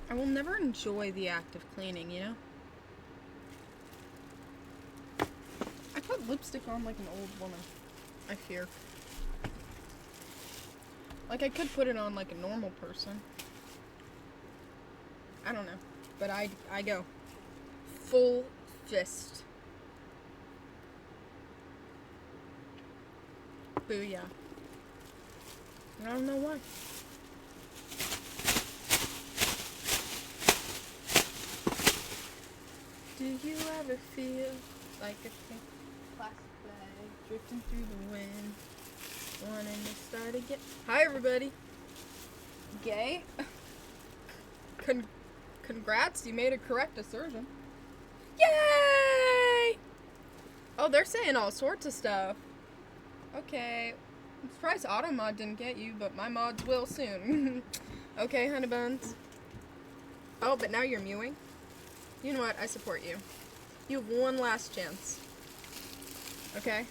I will never enjoy the act of cleaning, you know? I put lipstick on like an old woman. I fear. Like, I could put it on like a normal person. I don't know. But I go full fist. Booyah. I don't know why. Do you ever feel like a pink plastic bag drifting through the wind, wanting to start again? Hi, everybody. Gay? Congrats, you made a correct assertion. Yay! Oh, they're saying all sorts of stuff. Okay. I'm surprised Automod didn't get you, but my mods will soon. Okay, honey buns. Oh, but now you're mewing? You know what? I support you. You have one last chance. Okay?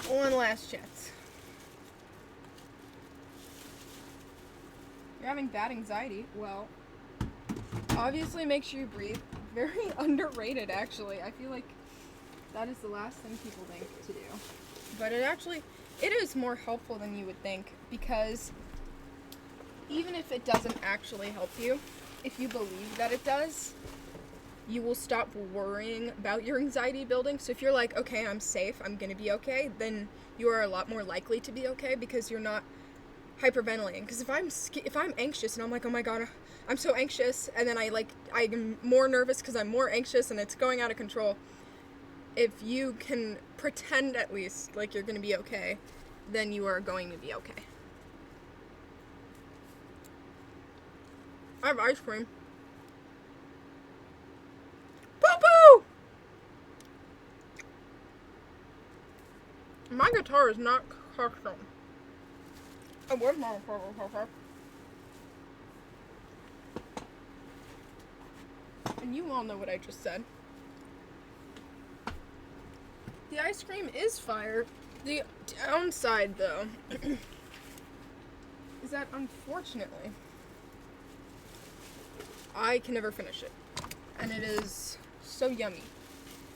One last chance. You're having bad anxiety. Well, obviously make sure you breathe. Very underrated, actually. I feel like that is the last thing people think to do. But it is more helpful than you would think, because even if it doesn't actually help you, if you believe that it does, you will stop worrying about your anxiety building. So if you're like, okay, I'm safe, I'm gonna be okay, then you are a lot more likely to be okay, because you're not hyperventilating. Because if I'm anxious and I'm like, oh my god, I'm so anxious, and then I'm more nervous because I'm more anxious and it's going out of control. If you can pretend at least like you're gonna be okay, then you are going to be okay. I have ice cream. Poo-poo! My guitar is not custom. Oh, where's my guitar? And you all know what I just said. The ice cream is fire. The downside, though, is that unfortunately, I can never finish it. And it is so yummy.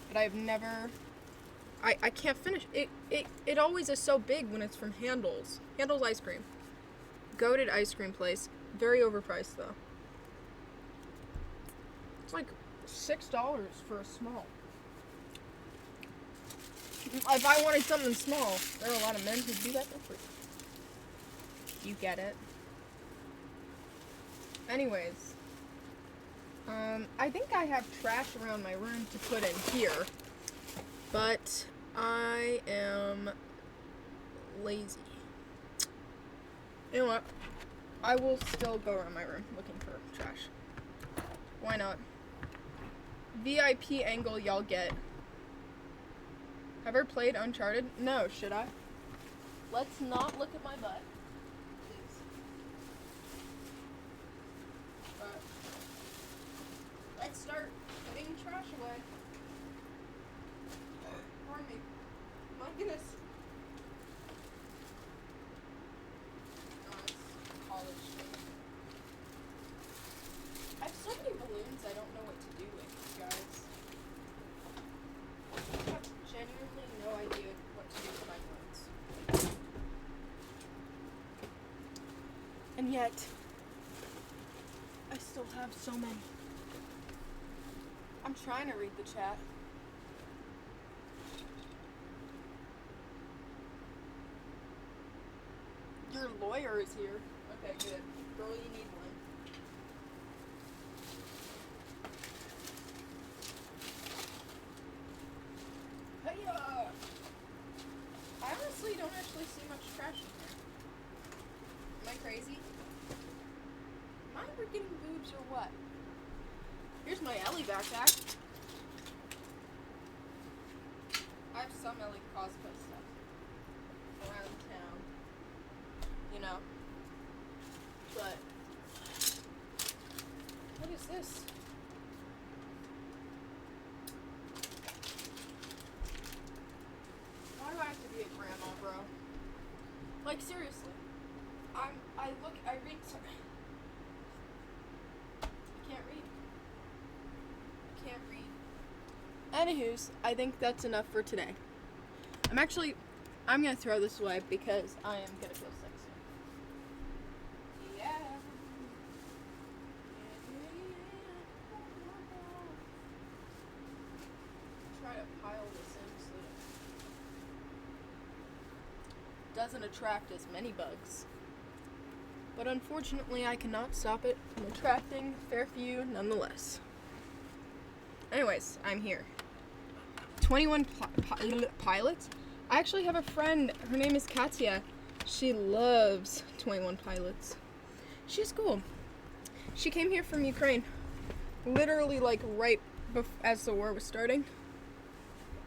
But I've never... I can't finish it. It always is so big when it's from Handel's. Handel's ice cream. Goated ice cream place. Very overpriced, though. It's like $6 for a small. If I wanted something small, there are a lot of men who do that for free. You get it. Anyways. I think I have trash around my room to put in here. But I am lazy. You know what? I will still go around my room looking for trash. Why not? VIP angle y'all get. Ever played Uncharted? No, should I? Let's not look at my butt. Please. Let's start putting trash away. Pardon me. My goodness. Oh, it's college. I have so many balloons I don't know what to do with, guys. I have genuinely no idea what to do with my balloons. And yet, I still have so many. I'm trying to read the chat. Your lawyer is here. Okay, good. Girl, you need one. Hey-ya! I honestly don't actually see much trash in here. Am I crazy? Am I ever getting boobs or what? Here's my Ellie backpack. I have some Ellie cosplay stuff around town. You know. But what is this? Why do I have to be a grandma, bro? Like, seriously. I read Anywho's, I think that's enough for today. I'm gonna throw this away because I am gonna feel sick soon. Yeah. Try to pile this in so it doesn't attract as many bugs. But unfortunately, I cannot stop it from attracting a fair few nonetheless. Anyways, I'm here. 21 Pilots? I actually have a friend, her name is Katya. She loves 21 Pilots. She's cool. She came here from Ukraine. Literally, like, right as the war was starting.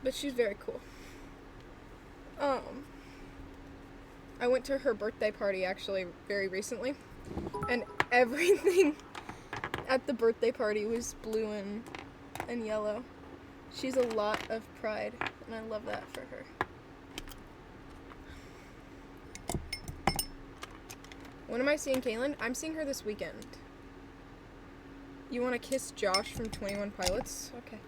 But she's very cool. I went to her birthday party, actually, very recently. And everything at the birthday party was blue and yellow. She's a lot of pride, and I love that for her. When am I seeing Caitlin? I'm seeing her this weekend. You want to kiss Josh from 21 Pilots? Okay.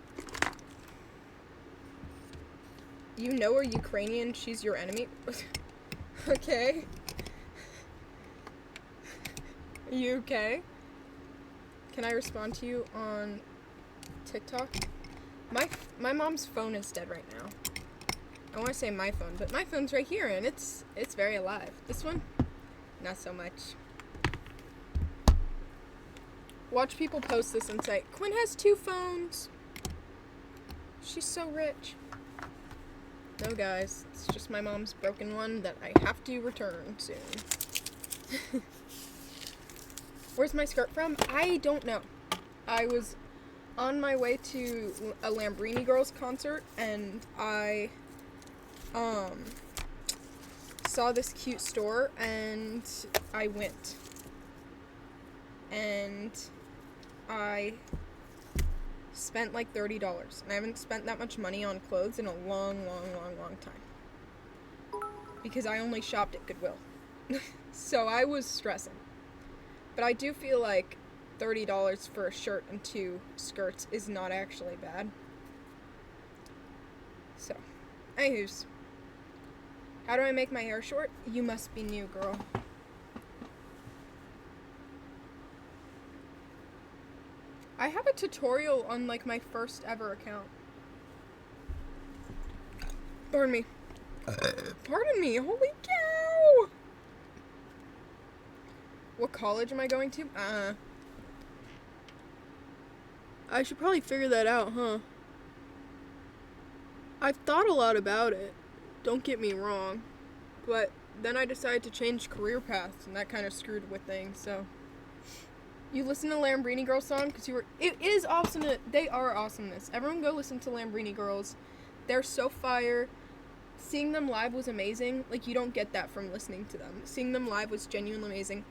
You know her Ukrainian, she's your enemy? Okay. Are you okay? Can I respond to you on TikTok? My mom's phone is dead right now. I want to say my phone, but my phone's right here, and it's very alive. This one, not so much. Watch people post this and say, Quinn has 2 phones. She's so rich. No, guys, it's just my mom's broken one that I have to return soon. Where's my skirt from? I don't know. I was on my way to a Lambrini Girls concert, and I saw this cute store, and I went. And I spent like $30, and I haven't spent that much money on clothes in a long time. Because I only shopped at Goodwill. So I was stressing. But I do feel like $30 for a shirt and 2 skirts is not actually bad. So, anywho's. How do I make my hair short? You must be new, girl. I have a tutorial on, like, my first ever account. Pardon me. Pardon me, holy cow! What college am I going to? I should probably figure that out, huh? I've thought a lot about it. Don't get me wrong. But then I decided to change career paths, and that kind of screwed with things, so. You listen to Lambrini Girls song? Because it is awesome. They are awesomeness. Everyone go listen to Lambrini Girls. They're so fire. Seeing them live was amazing. Like, you don't get that from listening to them. Seeing them live was genuinely amazing.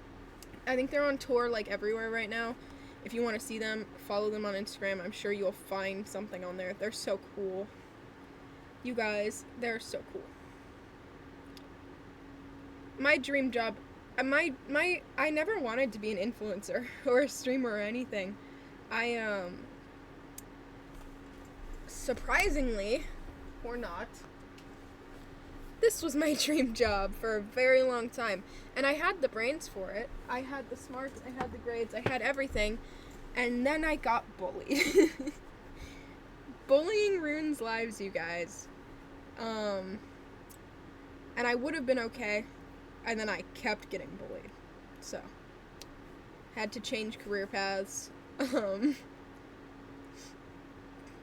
I think they're on tour, like, everywhere right now. If you want to see them, follow them on Instagram. I'm sure you'll find something on there. They're so cool. You guys, they're so cool. My dream job, I never wanted to be an influencer or a streamer or anything. Surprisingly, or not, this was my dream job for a very long time. And I had the brains for it. I had the smarts, I had the grades, I had everything. And then I got bullied. Bullying ruins lives, you guys. And I would have been okay. And then I kept getting bullied. So, had to change career paths.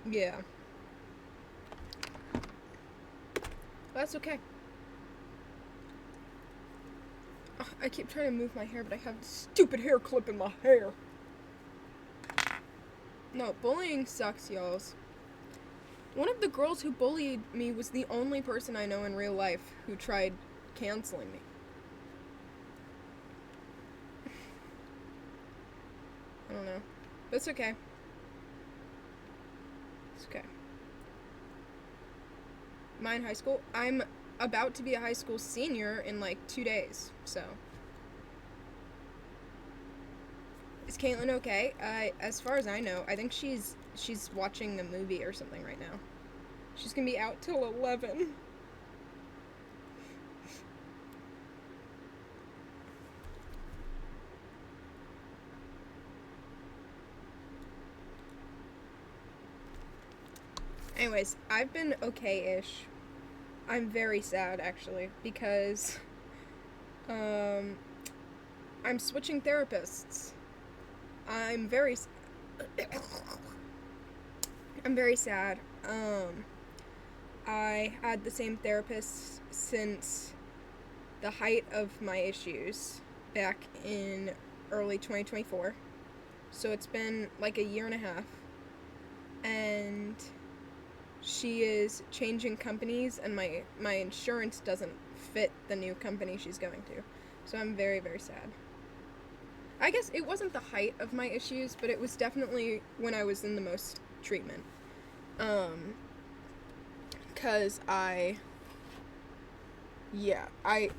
Yeah. That's okay. I keep trying to move my hair, but I have this stupid hair clip in my hair. No, bullying sucks, y'alls. One of the girls who bullied me was the only person I know in real life who tried canceling me. I don't know. But it's okay. It's okay. Mine high school. I'm about to be a high school senior in like 2 days, so. Is Caitlin okay? As far as I know, I think she's watching the movie or something right now. She's gonna be out till 11. Anyways, I've been okay-ish. I'm very sad, actually, because, I'm switching therapists. I'm very sad. I had the same therapist since the height of my issues back in early 2024. So it's been like a year and a half. And she is changing companies, and my insurance doesn't fit the new company she's going to. So I'm very, very sad. I guess it wasn't the height of my issues, but it was definitely when I was in the most treatment. 'Cause I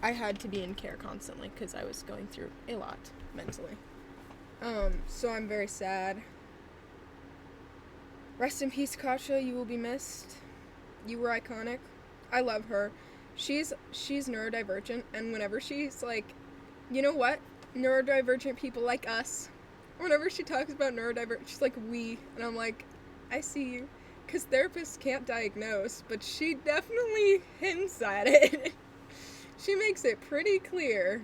had to be in care constantly because I was going through a lot mentally. So I'm very sad. Rest in peace, Kasha. You will be missed. You were iconic. I love her. She's neurodivergent, and whenever she's like, you know what? Neurodivergent people like us. Whenever she talks about neurodivergent, she's like, we. And I'm like, I see you. Because therapists can't diagnose, but she definitely hints at it. She makes it pretty clear.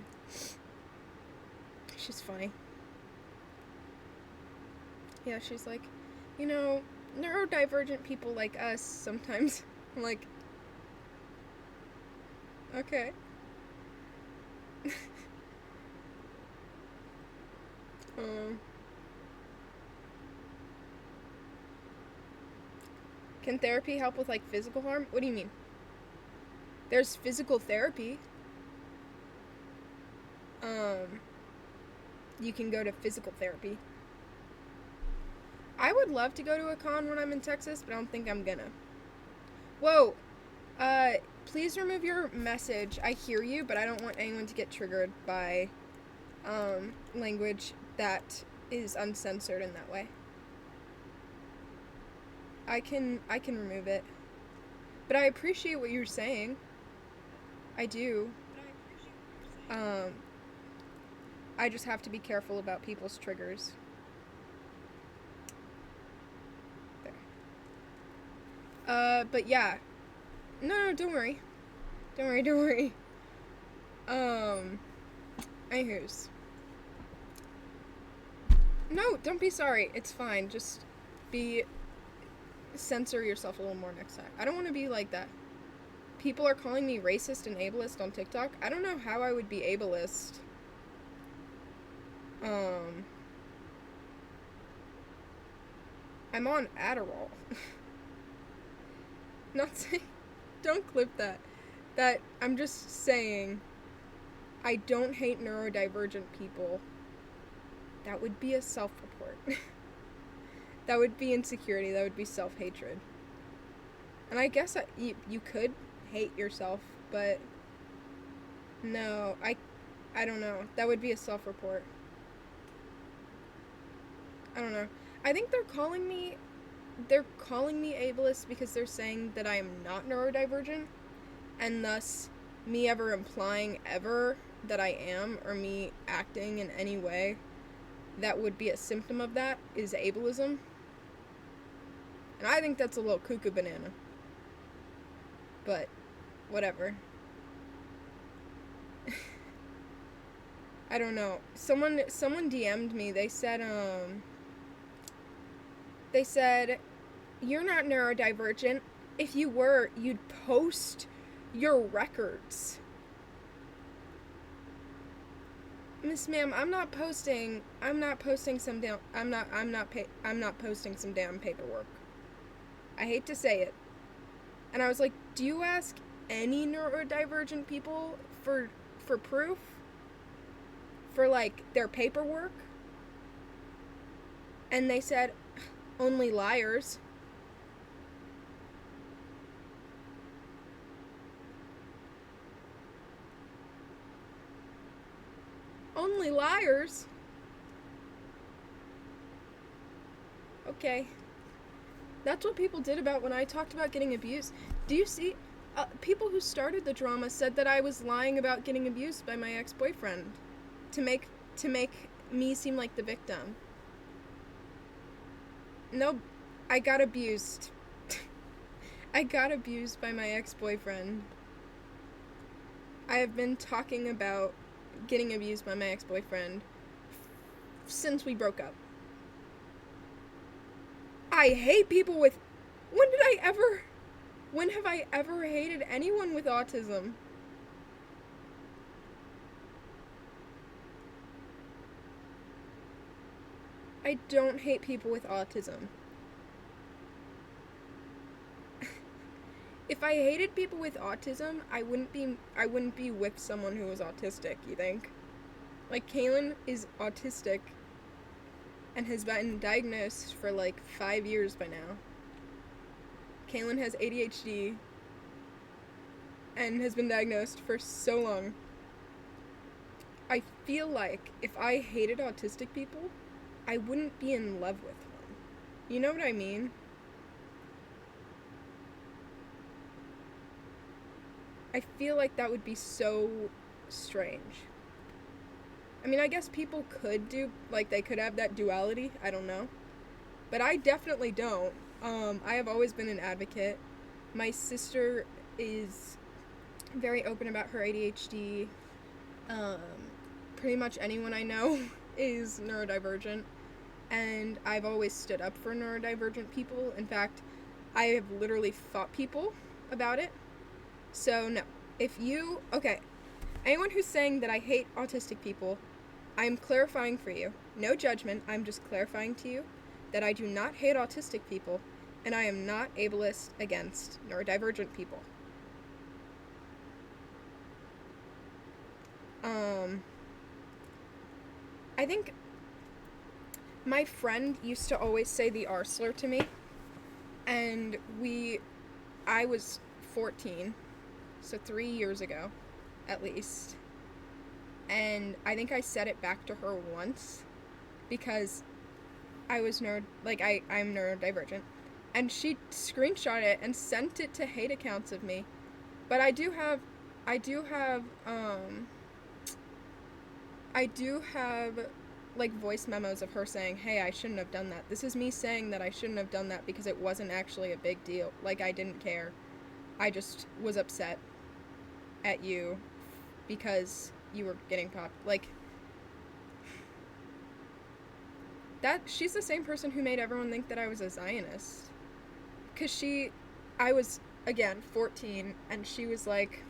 She's funny. Yeah, she's like, you know, neurodivergent people like us sometimes. I'm like, okay. Can therapy help with, like, physical harm? What do you mean? There's physical therapy. You can go to physical therapy. I would love to go to a con when I'm in Texas, but I don't think I'm gonna. Whoa. Please remove your message. I hear you, but I don't want anyone to get triggered by, language that is uncensored in that way. I can remove it. But I appreciate what you're saying. I do. I just have to be careful about people's triggers. There. But yeah. No, don't worry. Don't worry. Anywho's. No, don't be sorry. It's fine. Just censor yourself a little more next time. I don't want to be like that. People are calling me racist and ableist on TikTok. I don't know how I would be ableist. I'm on Adderall. Not saying... Don't clip that. I'm just saying... I don't hate neurodivergent people. That would be a self-report. That would be insecurity. That would be self-hatred. And I guess you could hate yourself, but... No, I don't know. That would be a self-report. I don't know. I think they're calling me ableist because they're saying that I am not neurodivergent, and thus me ever implying ever that I am, or me acting in any way that would be a symptom of that, is ableism. And I think that's a little cuckoo banana. But whatever. I don't know. Someone DM'd me. They said, you're not neurodivergent. If you were, you'd post your records. Miss Ma'am, I'm not posting some damn paperwork. I hate to say it. And I was like, do you ask any neurodivergent people for proof? For, like, their paperwork? And they said, only liars. Only liars? Okay. That's what people did about when I talked about getting abused. Do you see? People who started the drama said that I was lying about getting abused by my ex-boyfriend to make me seem like the victim. No, I got abused. I got abused by my ex-boyfriend. I have been talking about getting abused by my ex-boyfriend since we broke up. I hate people with... When have I ever hated anyone with autism? I don't hate people with autism. If I hated people with autism, I wouldn't be with someone who was autistic, you think? Like, Kaylin is autistic and has been diagnosed for like 5 years by now. Kaylin has ADHD and has been diagnosed for so long. I feel like if I hated autistic people, I wouldn't be in love with them. You know what I mean? I feel like that would be so strange. I mean, I guess people could do, like, they could have that duality. I don't know. But I definitely don't. I have always been an advocate. My sister is very open about her ADHD. Pretty much anyone I know is neurodivergent. And I've always stood up for neurodivergent people. In fact, I have literally fought people about it. So, no. Anyone who's saying that I hate autistic people, I'm clarifying for you. No judgment, I'm just clarifying to you that I do not hate autistic people, and I am not ableist against neurodivergent people. I think my friend used to always say the R slur to me, and I was 14, so 3 years ago, at least, and I think I said it back to her once, because I was I'm neurodivergent, and she screenshot it and sent it to hate accounts of me, but I do have like voice memos of her saying, hey, I shouldn't have done that. This is me saying that I shouldn't have done that because it wasn't actually a big deal. Like, I didn't care. I just was upset at you because you were getting popped. Like, she's the same person who made everyone think that I was a Zionist. Because I was, again, 14, and she was like,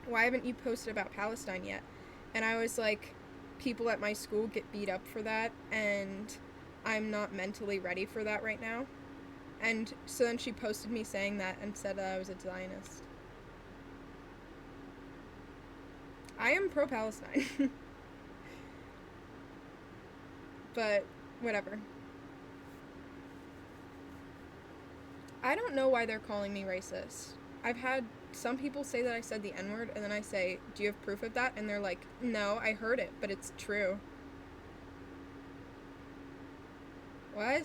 why haven't you posted about Palestine yet? And I was like, people at my school get beat up for that, and I'm not mentally ready for that right now. And so then she posted me saying that and said that I was a Zionist. I am pro-Palestine. But, whatever. I don't know why they're calling me racist. I've had some people say that I said the N-word, and then I say, do you have proof of that? And they're like, no, I heard it, but it's true. What?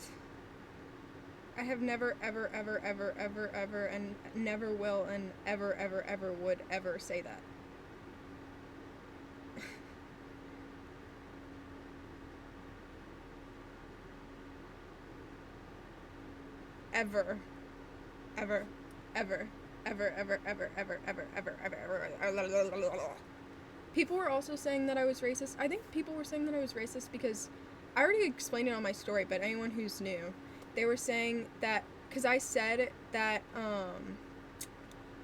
I have never, ever, ever, ever, ever, ever, and never will, and ever, ever, ever would ever say that. Ever. Ever. Ever. Ever, ever, ever, ever, ever, ever, ever, ever. People were also saying that I was racist. I think people were saying that I was racist because I already explained it on my story, but anyone who's new, they were saying that, because I said that,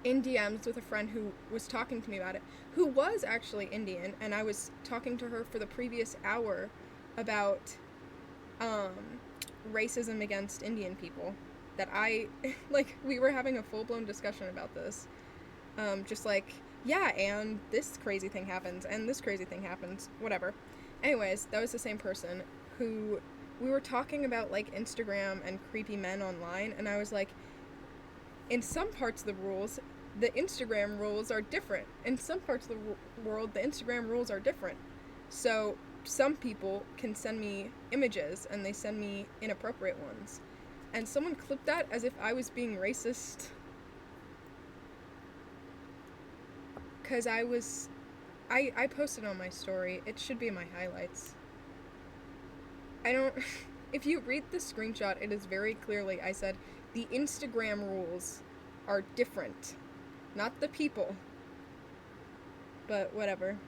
in DMs with a friend who was talking to me about it, who was actually Indian, and I was talking to her for the previous hour about, racism against Indian people. That we were having a full-blown discussion about this. Just like, yeah, and this crazy thing happens, and this crazy thing happens, whatever. Anyways, that was the same person who, we were talking about, like, Instagram and creepy men online, and I was like, in some parts of the rules, the Instagram rules are different. In some parts of the world, the Instagram rules are different. So, some people can send me images, and they send me inappropriate ones. and someone clipped that as if I was being racist. Because I posted on my story. It should be in my highlights. If you read the screenshot, it is very clearly, I said, the Instagram rules are different, not the people. But whatever.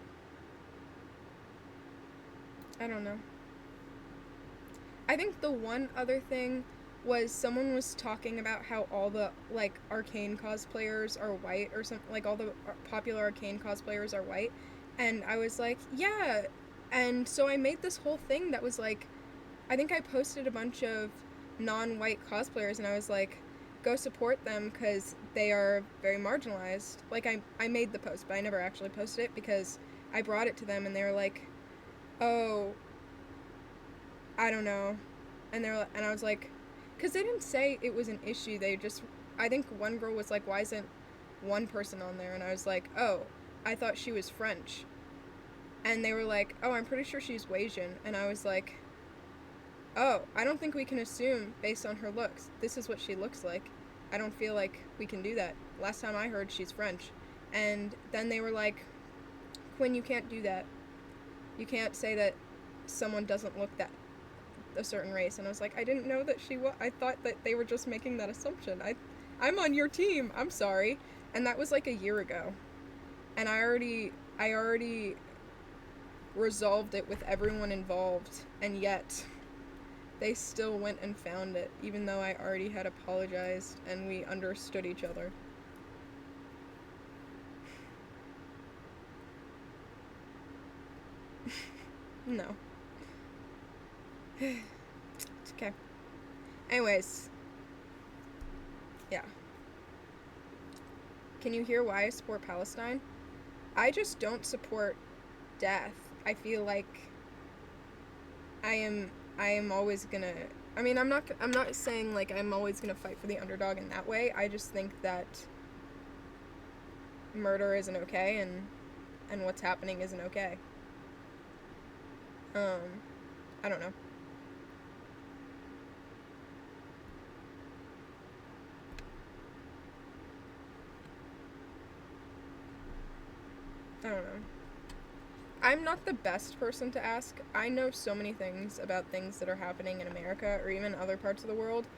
I don't know. I think the one other thing was someone was talking about how all the, like, Arcane cosplayers are white or something, like, all the popular Arcane cosplayers are white, and I was like, yeah, and so I made this whole thing that was, like, I think I posted a bunch of non-white cosplayers, and I was like, go support them, because they are very marginalized. Like, I made the post, but I never actually posted it, because I brought it to them, and they were like, oh, I don't know, and I was like, because they didn't say it was an issue, they just, I think one girl was like, why isn't one person on there, and I was like, oh, I thought she was French, and they were like, oh, I'm pretty sure she's Wasian, and I was like, oh, I don't think we can assume based on her looks, this is what she looks like, I don't feel like we can do that, last time I heard she's French, and then they were like, Quinn, you can't do that, you can't say that someone doesn't look that a certain race, and I was like, I didn't know that she was, I thought that they were just making that assumption, I'm on your team, I'm sorry, and that was like a year ago, and I already resolved it with everyone involved, and yet they still went and found it, even though I already had apologized and we understood each other. No. It's okay. Anyways. Yeah. Can you hear why I support Palestine? I just don't support death. I feel like I am always gonna, I mean, I'm not saying like I'm always gonna fight for the underdog in that way. I just think that murder isn't okay, and what's happening isn't okay. I don't know. I don't know. I'm not the best person to ask. I know so many things about things that are happening in America or even other parts of the world,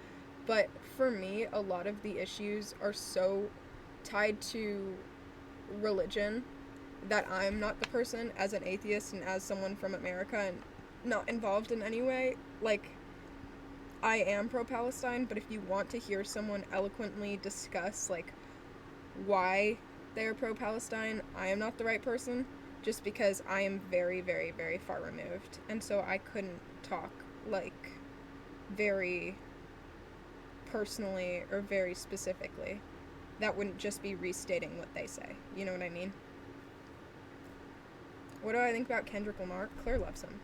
but for me, a lot of the issues are so tied to religion that I'm not the person, as an atheist and as someone from America and not involved in any way. Like, I am pro-Palestine, but if you want to hear someone eloquently discuss, like, why they're pro-Palestine, I am not the right person, just because I am very, very, very far removed, and so I couldn't talk, like, very personally or very specifically. That wouldn't just be restating what they say, you know what I mean? What do I think about Kendrick Lamar? Claire loves him.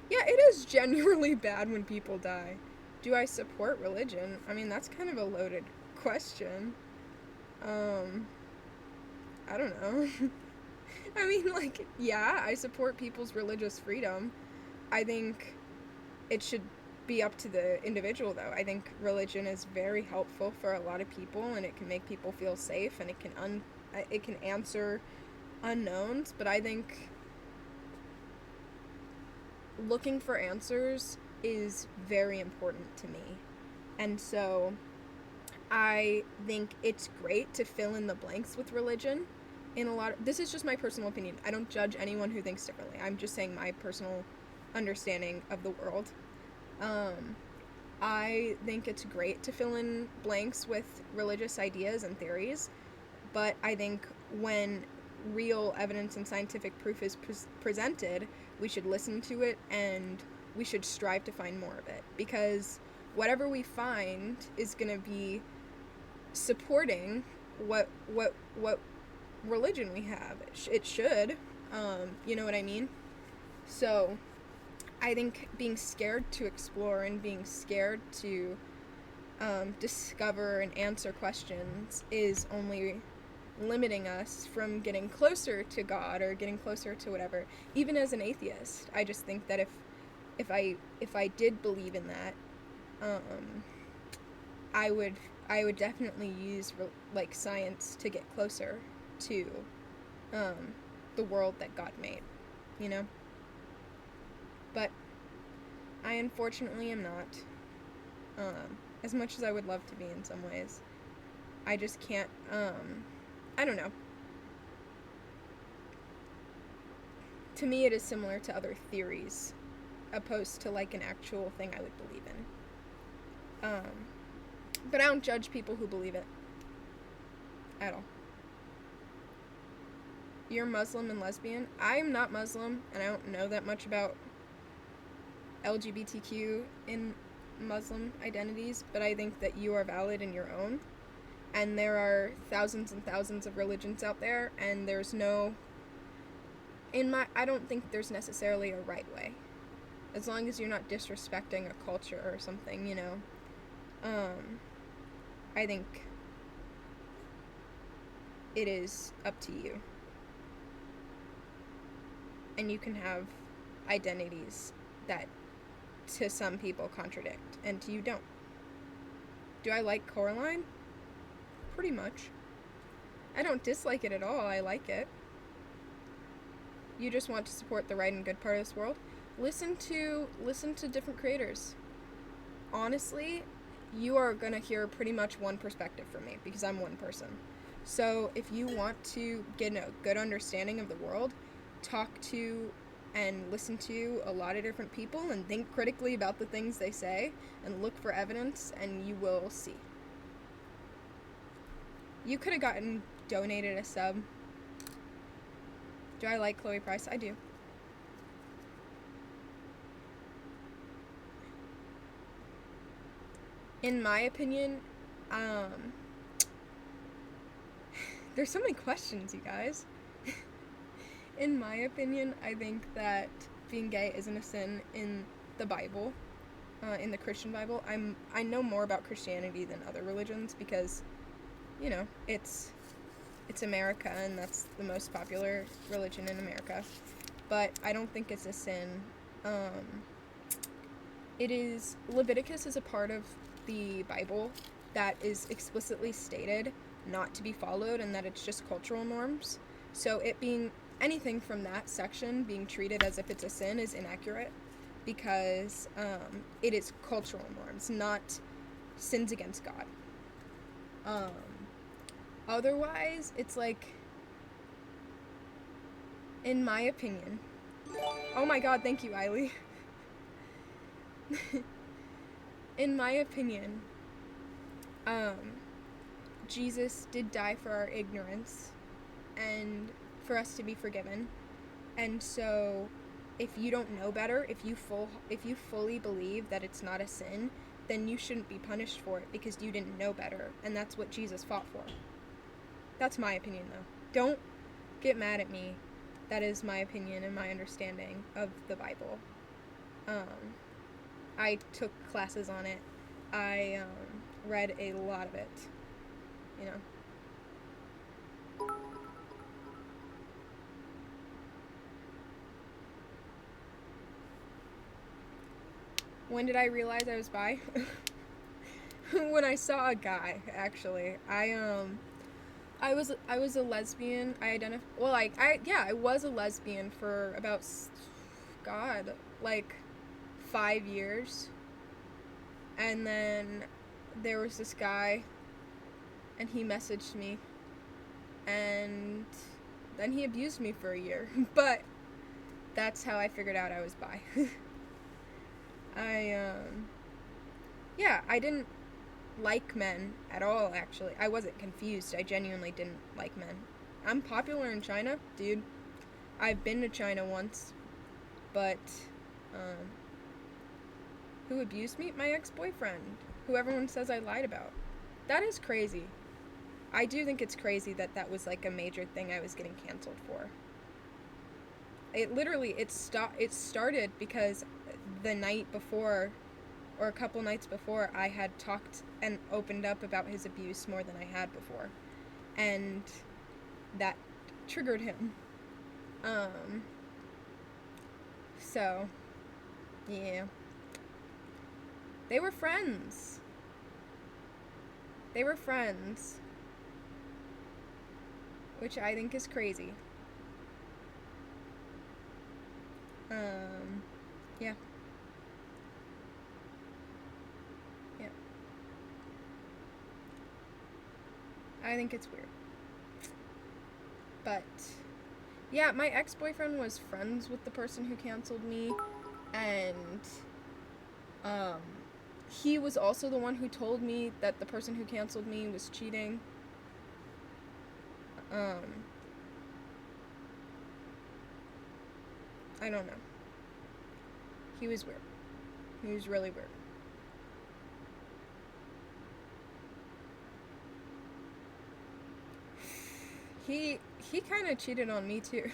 Yeah, it is genuinely bad when people die. Do I support religion? I mean, that's kind of a loaded question. I don't know. I mean, like, yeah, I support people's religious freedom. I think it should be up to the individual, though. I think religion is very helpful for a lot of people, and it can make people feel safe, and it can answer unknowns, but I think looking for answers is very important to me. And so I think it's great to fill in the blanks with religion in a lot of, this is just my personal opinion. I don't judge anyone who thinks differently. I'm just saying my personal understanding of the world. I think it's great to fill in blanks with religious ideas and theories, but I think when real evidence and scientific proof is presented, we should listen to it and we should strive to find more of it, because whatever we find is going to be supporting what religion we have. It should, you know what I mean? So I think being scared to explore and being scared to discover and answer questions is only limiting us from getting closer to God or getting closer to whatever. Even as an atheist, I just think that if I did believe in that, I would definitely use like science to get closer to the world that God made, you know? But I unfortunately am not. As much as I would love to be in some ways. I just can't, I don't know. To me, it is similar to other theories, opposed to like an actual thing I would believe in. But I don't judge people who believe it. At all. You're Muslim and lesbian? I'm not Muslim, and I don't know that much about LGBTQ in Muslim identities, but I think that you are valid in your own. And there are thousands and thousands of religions out there, and there's no... I don't think there's necessarily a right way. As long as you're not disrespecting a culture or something, you know. I think it is up to you. And you can have identities that to some people contradict, and to you don't. Do I like Coraline? Pretty much. I don't dislike it at all. I like it. You just want to support the right and good part of this world? Listen to different creators. Honestly, you are going to hear pretty much one perspective from me, because I'm one person. So if you want to get a good understanding of the world, talk to and listen to a lot of different people and think critically about the things they say and look for evidence, and you will see. You could have donated a sub. Do I like Chloe Price? I do. In my opinion, there's so many questions, you guys. In my opinion, I think that being gay isn't a sin in the Bible, in the Christian Bible. I know more about Christianity than other religions because, you know, it's America, and that's the most popular religion in America. But I don't think it's a sin. Leviticus is a part of the Bible that is explicitly stated not to be followed, and that it's just cultural norms. So it being anything from that section being treated as if it's a sin is inaccurate, because it is cultural norms, not sins against God. Otherwise, it's like, in my opinion... Oh my god, thank you, Eiley. In my opinion, Jesus did die for our ignorance and for us to be forgiven. And so, if you don't know better, if you fully believe that it's not a sin, then you shouldn't be punished for it because you didn't know better, and that's what Jesus fought for. That's my opinion, though. Don't get mad at me. That is my opinion and my understanding of the Bible. I took classes on it. I read a lot of it, you know. When did I realize I was bi? When I saw a guy, actually. I was a lesbian. I was a lesbian for about, like 5 years. And then there was this guy, and he messaged me, and then he abused me for a year. But that's how I figured out I was bi. I didn't like men at all, actually. I wasn't confused. I genuinely didn't like men. I'm popular in China, dude. I've been to China once, but, who abused me? My ex-boyfriend, who everyone says I lied about. That is crazy. I do think it's crazy that was, like, a major thing I was getting canceled for. It started because the night before, or a couple nights before, I had talked and opened up about his abuse more than I had before. And that triggered him. So, yeah. They were friends. They were friends. Which I think is crazy. Yeah. Yeah. I think it's weird. But, yeah, my ex-boyfriend was friends with the person who canceled me, and, he was also the one who told me that the person who canceled me was cheating. I don't know. He was weird. He was really weird. He kind of cheated on me too.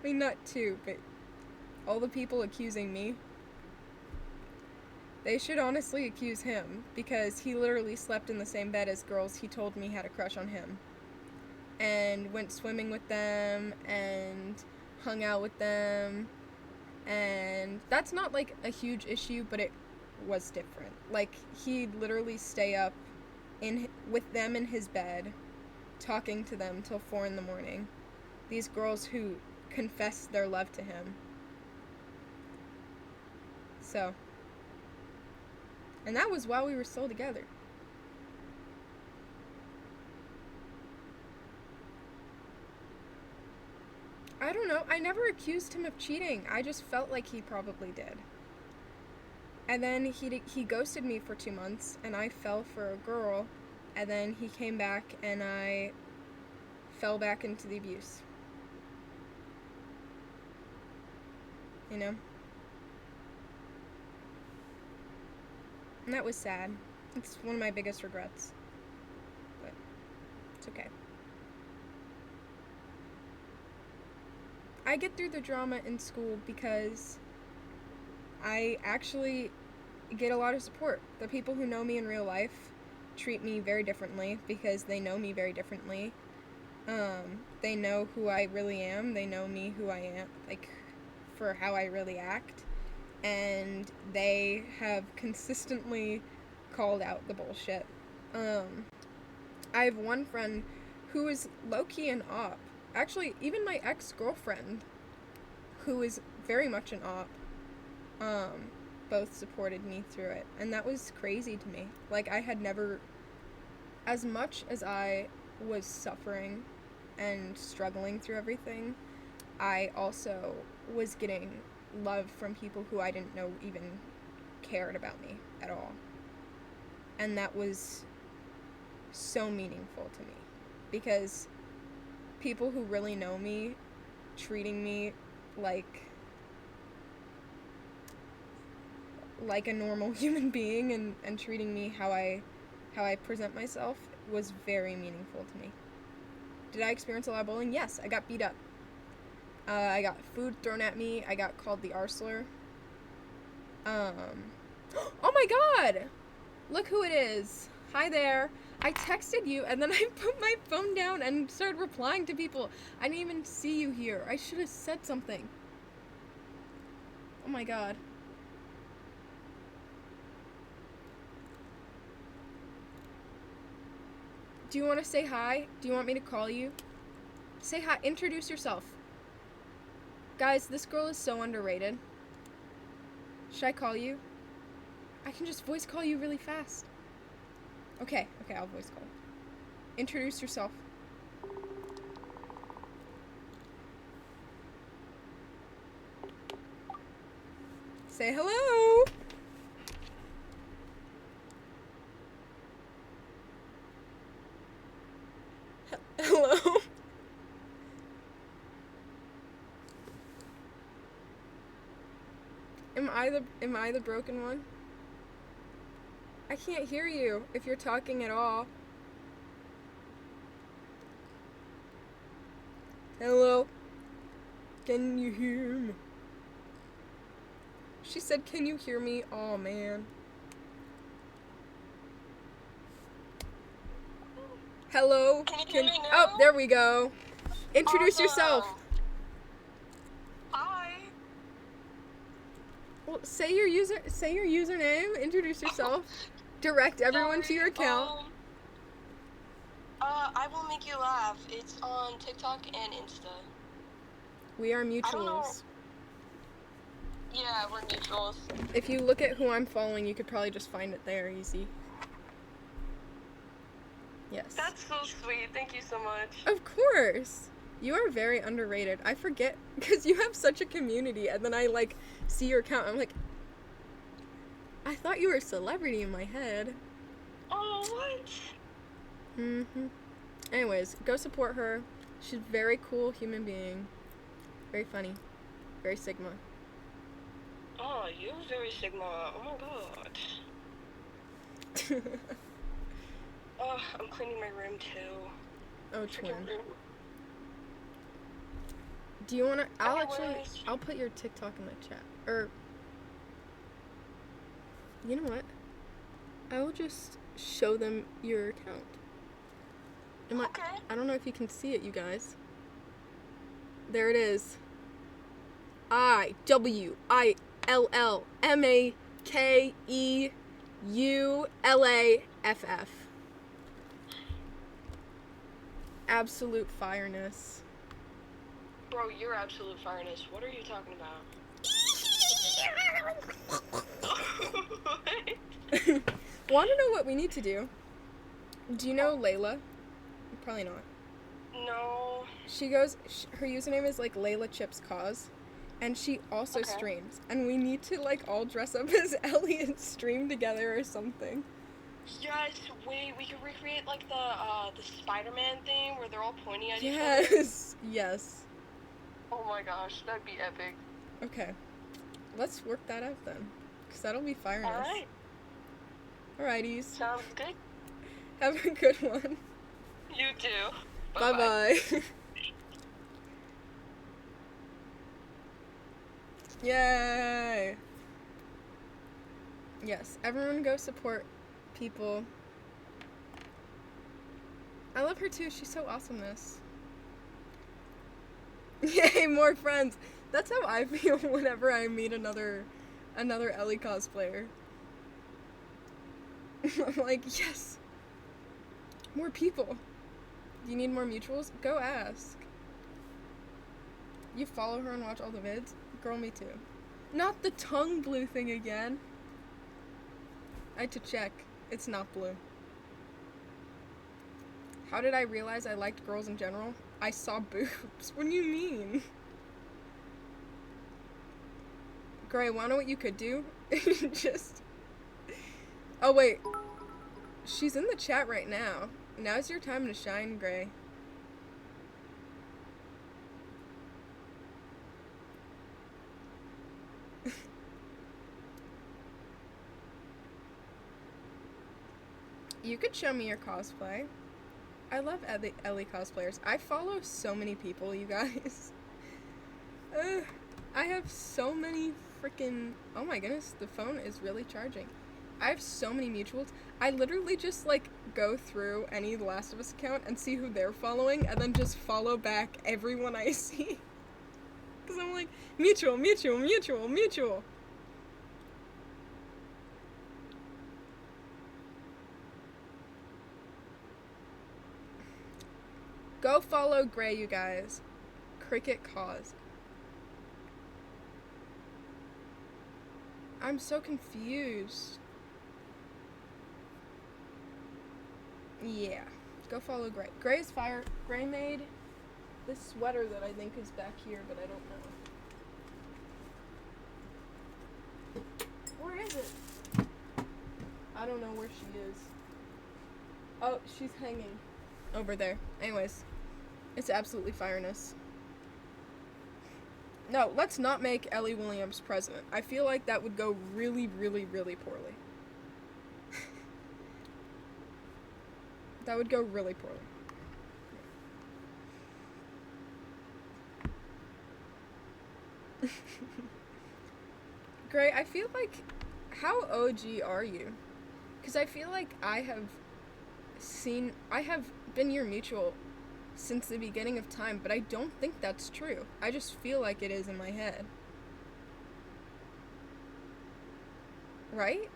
I mean, not too, but all the people accusing me, they should honestly accuse him, because he literally slept in the same bed as girls he told me had a crush on him, and went swimming with them, and hung out with them, and that's not, like, a huge issue, but it was different. Like, he'd literally stay up with them in his bed, talking to them till 4 in the morning. These girls who confessed their love to him. So, and that was while we were still together. I don't know. I never accused him of cheating. I just felt like he probably did. And then he ghosted me for 2 months, and I fell for a girl, and then he came back, and I fell back into the abuse. You know? And that was sad. It's one of my biggest regrets. But it's okay. I get through the drama in school because I actually get a lot of support. The people who know me in real life treat me very differently because they know me very differently. They know who I really am. They know me who I am, like, for how I really act. And they have consistently called out the bullshit. I have one friend who is low-key an op. Actually, even my ex-girlfriend, who is very much an op, both supported me through it. And that was crazy to me. Like, I had never, as much as I was suffering and struggling through everything, I also was getting love from people who I didn't know even cared about me at all. And that was so meaningful to me, because people who really know me treating me like a normal human being and treating me how I present myself was very meaningful to me. Did I experience a lot of bullying? Yes, I got beat up. I got food thrown at me. I got called the arsler. Oh my god! Look who it is. Hi there. I texted you and then I put my phone down and started replying to people. I didn't even see you here. I should have said something. Oh my god. Do you want to say hi? Do you want me to call you? Say hi. Introduce yourself. Guys, this girl is so underrated. Should I call you? I can just voice call you really fast. Okay, I'll voice call. Introduce yourself. Say hello. Hello. Am I the broken one? I can't hear you if you're talking at all. Hello? Can you hear me? She said, can you hear me? Oh, man. Hello? Can you hear me now? Oh, there we go. Introduce yourself. Hi. Well, say your username, introduce yourself, direct everyone to your account. I will make you laugh. It's on TikTok and Insta. We are I don't know. mutuals. Yeah, we're mutuals. If you look at who I'm following, you could probably just find it there, easy. Yes. That's so sweet. Thank you so much. Of course. You are very underrated. I forget, because you have such a community, and then I, like, see your account, I'm like, I thought you were a celebrity in my head. Oh, what? Mm-hmm. Anyways, go support her. She's a very cool human being. Very funny. Very Sigma. Oh, you're very Sigma. Oh my god. Oh, I'm cleaning my room too. Oh, twin. Do you wanna? I'll put your TikTok in the chat. Or, you know what? I will just show them your account. Okay. I don't know if you can see it, you guys. There it is. IWILLMAKEULAFF. Absolute fireness. Bro, you're absolute fireness. What are you talking about? Want to know what we need to do? Do you know Layla? Probably not. No. She goes, her username is like Layla Chips Cause, and she also streams. And we need to like all dress up as Ellie and stream together or something. Yes, wait, we could recreate like the Spider-Man thing where they're all pointing at each other. Yes, yes. Oh my gosh, that'd be epic. Okay, let's work that out then, because that'll be fireness. Alright. Alrighties. Sounds good. Have a good one. You too. Bye-bye. Yay! Yes, everyone go support people. I love her too. She's so awesomeness. Yay, more friends. That's how I feel whenever I meet another Ellie cosplayer. I'm like, yes. More people. Do you need more mutuals? Go ask. You follow her and watch all the vids? Girl, me too. Not the tongue blue thing again. I had to check. It's not blue. How did I realize I liked girls in general? I saw boobs. What do you mean? Gray, wanna know what you could do? Just... Oh, wait. She's in the chat right now. Now's your time to shine, Gray. You could show me your cosplay. I love Ellie cosplayers. I follow so many people, you guys. I have so many freaking... Oh my goodness, the phone is really charging. I have so many mutuals. I literally just, like, go through any The Last of Us account and see who they're following, and then just follow back everyone I see. Because I'm like, mutual, mutual, mutual, mutual. Go follow Gray, you guys. Cricket Cause. I'm so confused. Yeah. Go follow Gray. Gray's fire. Gray made this sweater that I think is back here, but I don't know. Where is it? I don't know where she is. Oh, she's hanging over there. Anyways, it's absolutely fireness. No, let's not make Ellie Williams president. I feel like that would go really, really, really poorly. That would go really poorly. Gray, I feel like, how OG are you? Because I feel like I have been your mutual since the beginning of time, but I don't think that's true. I just feel like it is in my head. Right?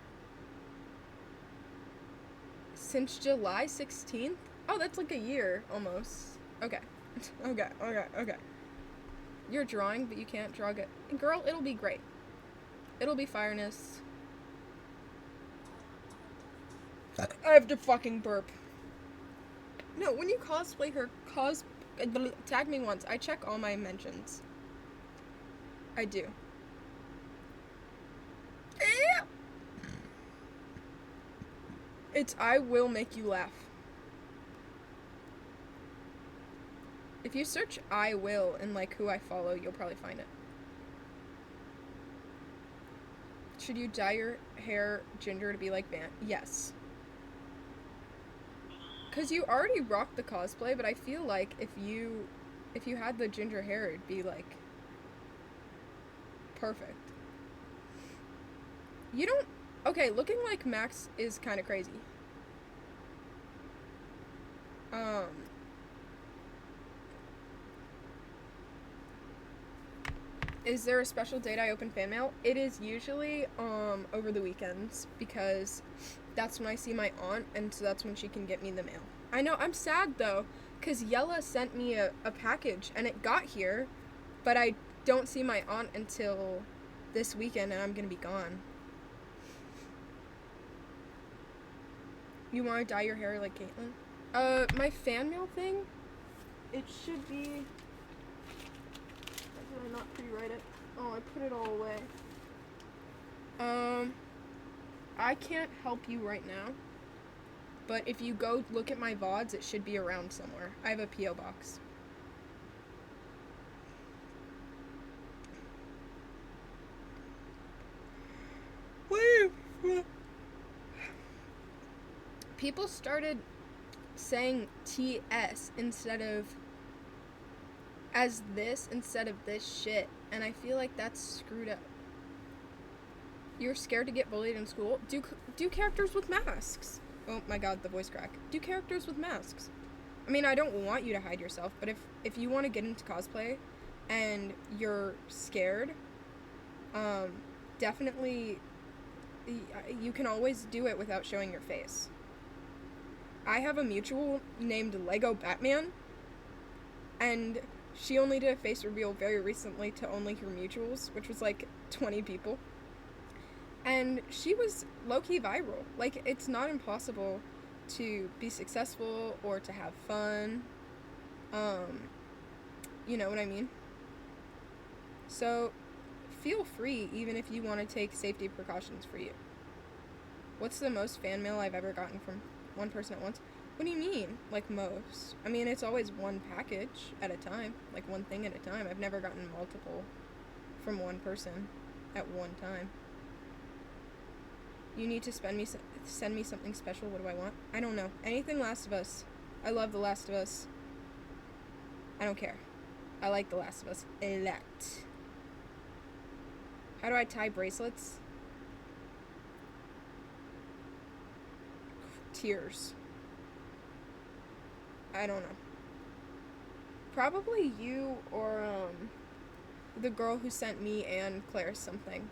Since July 16th? Oh, that's like a year, almost. Okay. Okay. You're drawing, but you can't draw good. Girl, it'll be great. It'll be fireness. I have to fucking burp. No, when you cosplay her, tag me once. I check all my mentions. I do. It's I will make you laugh. If you search I will and like who I follow, you'll probably find it. Should you dye your hair ginger to be like Van? Yes. Cause you already rock the cosplay, but I feel like if you had the ginger hair, it'd be like perfect. You don't. Okay, looking like Max is kind of crazy. Is there a special date I open fan mail? It is usually over the weekends because that's when I see my aunt, and so that's when she can get me the mail. I know, I'm sad though, because Yella sent me a package and it got here, but I don't see my aunt until this weekend and I'm gonna be gone. You want to dye your hair like Caitlyn? My fan mail thing? It should be... Did I not pre-write it? Oh, I put it all away. I can't help you right now. But if you go look at my Vods, it should be around somewhere. I have a P.O. box. People started saying TS instead of this shit, and I feel like that's screwed up. You're scared to get bullied in school? Do characters with masks. Oh my god, the voice crack. Do characters with masks. I mean, I don't want you to hide yourself, but if you want to get into cosplay and you're scared, definitely you can always do it without showing your face. I have a mutual named Lego Batman, and she only did a face reveal very recently to only her mutuals, which was like 20 people. And she was low-key viral. Like, it's not impossible to be successful or to have fun. You know what I mean? So, feel free, even if you want to take safety precautions for you. What's the most fan mail I've ever gotten from one person at once? What do you mean, like most? I mean, it's always one package at a time, like one thing at a time. I've never gotten multiple from one person at one time. You need to send me something special. What do I want? I don't know. Anything Last of Us. I love The Last of Us. I don't care. I like The Last of Us a lot. How do I tie bracelets? Tears. I don't know. Probably you or the girl who sent me and Claire something.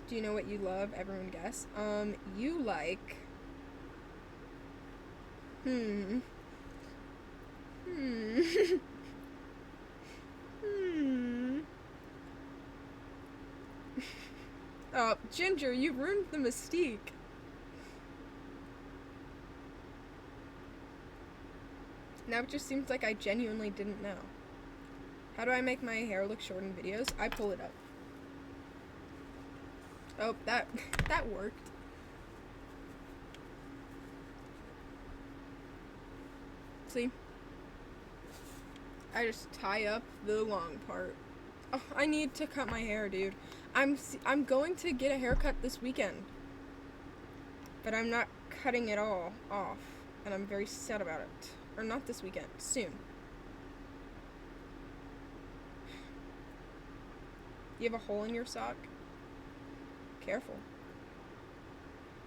Do you know what you love? Everyone guess. You like... Oh, Ginger, you ruined the mystique. Now it just seems like I genuinely didn't know. How do I make my hair look short in videos? I pull it up. Oh, that worked. See? I just tie up the long part. Oh, I need to cut my hair, dude. I'm going to get a haircut this weekend. But I'm not cutting it all off. And I'm very sad about it. Or not this weekend. Soon. You have a hole in your sock? Careful.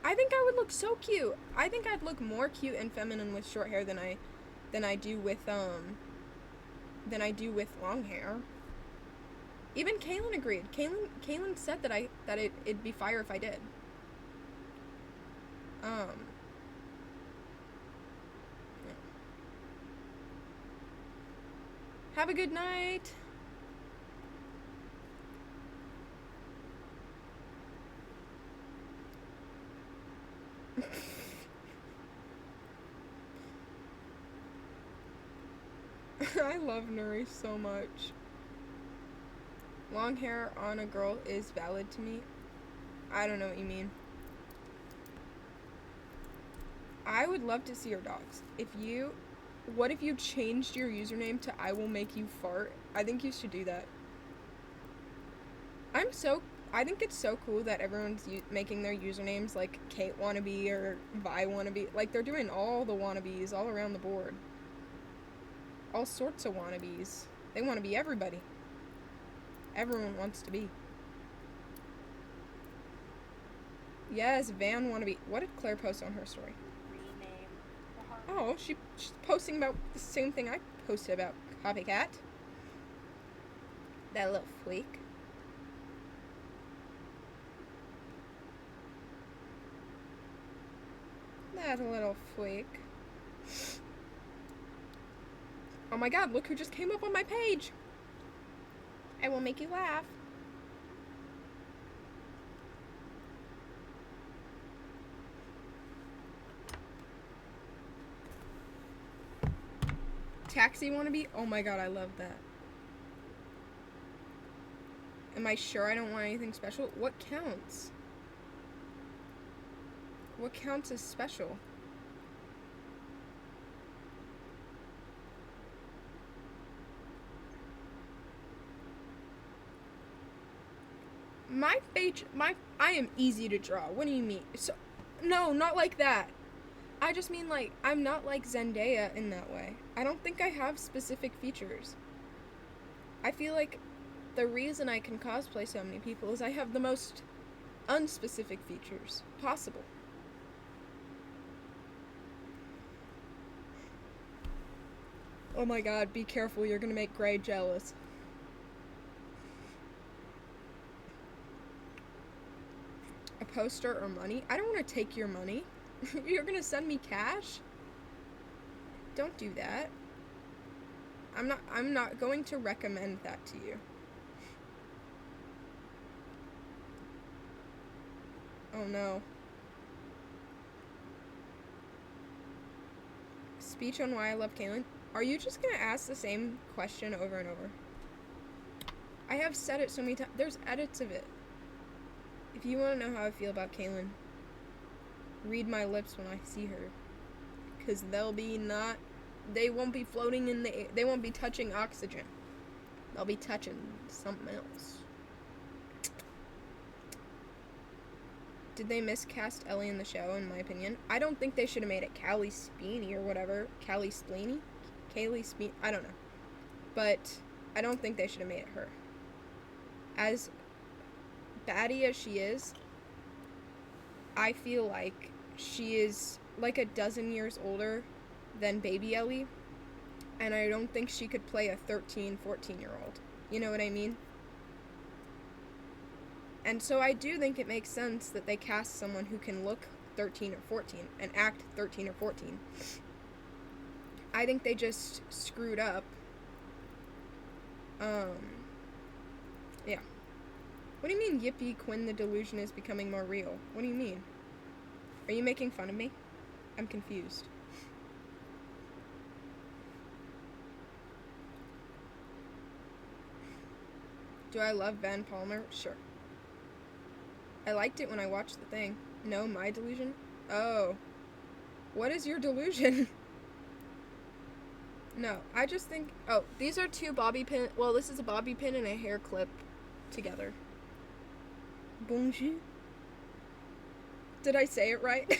I think I would look so cute. I think I'd look more cute and feminine with short hair than I do with than I do with long hair. Even Kaylin agreed. Kaylin said that it'd be fire if I did. Yeah. Have a good night. I love Nuri so much. Long hair on a girl is valid to me. I don't know what you mean. I would love to see your dogs. What if you changed your username to I will make you fart? I think you should do that. I think it's so cool that everyone's making their usernames like Kate wannabe or Vi wannabe. Like, they're doing all the wannabes all around the board. All sorts of wannabes. They want to be everybody. Everyone wants to be. Yes, Van wannabe. What did Claire post on her story? Oh, she's posting about the same thing I posted about. Copycat. That little freak. That little freak. Oh my god, look who just came up on my page. I will make you laugh. Taxi wannabe? Oh my god, I love that. Am I sure I don't want anything special? What counts? What counts as special? I am easy to draw. What do you mean? So, no, not like that. I just mean, like, I'm not like Zendaya in that way. I don't think I have specific features. I feel like the reason I can cosplay so many people is I have the most unspecific features possible. Oh my god, be careful, you're gonna make Gray jealous. A poster or money? I don't want to take your money. You're gonna send me cash? Don't do that. I'm not going to recommend that to you. Oh no. Speech on why I love Kaylin. Are you just gonna ask the same question over and over? I have said it so many times. There's edits of it. If you want to know how I feel about Kaylin, read my lips when I see her. Because they won't be floating in the air. They won't be touching oxygen. They'll be touching something else. Did they miscast Ellie in the show, in my opinion? I don't think they should have made it Callie Speeney or whatever. Callie Speeney? Kaylee Speeney? I don't know. But I don't think they should have made it her. As baddie as she is, I feel like she is like a dozen years older than baby Ellie, and I don't think she could play a 13, 14-year-old. You know what I mean? And so I do think it makes sense that they cast someone who can look 13 or 14 and act 13 or 14. I think they just screwed up. Yeah. What do you mean, yippee, Quinn, the delusion is becoming more real? What do you mean? Are you making fun of me? I'm confused. Do I love Van Palmer? Sure. I liked it when I watched the thing. No, my delusion? Oh. What is your delusion? No, I just think... Oh, these are two bobby pin... Well, this is a bobby pin and a hair clip together. Bonjour. Did I say it right?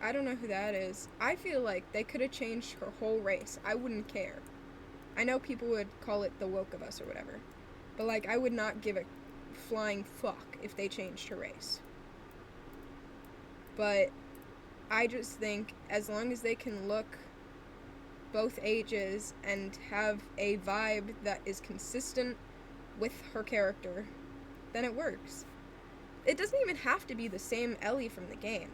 I don't know who that is. I feel like they could have changed her whole race. I wouldn't care. I know people would call it the woke of us or whatever. But, like, I would not give a flying fuck if they changed her race. But I just think as long as they can look both ages and have a vibe that is consistent with her character, then it works. It doesn't even have to be the same Ellie from the game.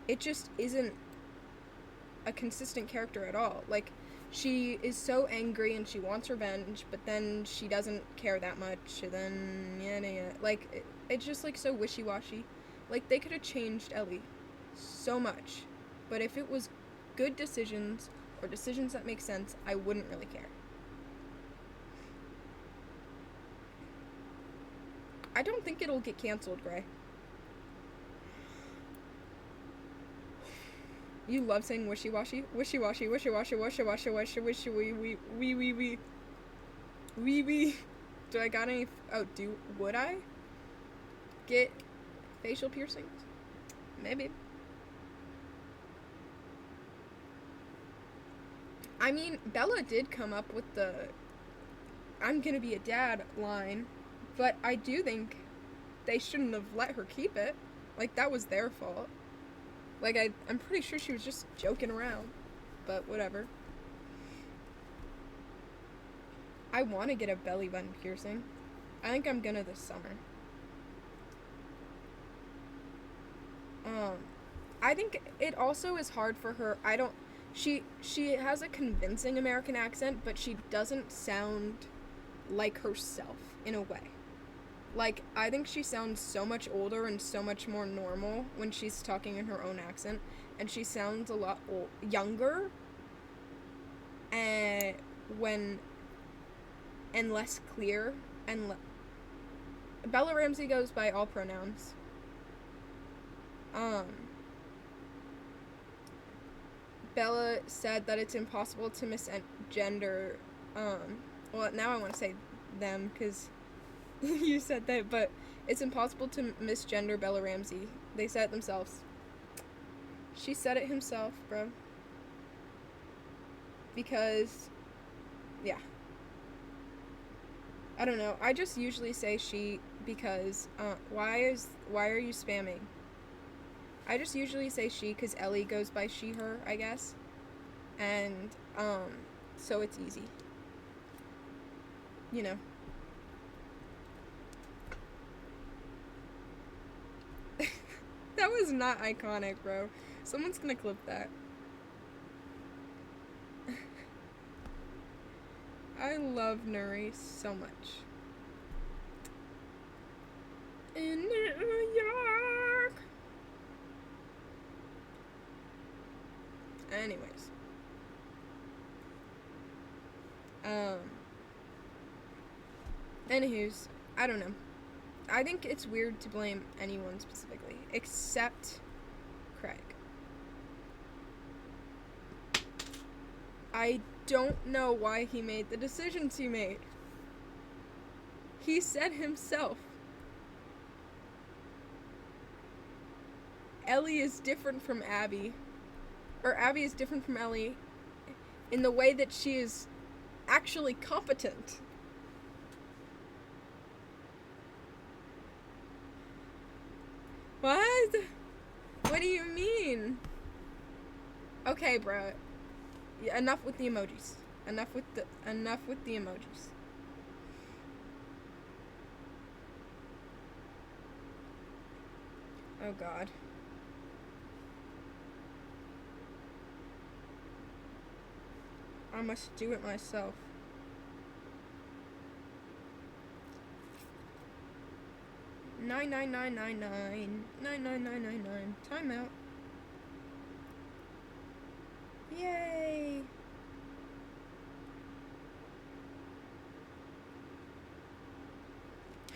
It just isn't a consistent character at all. Like, she is so angry and she wants revenge, but then she doesn't care that much, and then, yeah. Like, it's just, like, so wishy-washy. Like, they could have changed Ellie so much, but if it was good decisions, or decisions that make sense, I wouldn't really care. I don't think it'll get canceled, Gray. You love saying wishy-washy? Wishy-washy, wishy-washy, wishy-washy, wishy-washy, wee. Do I got any... Oh, would I get facial piercings? Maybe. I mean, Bella did come up with the I'm gonna be a dad line, but I do think they shouldn't have let her keep it. Like, that was their fault. Like, I'm pretty sure she was just joking around. But whatever. I want to get a belly button piercing. I think I'm gonna this summer. I think it also is hard for her. She has a convincing American accent, but she doesn't sound like herself in a way. Like, I think she sounds so much older and so much more normal when she's talking in her own accent, and she sounds a lot younger and less clear, and Bella Ramsey goes by all pronouns. Bella said that it's impossible to misgender, well, now I want to say them, because you said that, but it's impossible to misgender Bella Ramsey. They said it themselves. She said it himself, bro. Because, yeah. I don't know. I just usually say she because, why are you spamming? I just usually say she because Ellie goes by she, her, I guess. And, so it's easy. You know. That was not iconic, bro. Someone's gonna clip that. I love Nuri so much. In New York. Anyways. Anywho's, I don't know. I think it's weird to blame anyone specifically, except Craig. I don't know why he made the decisions he made. He said himself, Ellie is different from Abby, or Abby is different from Ellie in the way that she is actually competent. What? What do you mean? Okay, bro. Yeah, enough with the emojis. Enough with the emojis. Oh God. I must do it myself. Nine. Time out. Yay!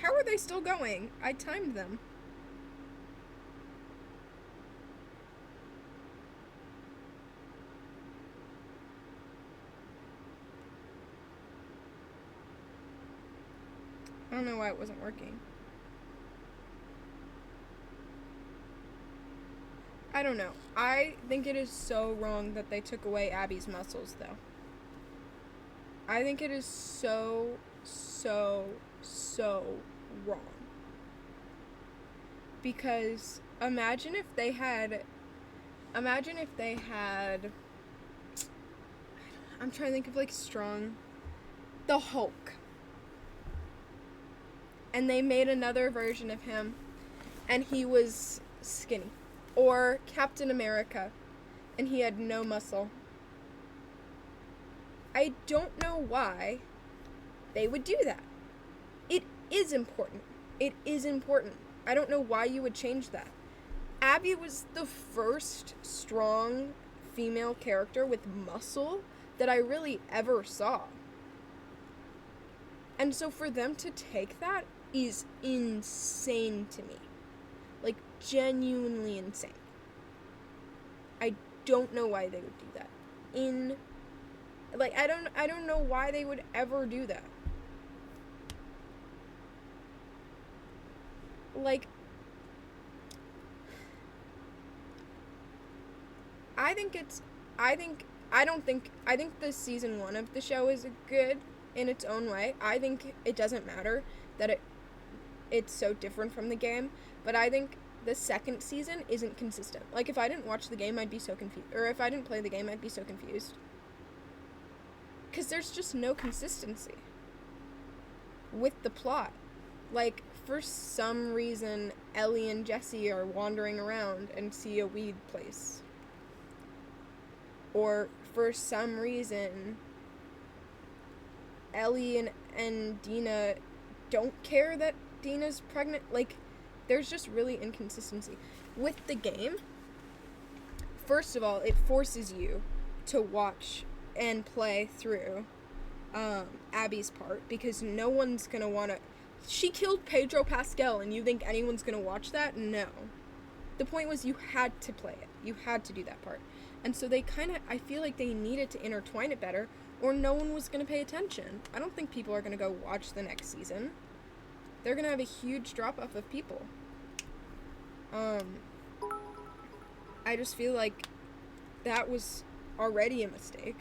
How are they still going? I timed them. I don't know why it wasn't working. I don't know. I think it is so wrong that they took away Abby's muscles, though. I think it is so wrong. Because imagine if they had imagine if they had, I'm trying to think of, like, strong, the Hulk. And they made another version of him, and he was skinny. Or Captain America, and he had no muscle. I don't know why they would do that. It is important. It is important. I don't know why you would change that. Abby was the first strong female character with muscle that I really ever saw. And so for them to take that is insane to me. Like, genuinely insane. I don't know why they would do that. I don't know why they would ever do that. Like, I think the season 1 of the show is good in its own way. I think it doesn't matter that it's so different from the game, but I think the second season isn't consistent. Like, if I didn't watch the game, I'd be so confused. Or if I didn't play the game, I'd be so confused. Because there's just no consistency with the plot. Like, for some reason, Ellie and Jesse are wandering around and see a weed place. Or for some reason, Ellie and Dina don't care that Dina's pregnant. Like, there's just really inconsistency. With the game, first of all, it forces you to watch and play through Abby's part, because no one's gonna wanna... She killed Pedro Pascal, and you think anyone's gonna watch that? No. The point was you had to play it. You had to do that part. And so they I feel like they needed to intertwine it better, or no one was gonna pay attention. I don't think people are gonna go watch the next season. They're gonna have a huge drop-off of people. I just feel like that was already a mistake.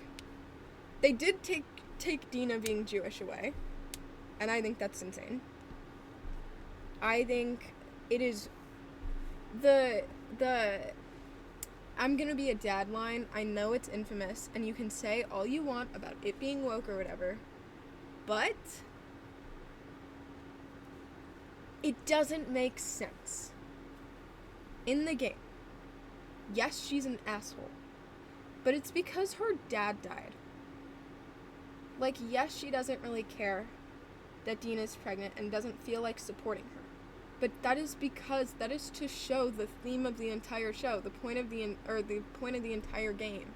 They did take Dina being Jewish away, and I think that's insane. I think it is the I'm gonna be a dad line. I know it's infamous, and you can say all you want about it being woke or whatever, but it doesn't make sense. In the game, yes, she's an asshole, but it's because her dad died. Like, yes, she doesn't really care that Dina's pregnant and doesn't feel like supporting her. But that is because that is to show the theme of the entire show, the point of the entire game.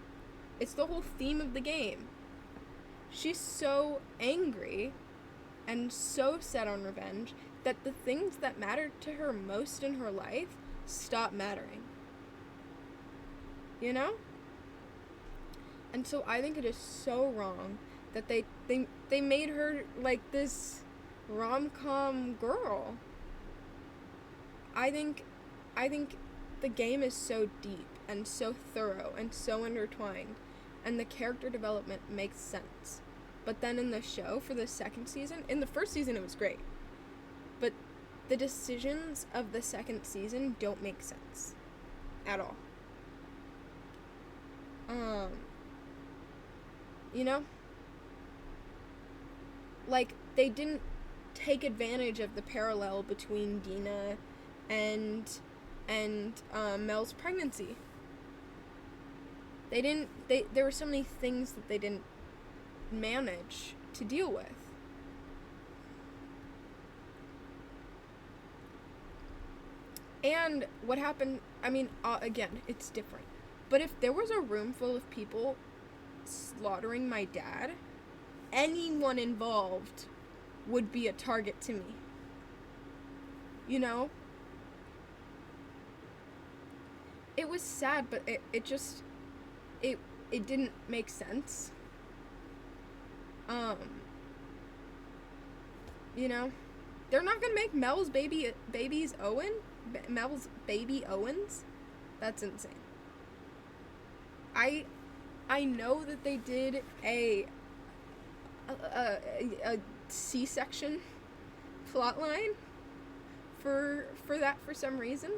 It's the whole theme of the game. She's so angry and so set on revenge that the things that mattered to her most in her life stop mattering. You know? And so I think it is so wrong that they made her like this rom-com girl. I think the game is so deep and so thorough and so intertwined, and the character development makes sense. But then in the show for the second season, in the first season it was great, but the decisions of the second season don't make sense at all. You know? Like, they didn't take advantage of the parallel between Dina and Mel's pregnancy. There were so many things that they didn't manage to deal with. And what happened, I mean, again, it's different. But if there was a room full of people slaughtering my dad, anyone involved would be a target to me. You know? It was sad, but it just didn't make sense. You know? They're not gonna make Mel's baby Owens? That's insane. I know that they did a C-section plotline for that for some reason,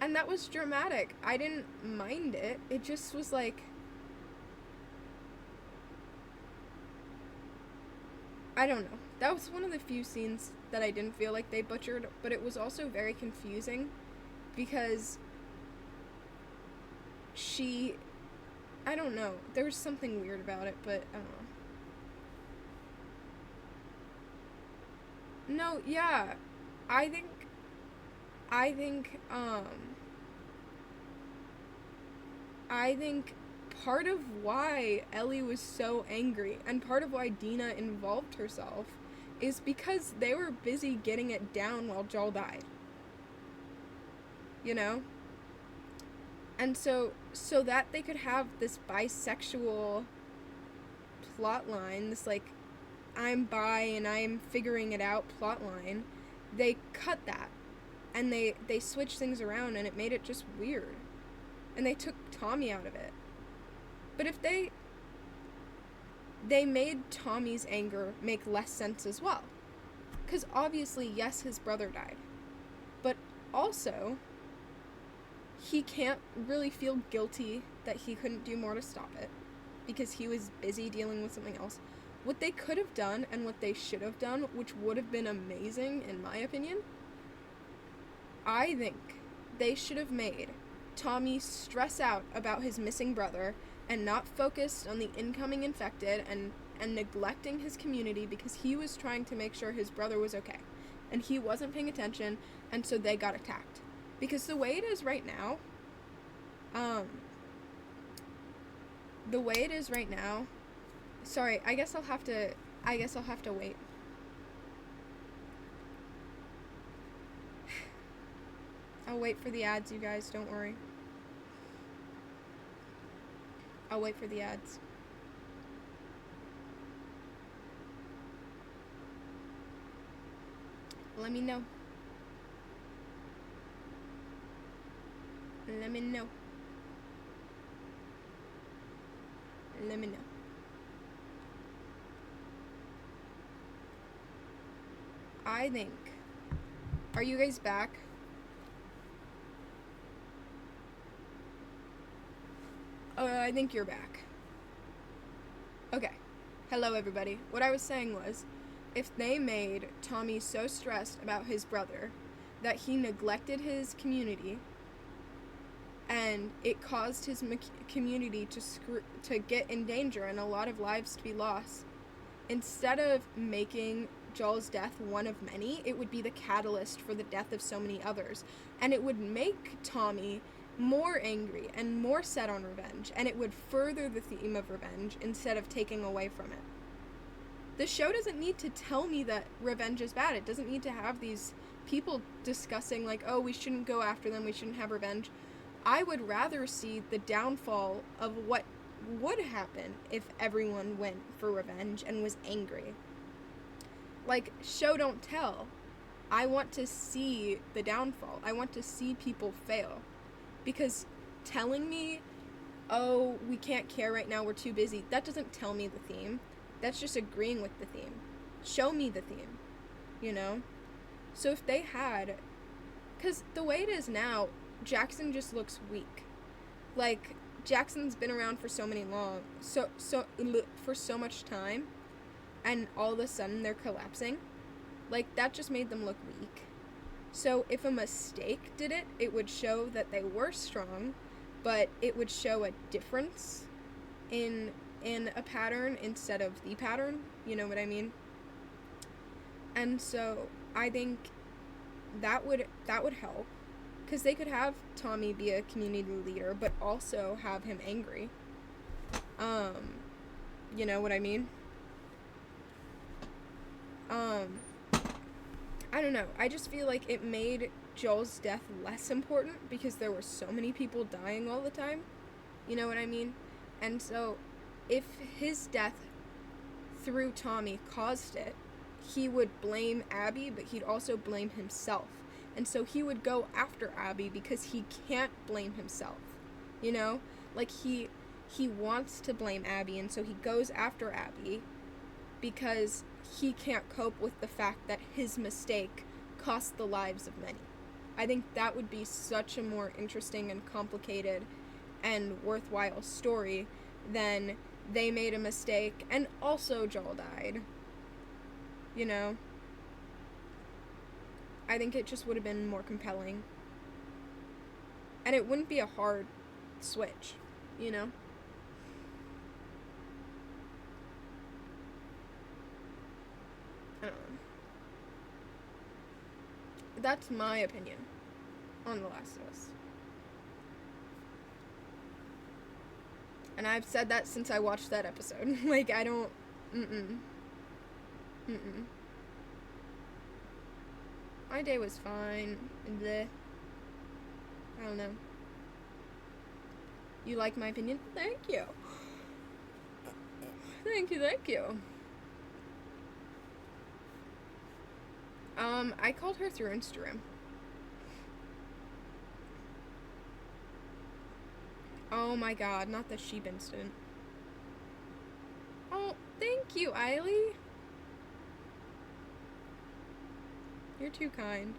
And that was dramatic. I didn't mind it. It just was like, I don't know. That was one of the few scenes that I didn't feel like they butchered, but it was also very confusing because I don't know. There was something weird about it, but I don't know. No, yeah. I think I think part of why Ellie was so angry and part of why Dina involved herself is because they were busy getting it down while Joel died. You know? And so that they could have this bisexual plot line, this like I'm bi and I'm figuring it out plot line, they cut that and they switched things around and it made it just weird. And they took Tommy out of it. But if they made Tommy's anger make less sense as well. Because obviously, yes, his brother died. But also, he can't really feel guilty that he couldn't do more to stop it. Because he was busy dealing with something else. What they could have done and what they should have done, which would have been amazing in my opinion, I think they should have made Tommy stress out about his missing brother and not focused on the incoming infected and neglecting his community because he was trying to make sure his brother was okay. And he wasn't paying attention, and so they got attacked. Because the way it is right now, sorry, I guess I'll have to wait. I'll wait for the ads, you guys, don't worry. I'll wait for the ads. Let me know. Let me know. Let me know. I think... Are you guys back? I think you're back. Okay. Hello, everybody. What I was saying was, if they made Tommy so stressed about his brother that he neglected his community and it caused his community to get in danger and a lot of lives to be lost, instead of making Joel's death one of many, it would be the catalyst for the death of so many others. And it would make Tommy more angry and more set on revenge, and it would further the theme of revenge instead of taking away from it. The show doesn't need to tell me that revenge is bad. It doesn't need to have these people discussing like, oh, we shouldn't go after them, we shouldn't have revenge. I would rather see the downfall of what would happen if everyone went for revenge and was angry. Like, show don't tell. I want to see the downfall. I want to see people fail. Because telling me, oh, we can't care right now, we're too busy, that doesn't tell me the theme. That's just agreeing with the theme. Show me the theme, you know? So if they had... Because the way it is now, Jackson just looks weak. Like, Jackson's been around for so much time, and all of a sudden they're collapsing. Like, that just made them look weak. So if a mistake did it, it would show that they were strong, but it would show a difference in a pattern instead of the pattern, you know what I mean? And so I think that would help, because they could have Tommy be a community leader, but also have him angry. You know what I mean? I don't know. I just feel like it made Joel's death less important because there were so many people dying all the time. You know what I mean? And so, if his death through Tommy caused it, he would blame Abby, but he'd also blame himself. And so he would go after Abby because he can't blame himself. You know? Like, he wants to blame Abby, and so he goes after Abby because he can't cope with the fact that his mistake cost the lives of many. I think that would be such a more interesting and complicated and worthwhile story than they made a mistake and also Joel died. You know? I think it just would have been more compelling. And it wouldn't be a hard switch, you know? I don't know. That's my opinion on The Last of Us. And I've said that since I watched that episode. Like, I don't... My day was fine. Bleh. I don't know. You like my opinion? Thank you. Thank you. I called her through Instagram. Oh my god, not the sheep incident. Oh, thank you, Eiley. You're too kind.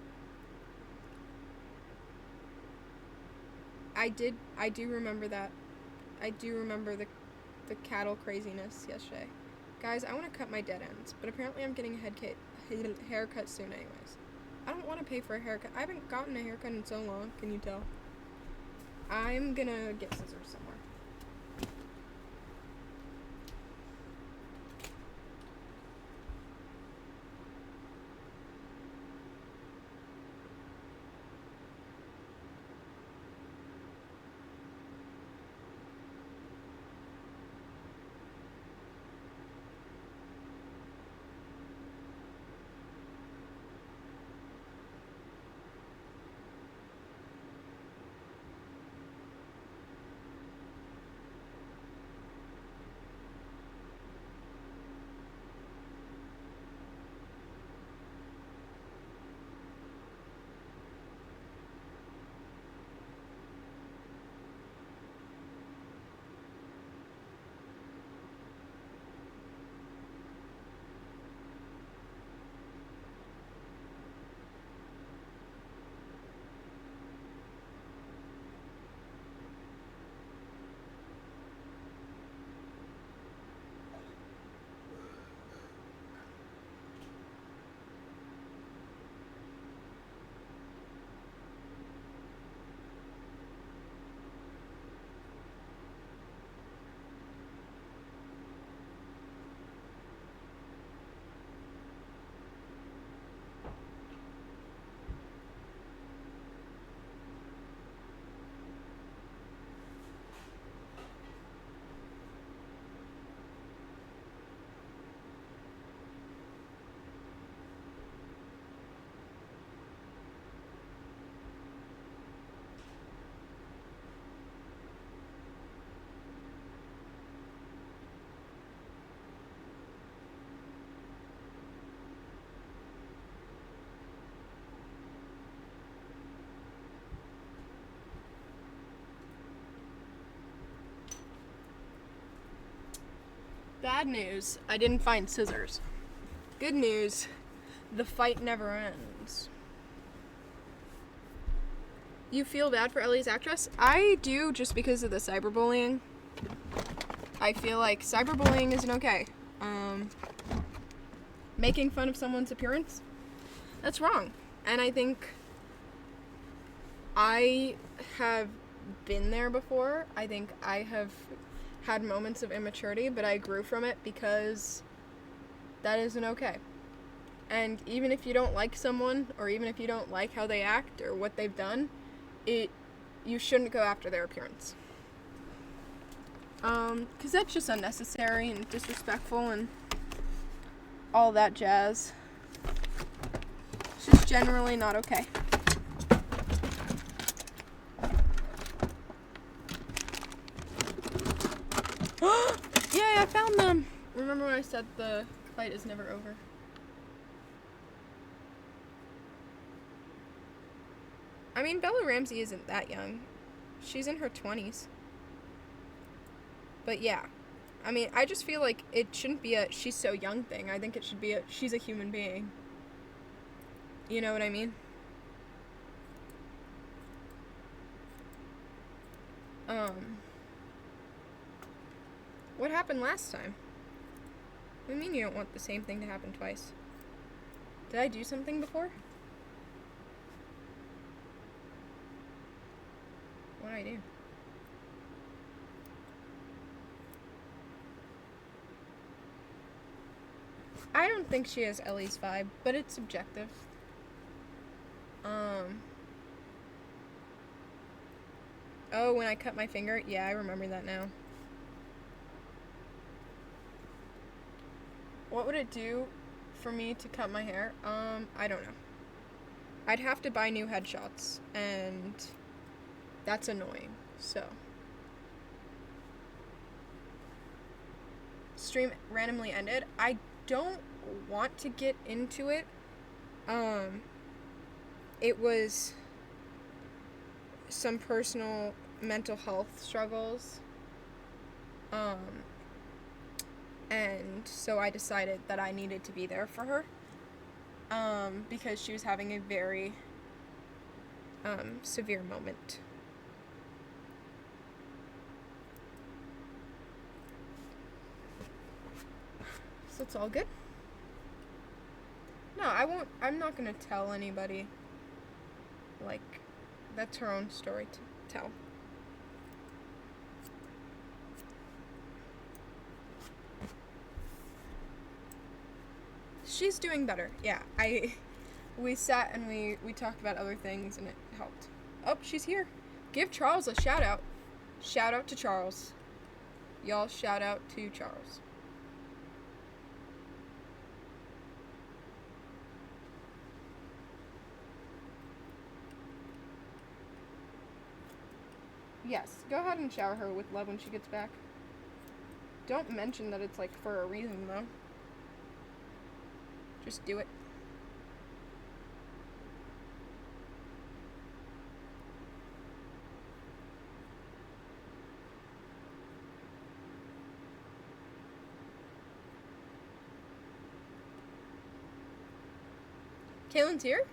I do remember that. I do remember the cattle craziness yesterday. Guys, I want to cut my dead ends, but apparently I'm getting a haircut soon anyways. I don't want to pay for a haircut. I haven't gotten a haircut in so long, can you tell? I'm gonna get scissors somewhere. Bad news, I didn't find scissors. Good news, the fight never ends. You feel bad for Ellie's actress? I do, just because of the cyberbullying. I feel like cyberbullying isn't okay. Making fun of someone's appearance? That's wrong. And I think I have been there before. I think I have had moments of immaturity, but I grew from it because that isn't okay. And even if you don't like someone, or even if you don't like how they act or what they've done, you shouldn't go after their appearance. 'Cause that's just unnecessary and disrespectful and all that jazz. It's just generally not okay. Yay, I found them! Remember when I said the fight is never over? I mean, Bella Ramsey isn't that young. She's in her 20s. But yeah. I mean, I just feel like it shouldn't be a she's so young thing. I think it should be a she's a human being. You know what I mean? What happened last time? What do you mean you don't want the same thing to happen twice? Did I do something before? What did I do? I don't think she has Ellie's vibe, but it's subjective. Oh, when I cut my finger? Yeah, I remember that now. What would it do for me to cut my hair? I don't know. I'd have to buy new headshots, and that's annoying, so. Stream randomly ended. I don't want to get into it. It was some personal mental health struggles. And so I decided that I needed to be there for her. Because she was having a very severe moment. So it's all good. No, I'm not gonna tell anybody. Like, that's her own story to tell. She's doing better. Yeah, we sat and we talked about other things and it helped. Oh, she's here. Give Charles a shout out. Shout out to Charles. Y'all shout out to Charles. Yes, go ahead and shower her with love when she gets back. Don't mention that it's like for a reason though. Just do it. Kaylin's here?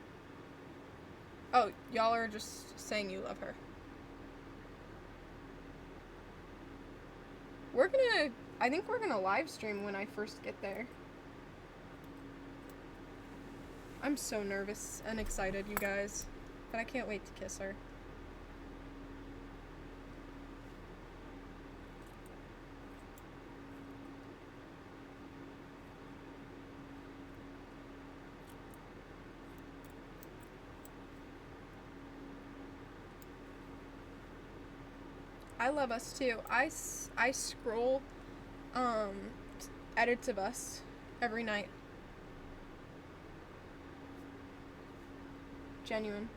Oh, y'all are just saying you love her. I think we're gonna live stream when I first get there. I'm so nervous and excited, you guys. But I can't wait to kiss her. I love us too. I scroll edits of us every night. Genuine.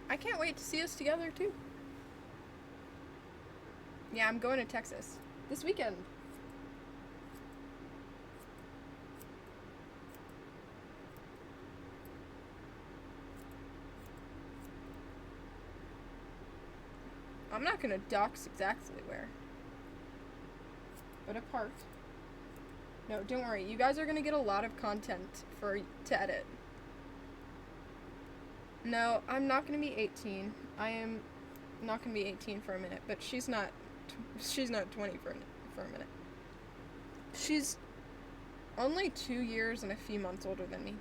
I can't wait to see us together too. Yeah, I'm going to Texas this weekend. I'm not gonna dox exactly where, but a park. No, don't worry. You guys are gonna get a lot of content to edit. No, I'm not gonna be 18. I am not gonna be 18 for a minute, but she's not 20 for a minute. She's only 2 years and a few months older than me.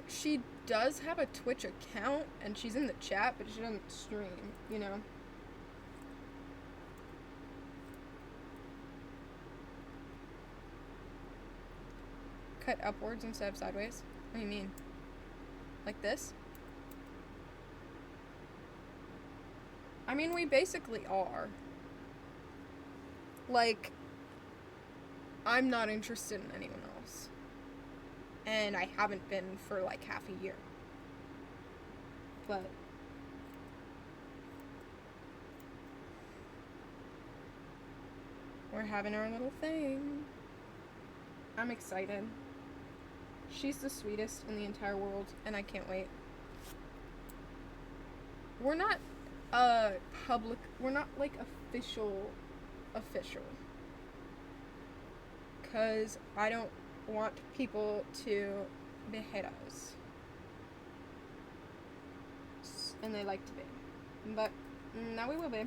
She does have a Twitch account, and she's in the chat, but she doesn't stream, you know? Cut upwards instead of sideways? What do you mean? Like this? I mean, we basically are. Like, I'm not interested in anyone else. And I haven't been for like half a year. But we're having our little thing. I'm excited. She's the sweetest in the entire world, and I can't wait. We're not public, we're not like official. Because I don't want people to beheaders. And they like to be. But now we will be.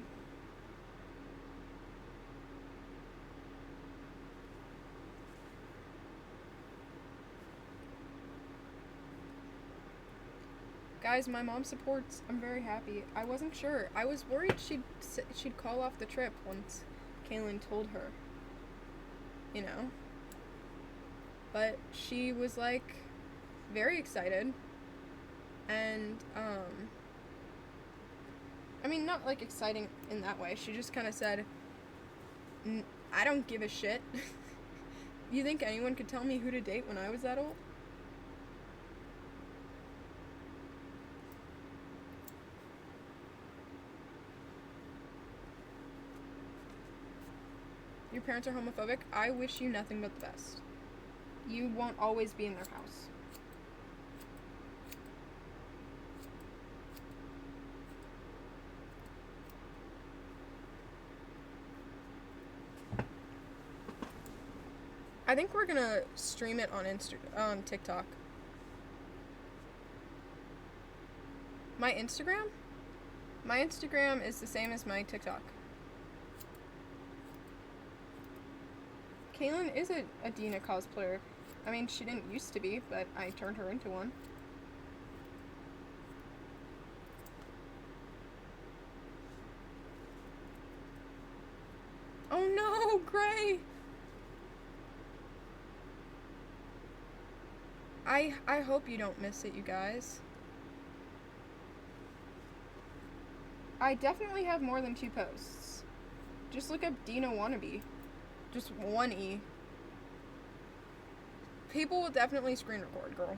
Guys, my mom supports. I'm very happy. I wasn't sure. I was worried she'd call off the trip once Kaylin told her. You know? But she was, like, very excited. And, I mean, not, like, exciting in that way. She just kind of said, I don't give a shit. You think anyone could tell me who to date when I was that old? Your parents are homophobic? I wish you nothing but the best. You won't always be in their house. I think we're gonna stream it on TikTok. My Instagram? My Instagram is the same as my TikTok. Kaylin is a Dina cosplayer. I mean, she didn't used to be, but I turned her into one. Oh no, Gray! I hope you don't miss it, you guys. I definitely have more than 2 posts. Just look up Dina Wannabe. Just 1 E. People will definitely screen record, girl.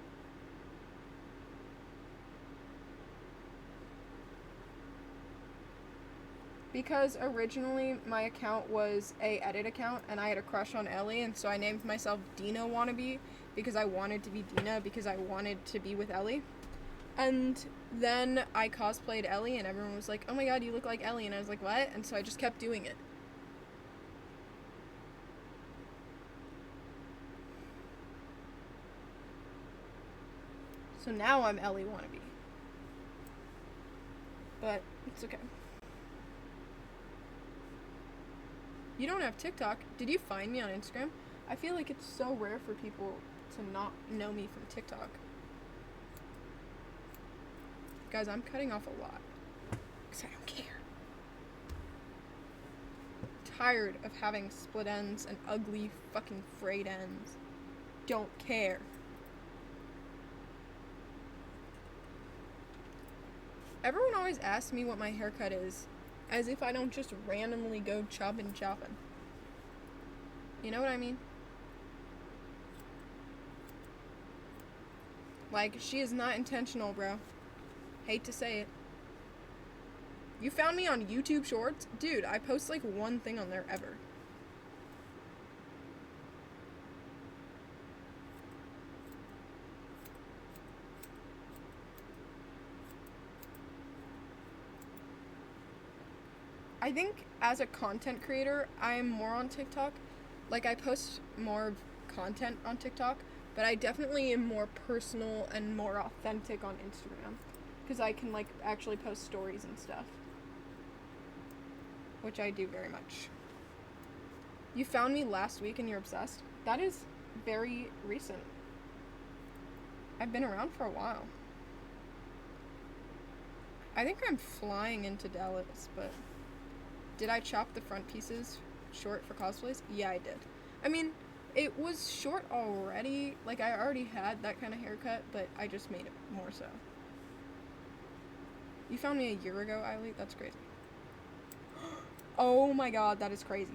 Because originally my account was a edit account and I had a crush on Ellie, and so I named myself Dina Wannabe because I wanted to be Dina because I wanted to be with Ellie. And then I cosplayed Ellie and everyone was like, oh my god, you look like Ellie, and I was like, what? And so I just kept doing it. So now I'm Ellie Wannabe. But it's okay. You don't have TikTok. Did you find me on Instagram? I feel like it's so rare for people to not know me from TikTok. Guys, I'm cutting off a lot. Because I don't care. I'm tired of having split ends and ugly fucking frayed ends. Don't care. Everyone always asks me what my haircut is, as if I don't just randomly go chopping. You know what I mean? Like, she is not intentional, bro. Hate to say it. You found me on YouTube Shorts? Dude, I post like 1 thing on there ever. I think as a content creator, I'm more on TikTok. Like, I post more content on TikTok, but I definitely am more personal and more authentic on Instagram. Because I can, like, actually post stories and stuff. Which I do very much. You found me last week and you're obsessed? That is very recent. I've been around for a while. I think I'm flying into Dallas, but... Did I chop the front pieces short for cosplays? Yeah, I did. I mean, it was short already. Like, I already had that kind of haircut, but I just made it more so. You found me a year ago, Eiley? That's crazy. Oh my god, that is crazy.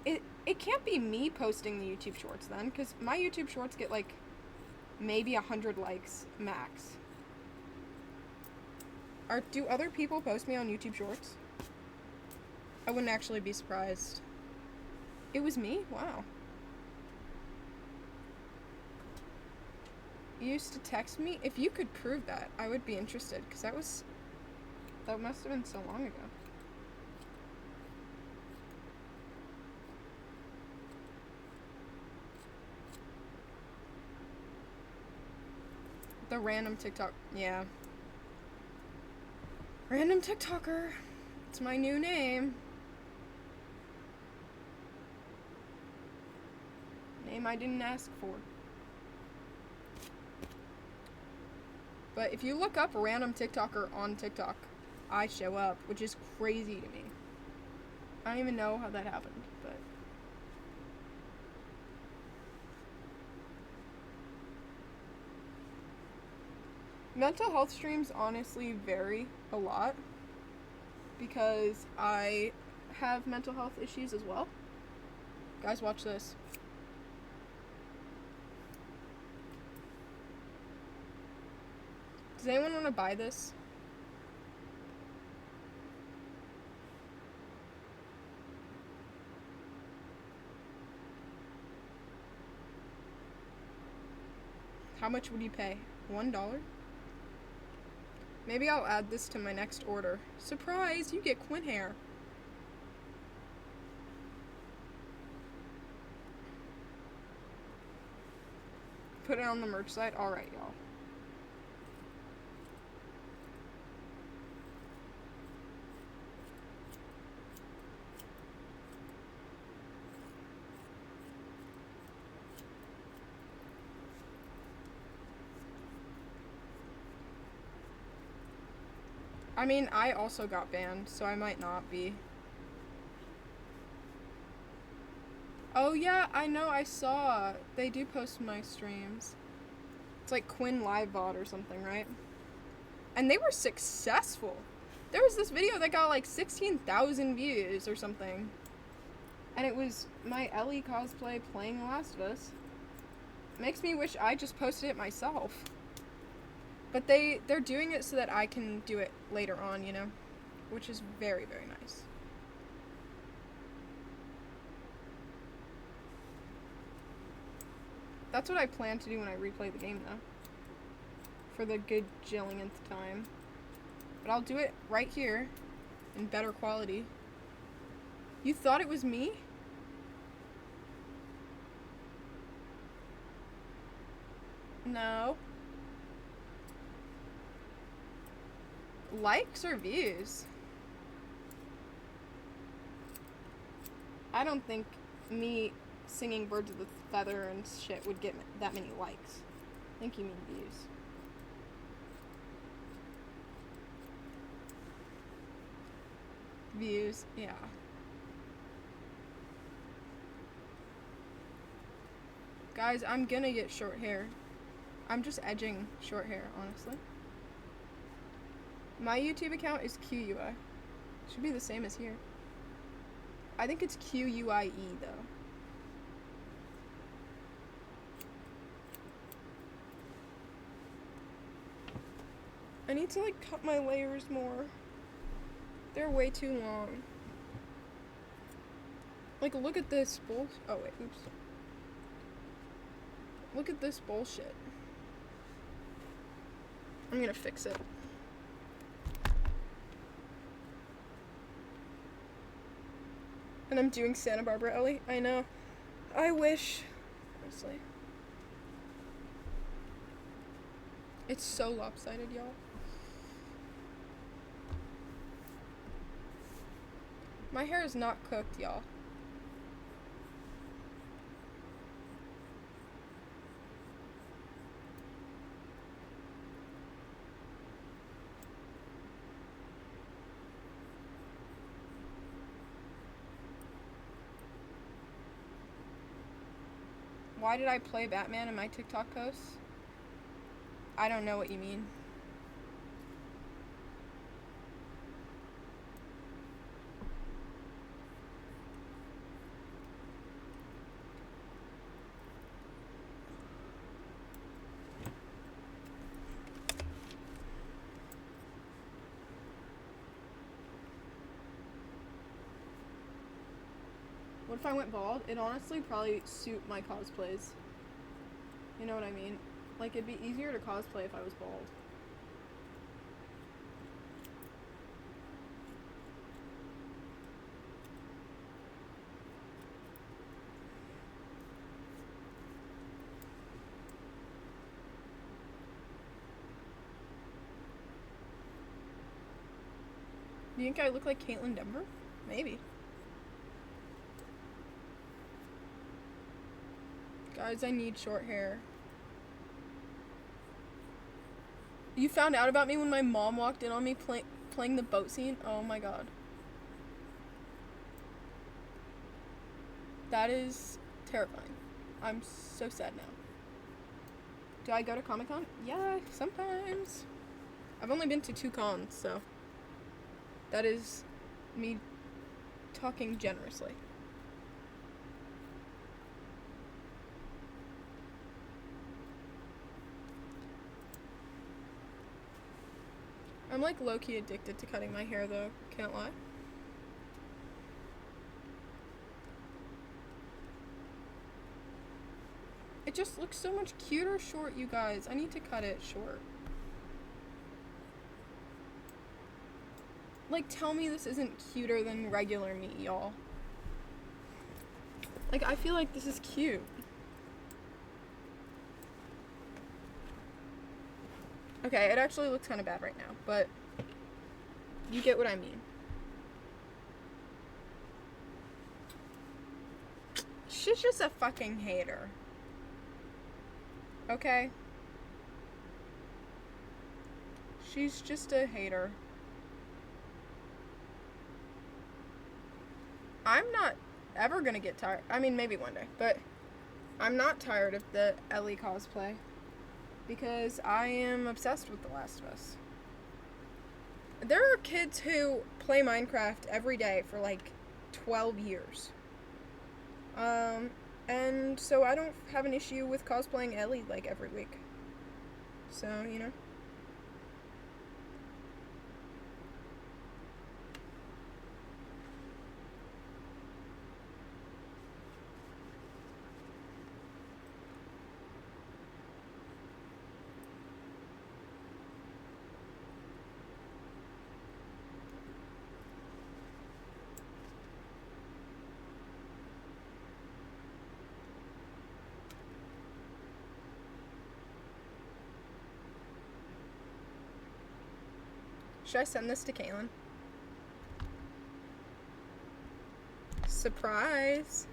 It can't be me posting the YouTube Shorts then, because my YouTube Shorts get, like, maybe 100 likes max. Do other people post me on YouTube Shorts? I wouldn't actually be surprised. It was me? Wow. You used to text me? If you could prove that, I would be interested, because that must have been so long ago. The random TikTok. Yeah. Random TikToker. It's my new name. Name I didn't ask for. But if you look up a random TikToker on TikTok, I show up, which is crazy to me. I don't even know how that happened, but... Mental health streams honestly vary a lot because I have mental health issues as well. Guys, watch this. Does anyone want to buy this? How much would you pay? $1? Maybe I'll add this to my next order. Surprise! You get Quinn hair. Put it on the merch site? Alright, y'all. I mean, I also got banned, so I might not be. Oh yeah, I know, I saw. They do post my streams. It's like Quinn live Vod or something, right? And they were successful. There was this video that got like 16,000 views or something. And it was my Ellie cosplay playing The Last of Us. Makes me wish I just posted it myself. But they're doing it so that I can do it later on, you know? Which is very, very nice. That's what I plan to do when I replay the game, though. For the good jillionth time. But I'll do it right here, in better quality. You thought it was me? No. Likes or views? I don't think me singing Birds of the Feather and shit would get that many likes. I think you mean views. Views, yeah. Guys, I'm gonna get short hair. I'm just edging short hair, honestly. My YouTube account is Queyoueye. Should be the same as here. I think it's Queyouye though. I need to like cut my layers more. They're way too long. Like, look at this bull. Oh wait, oops. Look at this bullshit. I'm gonna fix it. And I'm doing Santa Barbara Ellie. I know. I wish. Honestly. It's so lopsided, y'all. My hair is not cooked, y'all. Why did I play Batman in my TikTok posts? I don't know what you mean. What if I went bald? It'd honestly probably suit my cosplays. You know what I mean? Like, it'd be easier to cosplay if I was bald. Do you think I look like Caitlyn Denver? Maybe. Guys, I need short hair. You found out about me when my mom walked in on me playing the boat scene? Oh my god. That is terrifying. I'm so sad now. Do I go to Comic-Con? Yeah, sometimes. I've only been to 2 cons, so that is me talking generously. I'm like low-key addicted to cutting my hair though, can't lie. It just looks so much cuter short, you guys. I need to cut it short. Like, tell me this isn't cuter than regular me, y'all. Like, I feel like this is cute. Okay, it actually looks kind of bad right now, but you get what I mean. She's just a fucking hater. Okay? She's just a hater. I'm not ever gonna get tired. I mean, maybe one day, but I'm not tired of the Ellie cosplay because I am obsessed with The Last of Us. There are kids who play Minecraft every day for like 12 years. And so I don't have an issue with cosplaying Ellie like every week. So, you know. Should I send this to Kaylin? Surprise!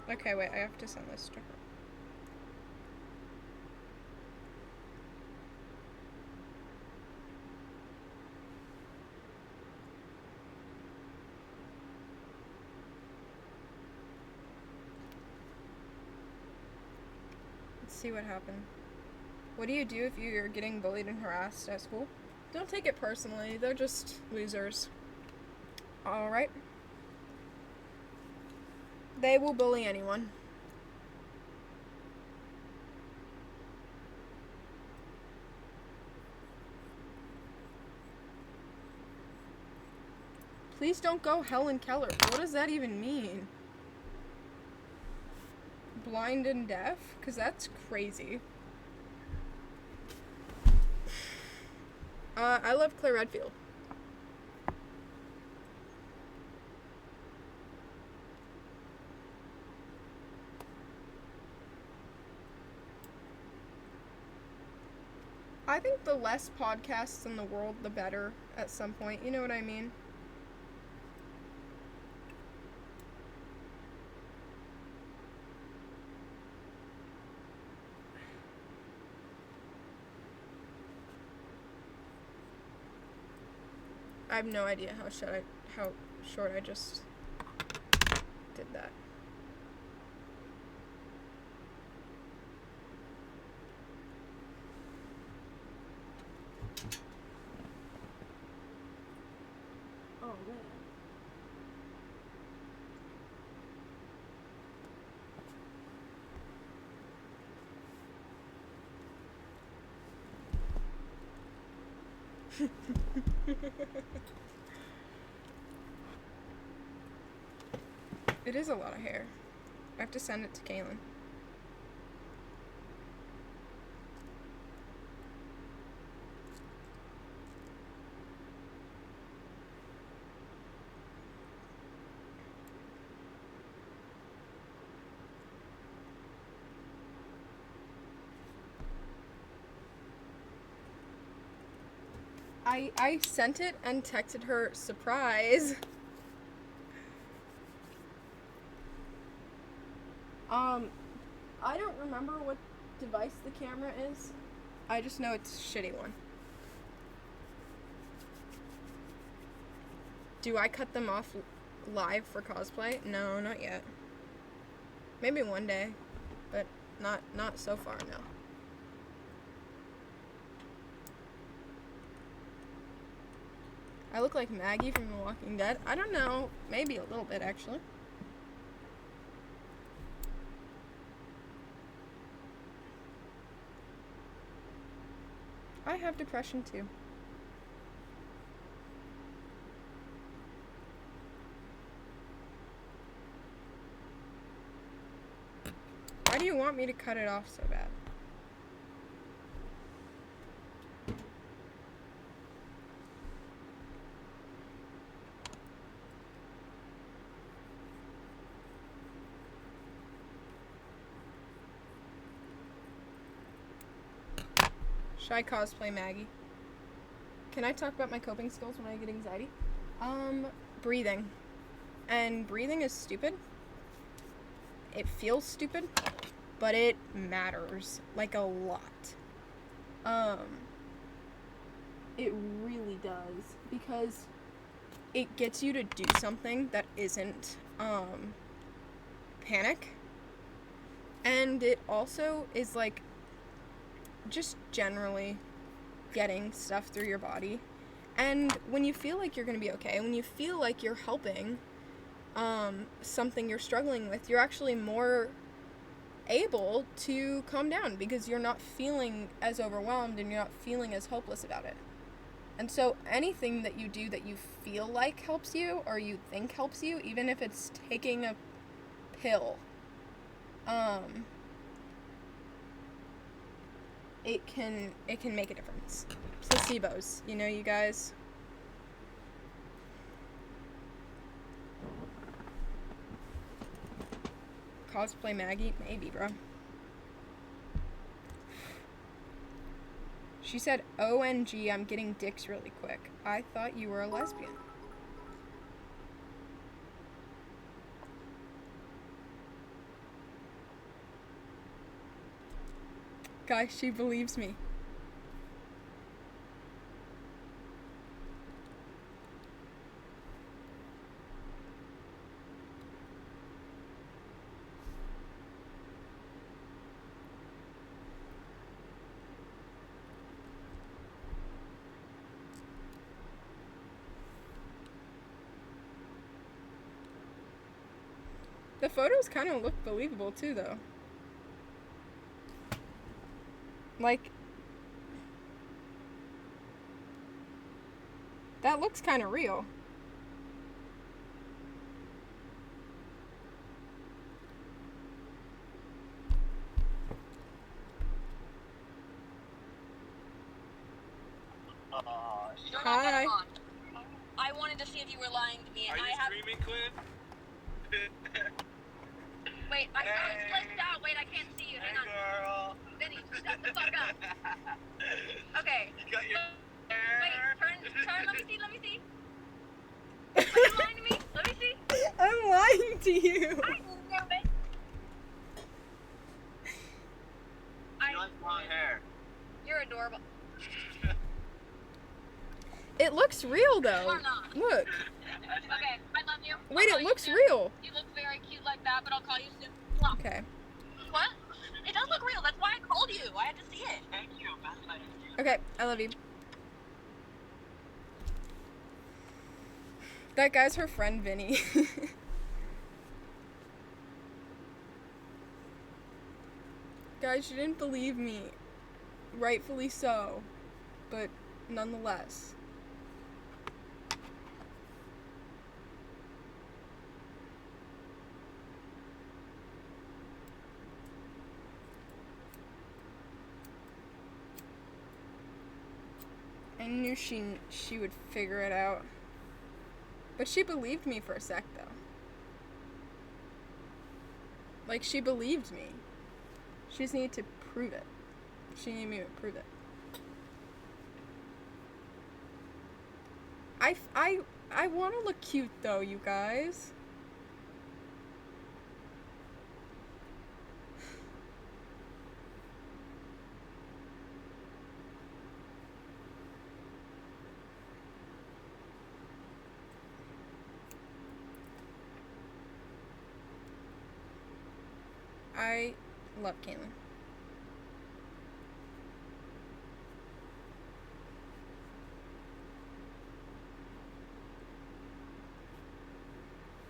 Okay, wait, I have to send this to her. See what happened. What do you do if you're getting bullied and harassed at school? Don't take it personally. They're just losers. Alright. They will bully anyone. Please don't go Helen Keller. What does that even mean? Blind and deaf? Because that's crazy. I love Claire Redfield. I think the less podcasts in the world, the better at some point. You know what I mean? I have no idea how short I just did that. Oh man. It is a lot of hair. I have to send it to Kaylin. I sent it and texted her, surprise. I don't remember what device the camera is. I just know it's a shitty one. Do I cut them off live for cosplay? No, not yet. Maybe one day, but not so far, no. I look like Maggie from The Walking Dead. I don't know. Maybe a little bit, actually. I have depression, too. Why do you want me to cut it off so bad? Should I cosplay Maggie? Can I talk about my coping skills when I get anxiety? Breathing. And breathing is stupid. It feels stupid, but it matters, like, a lot. It really does, because it gets you to do something that isn't, panic. And it also is, like, just generally getting stuff through your body. And when you feel like you're gonna be okay, when you feel like you're helping something you're struggling with, you're actually more able to calm down because you're not feeling as overwhelmed and you're not feeling as hopeless about it. And so anything that you do that you feel like helps you or you think helps you, even if it's taking a pill, it can make a difference. Placebos, you know, you guys. Cosplay Maggie? Maybe, bro. She said, OMG, I'm getting dicks really quick. I thought you were a lesbian. Guys, she believes me. The photos kind of look believable too, though. Like, that looks kind of real. Hi. I wanted to see if you were lying to me. Are you screaming, Quinn? Wait, I saw it glitched out. Wait, I can't see you. Hang on. Girl. Vinny, shut the fuck up. Okay. You got your Wait, turn, let me see. Are you lying to me? Let me see. I'm lying to you. I knew it. You like long hair. You're adorable. It looks real, though. Or not. Look. Okay, I love you. Wait, I'll it call looks you soon. real. You look very cute like that, but I'll call you soon. Mwah. Okay. What? It does look real. That's why I called you. I had to see it. Thank you. Okay, I love you. That guy's her friend, Vinny. Guys, she didn't believe me. Rightfully so. But nonetheless. I knew she would figure it out. But she believed me for a sec, though. Like, she believed me. She just needed to prove it. She needed me to prove it. I want to look cute though, you guys. I love Caitlin.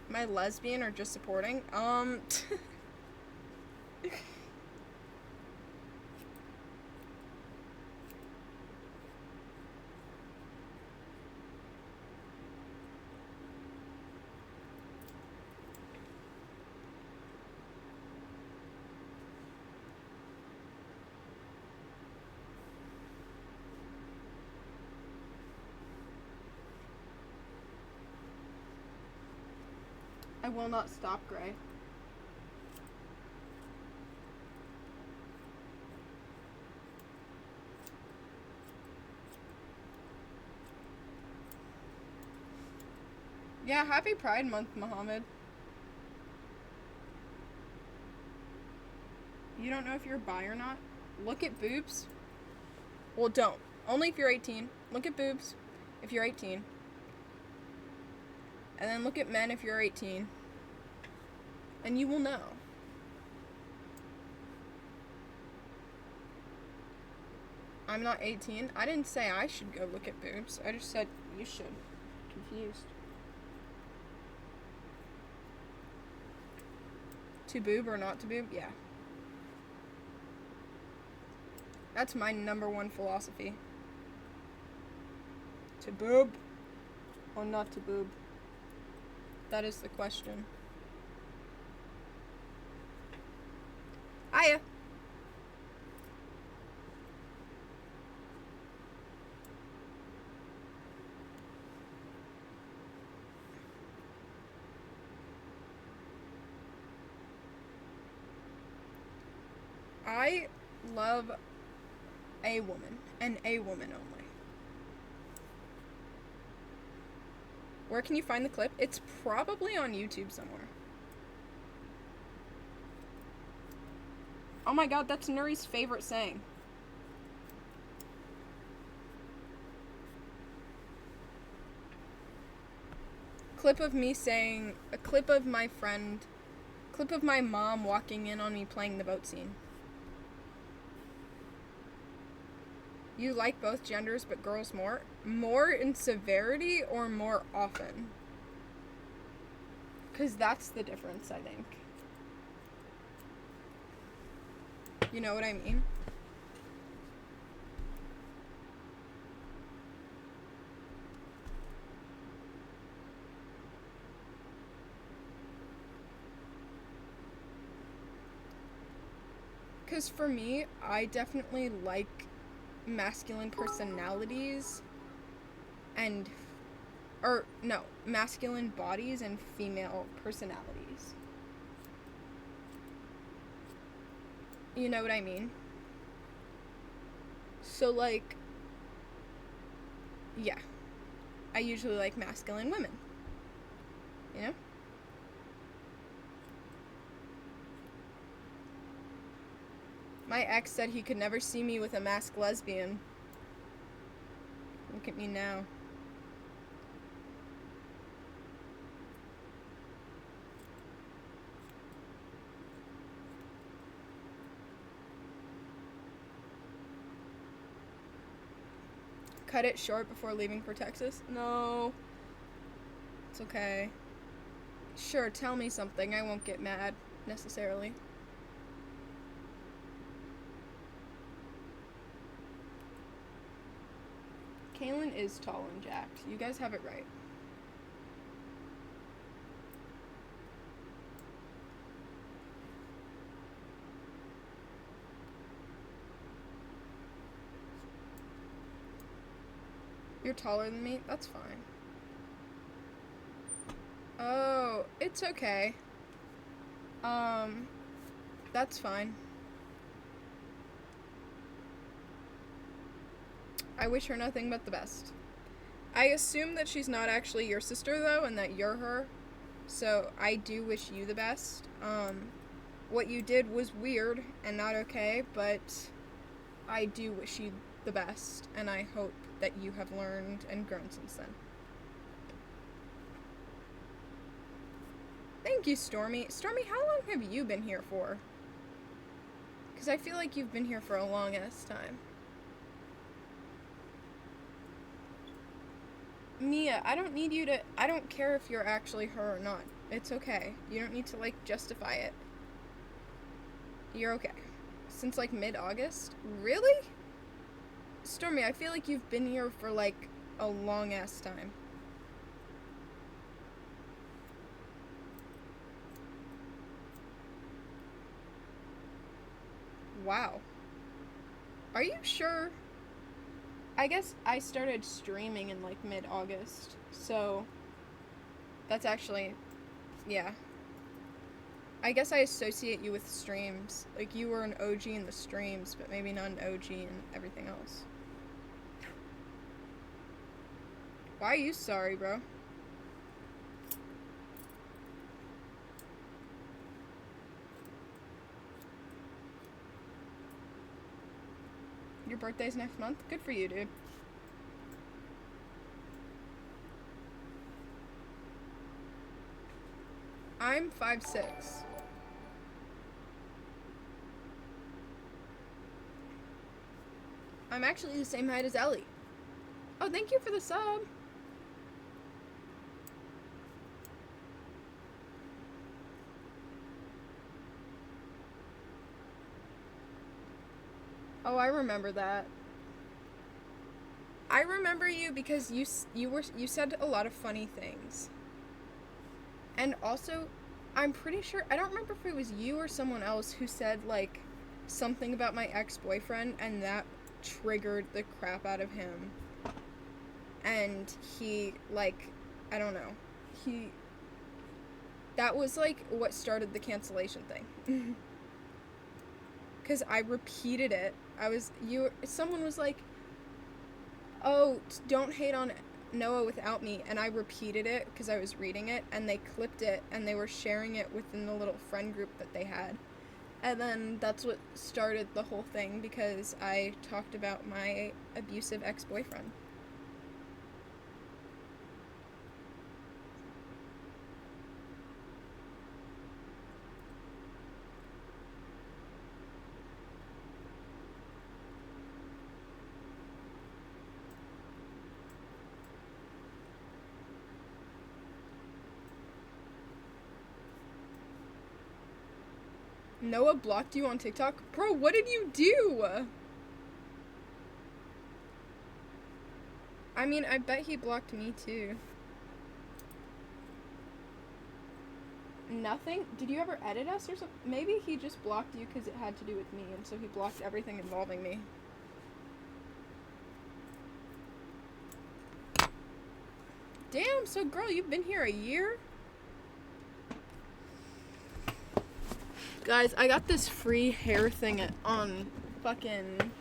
Am I lesbian or just supporting? I will not stop, Gray. Yeah, happy Pride Month, Mohammed. You don't know if you're bi or not? Look at boobs. Well, don't. Only if you're 18. Look at boobs if you're 18. And then look at men if you're 18. And you will know. I'm not 18. I didn't say I should go look at boobs. I just said you should. Confused. To boob or not to boob? Yeah. That's my number one philosophy. To boob or not to boob? That is the question. Hiya. I love a woman, and a woman only. Where can you find the clip? It's probably on YouTube somewhere. Oh my god, that's Nuri's favorite saying. Clip of me saying, a clip of my friend, clip of my mom walking in on me playing the boat scene. You like both genders, but girls more? More in severity or more often? Because that's the difference, I think. You know what I mean? Because for me, I definitely like masculine personalities and masculine bodies and female personalities. You know what I mean? So like, yeah, I usually like masculine women, you know? My ex said he could never see me with a masked lesbian. Look at me now. Cut it short before leaving for Texas? No. It's okay. Sure, tell me something. I won't get mad, necessarily. Kaylin is tall and jacked. You guys have it right. You're taller than me? That's fine. Oh, it's okay. That's fine. I wish her nothing but the best. I assume that she's not actually your sister, though, and that you're her. So I do wish you the best. What you did was weird and not okay, but I do wish you the best, and I hope that you have learned and grown since then. Thank you, Stormy. Stormy, how long have you been here for? Because I feel like you've been here for a long-ass time. Mia, I don't need you to... I don't care if you're actually her or not. It's okay. You don't need to, like, justify it. You're okay. Since, like, mid-August? Really? Stormy, I feel like you've been here for, like, a long-ass time. Wow. Are you sure? I guess I started streaming in, like, mid-August, so that's actually, yeah. I guess I associate you with streams. Like, you were an OG in the streams, but maybe not an OG in everything else. Why are you sorry, bro? Your birthday's next month? Good for you, dude. I'm 5'6". I'm actually the same height as Ellie. Oh, thank you for the sub. Oh, I remember that. I remember you because you said a lot of funny things. And also, I'm pretty sure, I don't remember if it was you or someone else who said, like, something about my ex-boyfriend, and that triggered the crap out of him. And he, like, I don't know. That was, like, what started the cancellation thing. Because I repeated it. Someone was like, oh, don't hate on Noah without me, and I repeated it because I was reading it, and they clipped it, and they were sharing it within the little friend group that they had. And then that's what started the whole thing, because I talked about my abusive ex-boyfriend. Noah blocked you on TikTok? Bro, what did you do? I mean, I bet he blocked me too. Nothing? Did you ever edit us or something? Maybe he just blocked you because it had to do with me, and so he blocked everything involving me. Damn, so girl, you've been here a year? Guys, I got this free hair thing on fucking...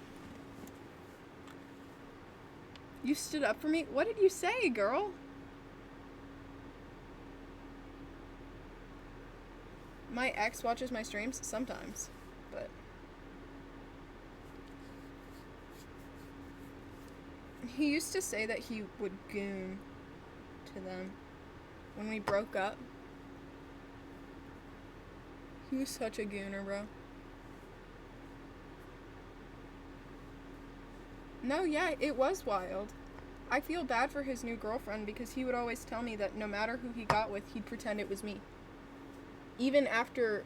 You stood up for me? What did you say, girl? My ex watches my streams sometimes, but... He used to say that he would goon to them when we broke up. He was such a gooner, bro. No, yeah, it was wild. I feel bad for his new girlfriend because he would always tell me that no matter who he got with, he'd pretend it was me. Even after,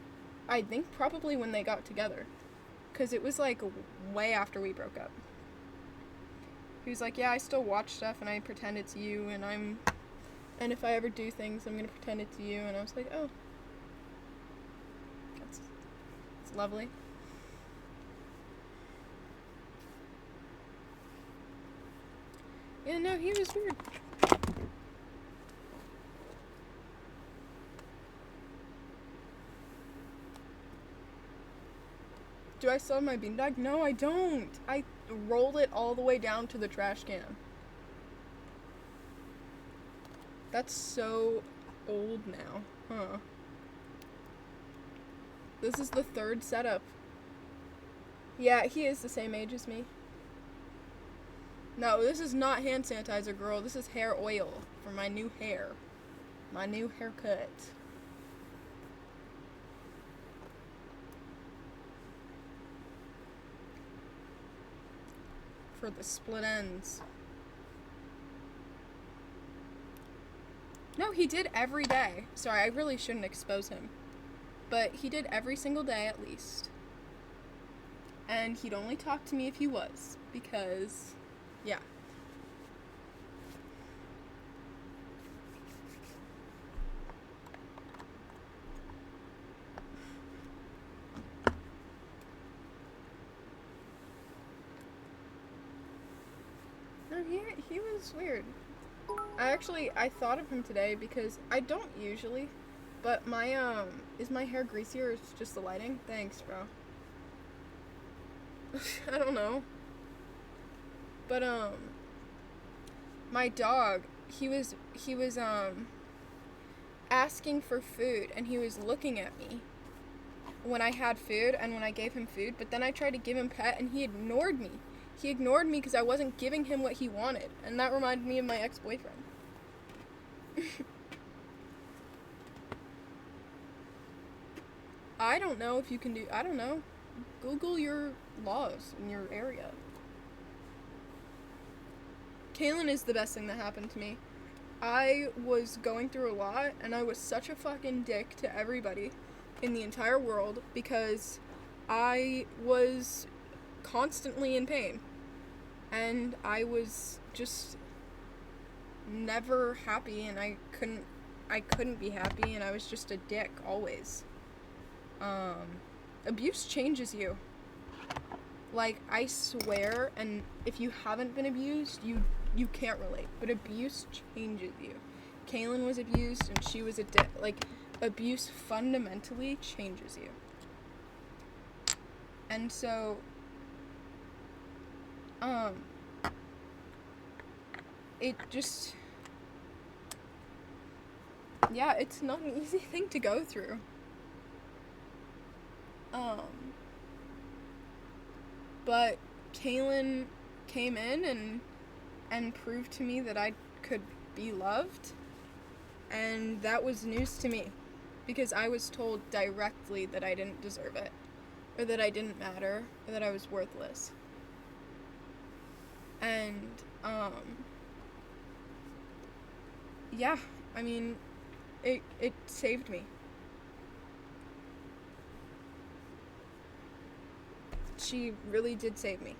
I think probably when they got together. Because it was like way after we broke up. He was like, yeah, I still watch stuff and I pretend it's you, and if I ever do things, I'm gonna pretend it's you. And I was like, oh. It's lovely. Yeah, no, he was weird. Do I still have my beanbag? No, I don't. I rolled it all the way down to the trash can. That's so old now, huh? This is the third setup. Yeah, he is the same age as me. No, this is not hand sanitizer, girl. This is hair oil for my new hair. My new haircut. For the split ends. No, he did every day. Sorry, I really shouldn't expose him. But he did every single day at least. And he'd only talk to me if he was. Because, yeah. No, he was weird. I thought of him today because I don't usually, but is my hair greasy or is it just the lighting? Thanks, bro. I don't know. But, my dog, he was asking for food and he was looking at me when I had food and when I gave him food, but then I tried to give him pet and he ignored me. He ignored me because I wasn't giving him what he wanted, and that reminded me of my ex-boyfriend. I don't know if you can do, I don't know. Google your laws in your area. Kaylin is the best thing that happened to me. I was going through a lot, and I was such a fucking dick to everybody in the entire world because I was constantly in pain. And I was just never happy, and I couldn't be happy, and I was just a dick always. Abuse changes you. Like, I swear, and if you haven't been abused, you can't relate, but abuse changes you. Kaylin was abused, and she was a dick. Like, abuse fundamentally changes you. And so, it just, yeah, it's not an easy thing to go through. But Kaylin came in and proved to me that I could be loved, and that was news to me, because I was told directly that I didn't deserve it, or that I didn't matter, or that I was worthless. And, yeah, I mean, it saved me. She really did save me.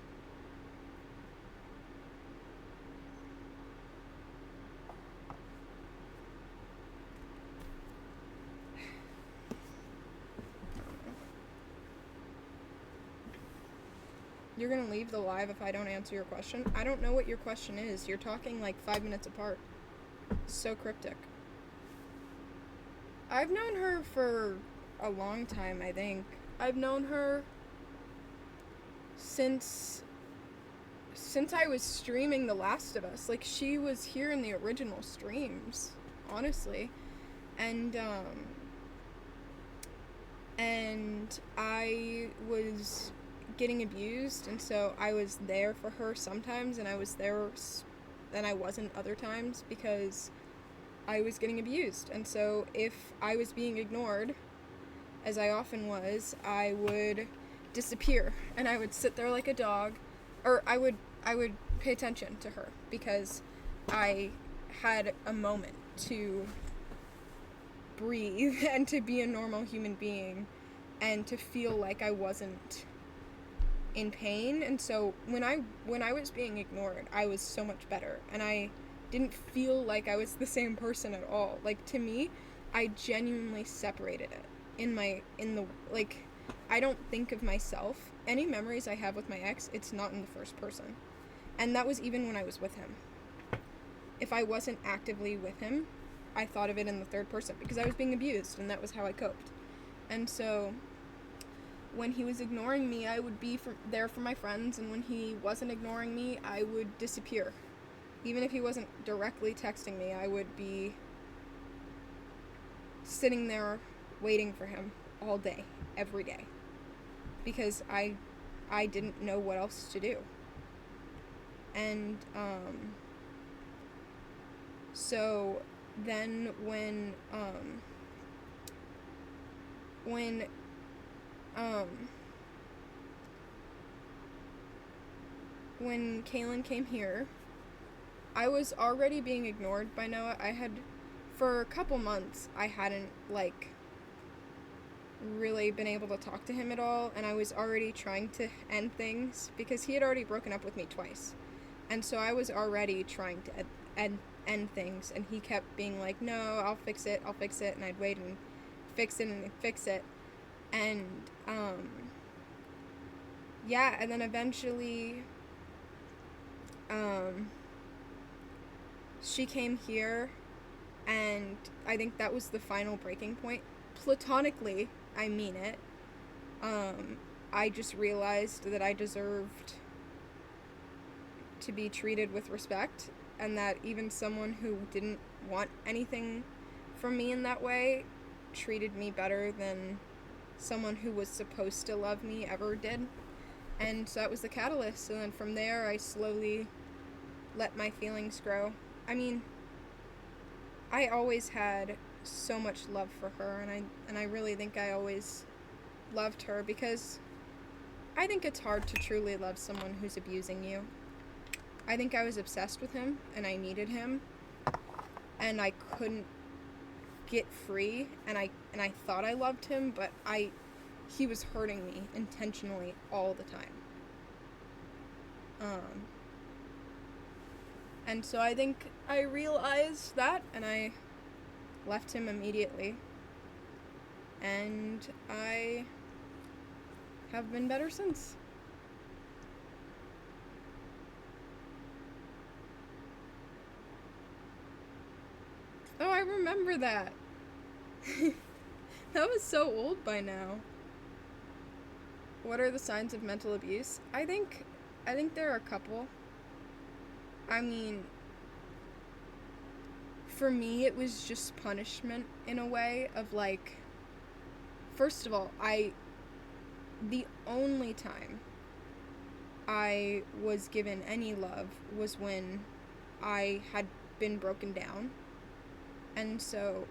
You're gonna leave the live if I don't answer your question? I don't know what your question is. You're talking like 5 minutes apart. So cryptic. I've known her for a long time, I think. I've known her since I was streaming The Last of Us. Like, she was here in the original streams, honestly. And I was getting abused, and so I was there for her sometimes, and I was there and I wasn't other times because I was getting abused. And so if I was being ignored, as I often was, I would disappear, and I would sit there like a dog, or I would pay attention to her because I had a moment to breathe and to be a normal human being and to feel like I wasn't in pain. And so when I was being ignored, I was so much better, and I didn't feel like I was the same person at all. Like, to me, I genuinely separated it like, I don't think of myself. Any memories I have with my ex, it's not in the first person. And that was even when I was with him. If I wasn't actively with him, I thought of it in the third person because I was being abused, and that was how I coped. And so when he was ignoring me, I would be there for my friends, and when he wasn't ignoring me, I would disappear. even if he wasn't directly texting me, I would be sitting there waiting for him all day, every day, because I didn't know what else to do. And so then when Kaylin came here, I was already being ignored by Noah. For a couple months, I hadn't, like, really been able to talk to him at all, and I was already trying to end things, because he had already broken up with me twice. And so I was already trying to end things, and he kept being like, no, I'll fix it, and I'd wait and fix it, and, yeah, and then eventually, she came here, and I think that was the final breaking point. Platonically, I mean it. I just realized that I deserved to be treated with respect, and that even someone who didn't want anything from me in that way treated me better than someone who was supposed to love me ever did. And so that was the catalyst, and then from there I slowly let my feelings grow. I mean, I always had so much love for her, and I really think I always loved her, because I think it's hard to truly love someone who's abusing you. I think I was obsessed with him, and I needed him, and I couldn't get free, and I thought I loved him, but he was hurting me intentionally all the time. And so I think I realized that, and I left him immediately. And I have been better since. Oh, I remember that. That was so old by now. What are the signs of mental abuse? I think there are a couple. I mean, for me, it was just punishment in a way of, like, first of all, the only time I was given any love was when I had been broken down. And so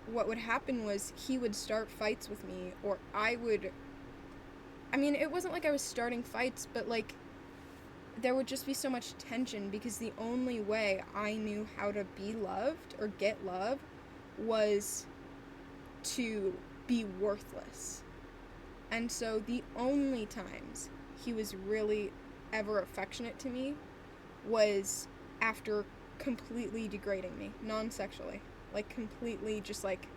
what would happen was he would start fights with me, or it wasn't like I was starting fights, but, like, there would just be so much tension, because the only way I knew how to be loved or get love was to be worthless. And so the only times he was really ever affectionate to me was after completely degrading me, non-sexually. Like, completely just, like,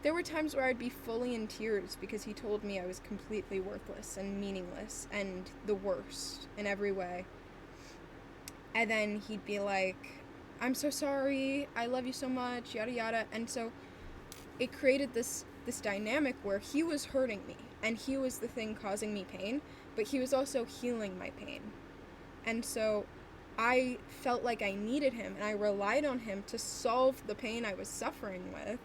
there were times where I'd be fully in tears because he told me I was completely worthless and meaningless and the worst in every way. And then he'd be like, I'm so sorry, I love you so much, yada yada. And so it created this dynamic where he was hurting me, and he was the thing causing me pain, but he was also healing my pain. And so I felt like I needed him, and I relied on him to solve the pain I was suffering with,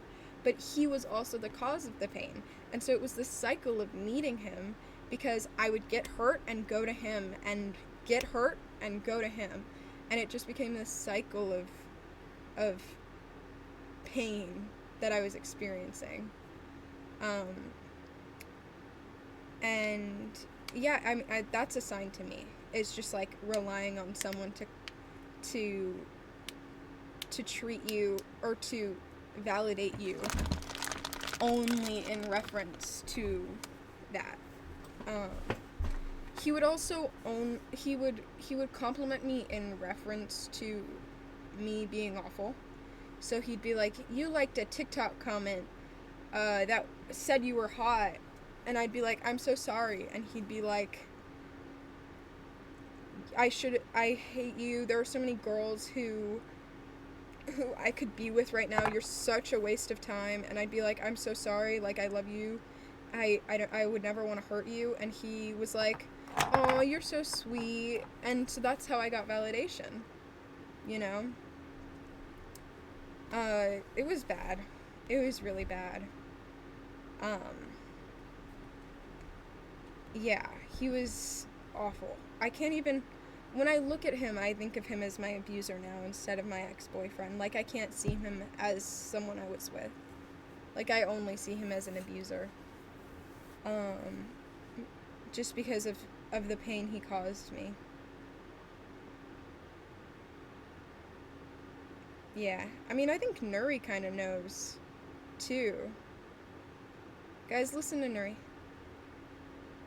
but he was also the cause of the pain. And so it was this cycle of needing him, because I would get hurt and go to him, and get hurt and go to him, and it just became this cycle of pain that I was experiencing. And yeah, I mean, that's a sign to me. It's just, like, relying on someone to treat you or to validate you only in reference to that. He would also he would compliment me in reference to me being awful. So he'd be like, you liked a TikTok comment that said you were hot, and I'd be like, I'm so sorry. And he'd be like, I hate you. There are so many girls who I could be with right now. You're such a waste of time. And I'd be like, I'm so sorry. Like, I love you. I would never want to hurt you. And he was like, oh, you're so sweet. And so that's how I got validation. you know? It was bad. It was really bad. Yeah, he was awful. I can't even, when I look at him, I think of him as my abuser now instead of my ex-boyfriend. Like, I can't see him as someone I was with. Like, I only see him as an abuser. Just because of the pain he caused me. Yeah, I mean, I think Nuri kind of knows, too. Guys, listen to Nuri.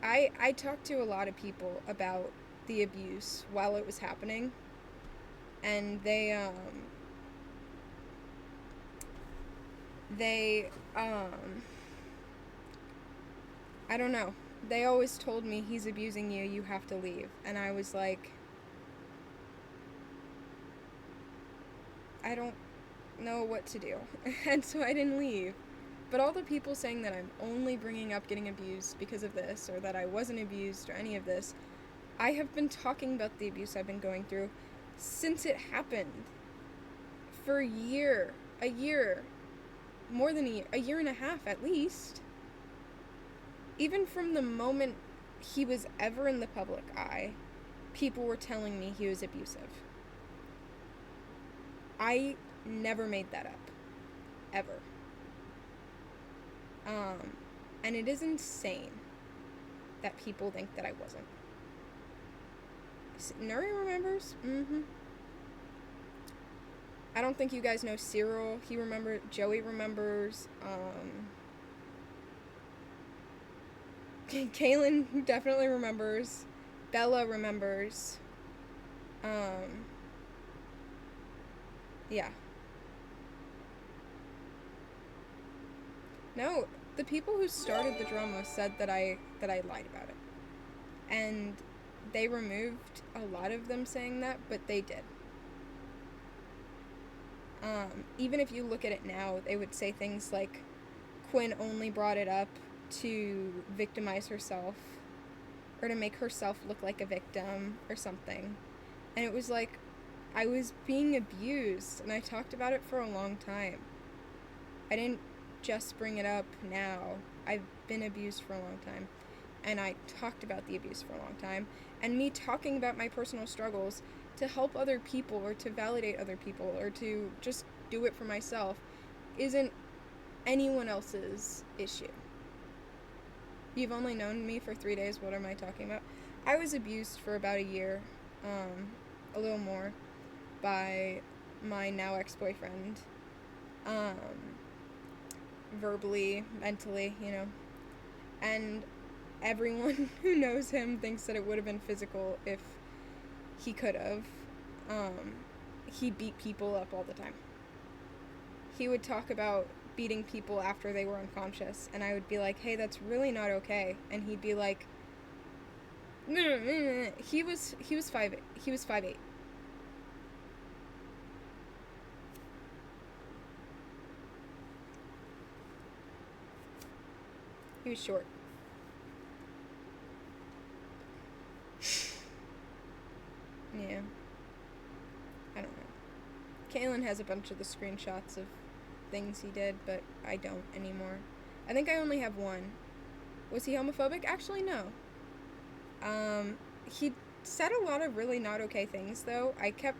I talked to a lot of people about the abuse while it was happening, and they I don't know. They always told me, he's abusing you, you have to leave. And I was like, I don't know what to do. And so I didn't leave. But all the people saying that I'm only bringing up getting abused because of this, or that I wasn't abused, or any of this, I have been talking about the abuse I've been going through since it happened. For a year, more than a year and a half at least. Even from the moment he was ever in the public eye, people were telling me he was abusive. I never made that up. Ever. And it is insane that people think that I wasn't. Nuri remembers? Mm-hmm. I don't think you guys know Cyril. He remembers. Joey remembers. Kaylin definitely remembers. Bella remembers. Yeah. No, the people who started the drama said that I lied about it. And they removed a lot of them saying that, but they did. Even if you look at it now, they would say things like, Quinn only brought it up to victimize herself, or to make herself look like a victim, or something. And it was like, I was being abused, and I talked about it for a long time. I didn't just bring it up now. I've been abused for a long time, and I talked about the abuse for a long time. And me talking about my personal struggles to help other people, or to validate other people, or to just do it for myself, isn't anyone else's issue. You've only known me for 3 days. What am I talking about? I was abused for about a year, a little more, by my now ex-boyfriend. Verbally, mentally, you know. And everyone who knows him thinks that it would have been physical if he could have. He beat people up all the time. He would talk about beating people after they were unconscious, and I would be like, hey, that's really not okay. And he'd be like, no. He was 5'8". He was 5'8". He was short. Yeah. I don't know. Kaylin has a bunch of the screenshots of things he did, but I don't anymore. I think I only have one. Was he homophobic? Actually, no. He said a lot of really not okay things, though. I kept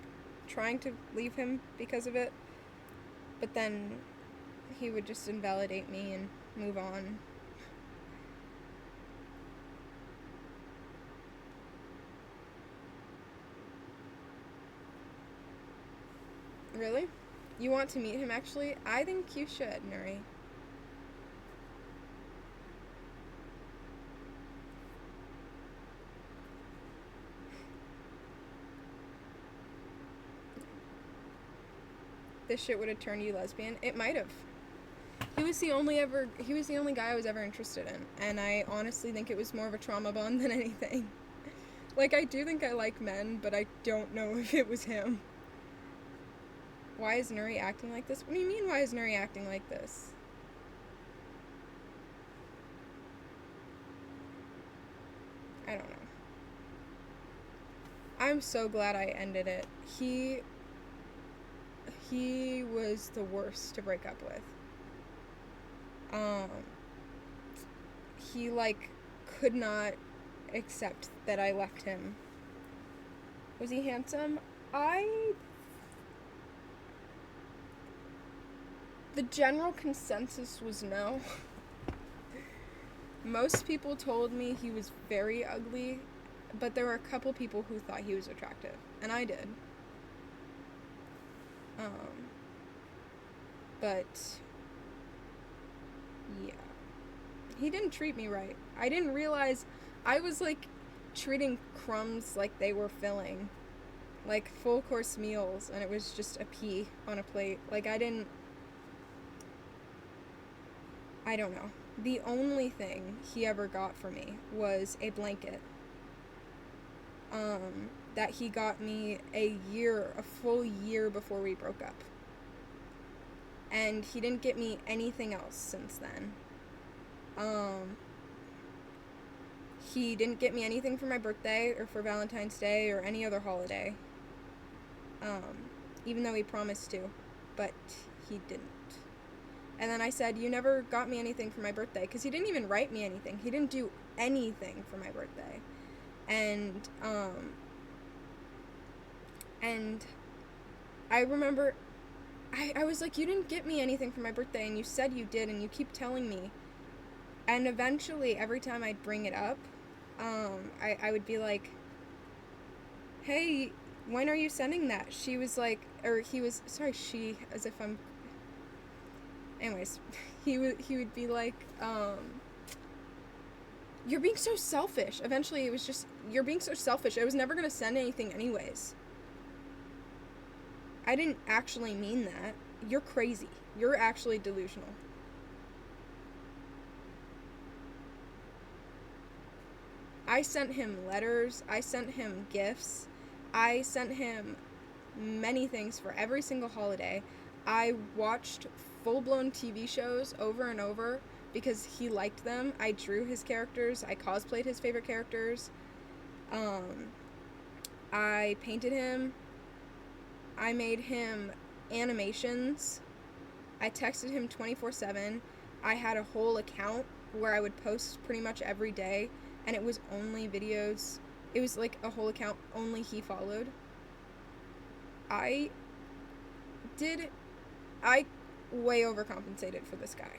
trying to leave him because of it, but then he would just invalidate me and move on. Really? You want to meet him, actually? I think you should, Nuri. This shit would have turned you lesbian? It might have. He was the only guy I was ever interested in, and I honestly think it was more of a trauma bond than anything. Like, I do think I like men, but I don't know if it was him. Why is Nuri acting like this? What do you mean, why is Nuri acting like this? I don't know. I'm so glad I ended it. He he was the worst to break up with. He, like, could not accept that I left him. Was he handsome? The general consensus was no. Most people told me he was very ugly, but there were a couple people who thought he was attractive, and I did. But yeah. He didn't treat me right. I didn't realize I was, like, treating crumbs like they were filling. Like, full course meals, and it was just a pea on a plate. Like, I don't know. The only thing he ever got for me was a blanket. That he got me a full year before we broke up. And he didn't get me anything else since then. He didn't get me anything for my birthday or for Valentine's Day or any other holiday. Even though he promised to, but he didn't. And then I said, you never got me anything for my birthday, because he didn't even write me anything. He didn't do anything for my birthday. And I remember, I was like, you didn't get me anything for my birthday, and you said you did, and you keep telling me. And eventually, every time I'd bring it up, I would be like, hey, when are you sending that? She was like, or he was, sorry, she, as if I'm, anyways, he would be like, you're being so selfish. Eventually, it was just, you're being so selfish. I was never going to send anything anyways. I didn't actually mean that. You're crazy. You're actually delusional. I sent him letters. I sent him gifts. I sent him many things for every single holiday. I watched full-blown TV shows over and over because he liked them. I drew his characters. I cosplayed his favorite characters. I painted him. I made him animations. I texted him 24/7. I had a whole account where I would post pretty much every day, and it was only videos. It was like a whole account only he followed. I way overcompensated for this guy.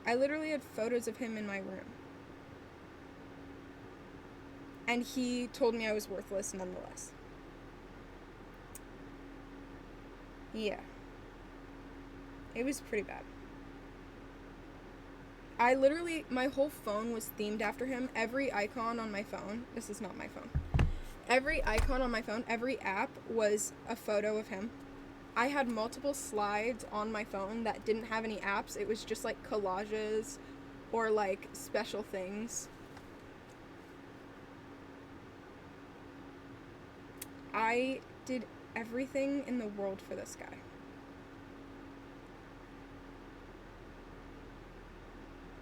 I literally had photos of him in my room. And he told me I was worthless nonetheless. Yeah. It was pretty bad. I literally, my whole phone was themed after him. Every icon on my phone, this is not my phone. Every icon on my phone, every app was a photo of him. I had multiple slides on my phone that didn't have any apps. It was just like collages or like special things. I did everything in the world for this guy.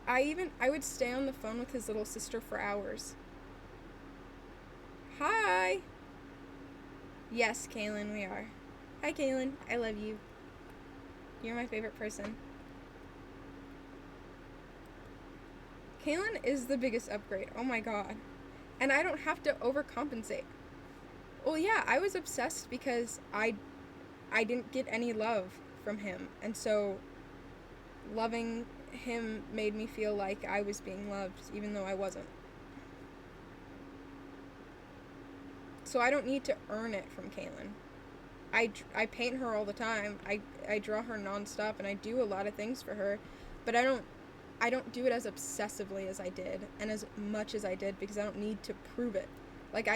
I would stay on the phone with his little sister for hours. Hi! Yes, Kaylin, we are. Hi, Kaylin. I love you. You're my favorite person. Kaylin is the biggest upgrade. Oh my god. And I don't have to overcompensate. Well, yeah, I was obsessed because I didn't get any love from him. And so loving him made me feel like I was being loved, even though I wasn't. So I don't need to earn it from Kaylin. I paint her all the time. I draw her nonstop, and I do a lot of things for her, but I don't do it as obsessively as I did and as much as I did because I don't need to prove it. Like,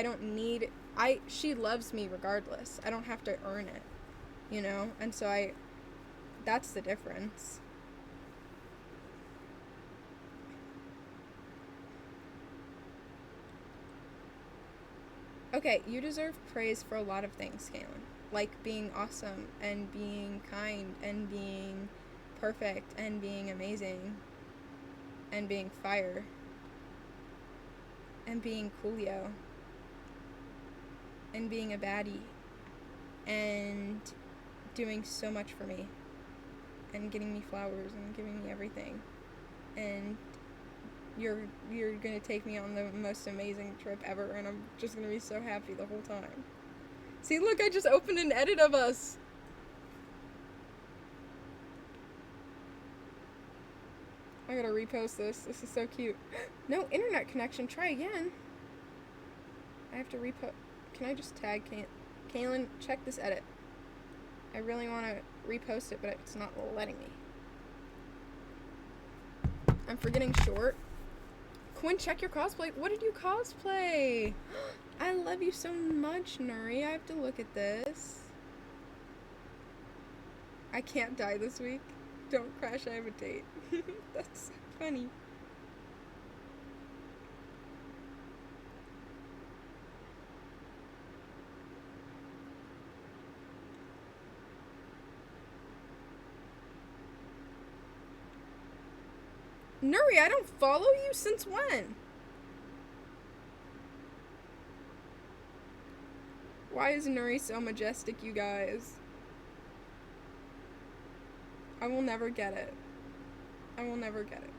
she loves me regardless. I don't have to earn it, you know? And so that's the difference. Okay, you deserve praise for a lot of things, Kaylin. Like being awesome and being kind and being perfect and being amazing and being fire and being coolio and being a baddie and doing so much for me and getting me flowers and giving me everything. And you're gonna take me on the most amazing trip ever, and I'm just gonna be so happy the whole time. See, look, I just opened an edit of us. I gotta repost this. This is so cute. No internet connection. Try again. I have to repost. Can I just tag Kaylin? Check this edit. I really want to repost it, but it's not letting me. I'm forgetting short. Quinn, check your cosplay. What did you cosplay? I love you so much, Nuri. I have to look at this. I can't die this week. Don't crash, I have a date. That's funny. Nuri, I don't follow you since when? Why is Nuri so majestic, you guys? I will never get it. I will never get it.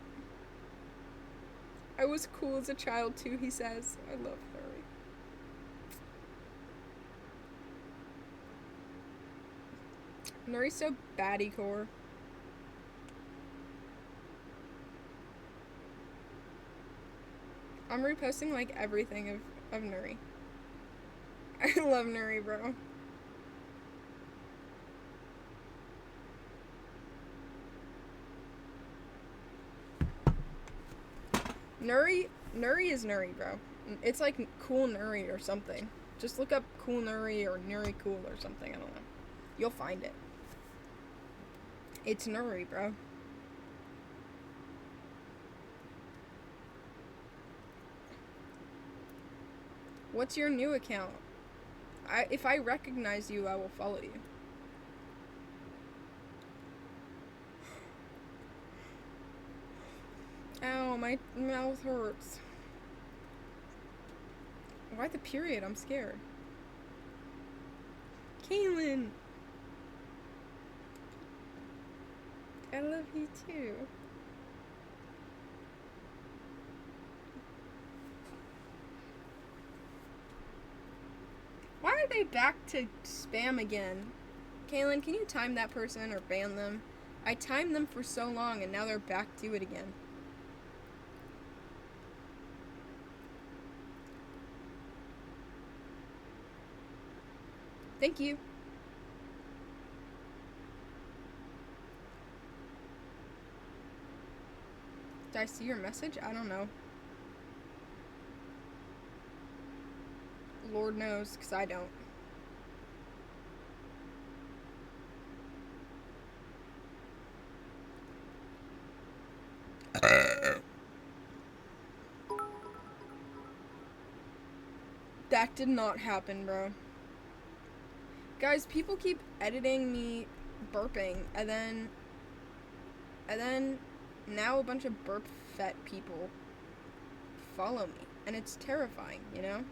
I was cool as a child too, he says. I love Nuri. Nuri's so baddie core. I'm reposting like everything of Nuri. I love Nuri, bro. Nuri is Nuri, bro. It's like Cool Nuri or something. Just look up Cool Nuri or Nuri Cool or something, I don't know. You'll find it. It's Nuri, bro. What's your new account? If I recognize you, I will follow you. Ow, my mouth hurts. Why the period? I'm scared. Kaylin! I love you too. Why are they back to spam again? Kaylin, can you time that person or ban them? I timed them for so long and now they're back to it again. Thank you. Did I see your message? I don't know. Lord knows, because I don't. That did not happen, bro. Guys, people keep editing me burping, and then now a bunch of burp fet people follow me, and it's terrifying, you know?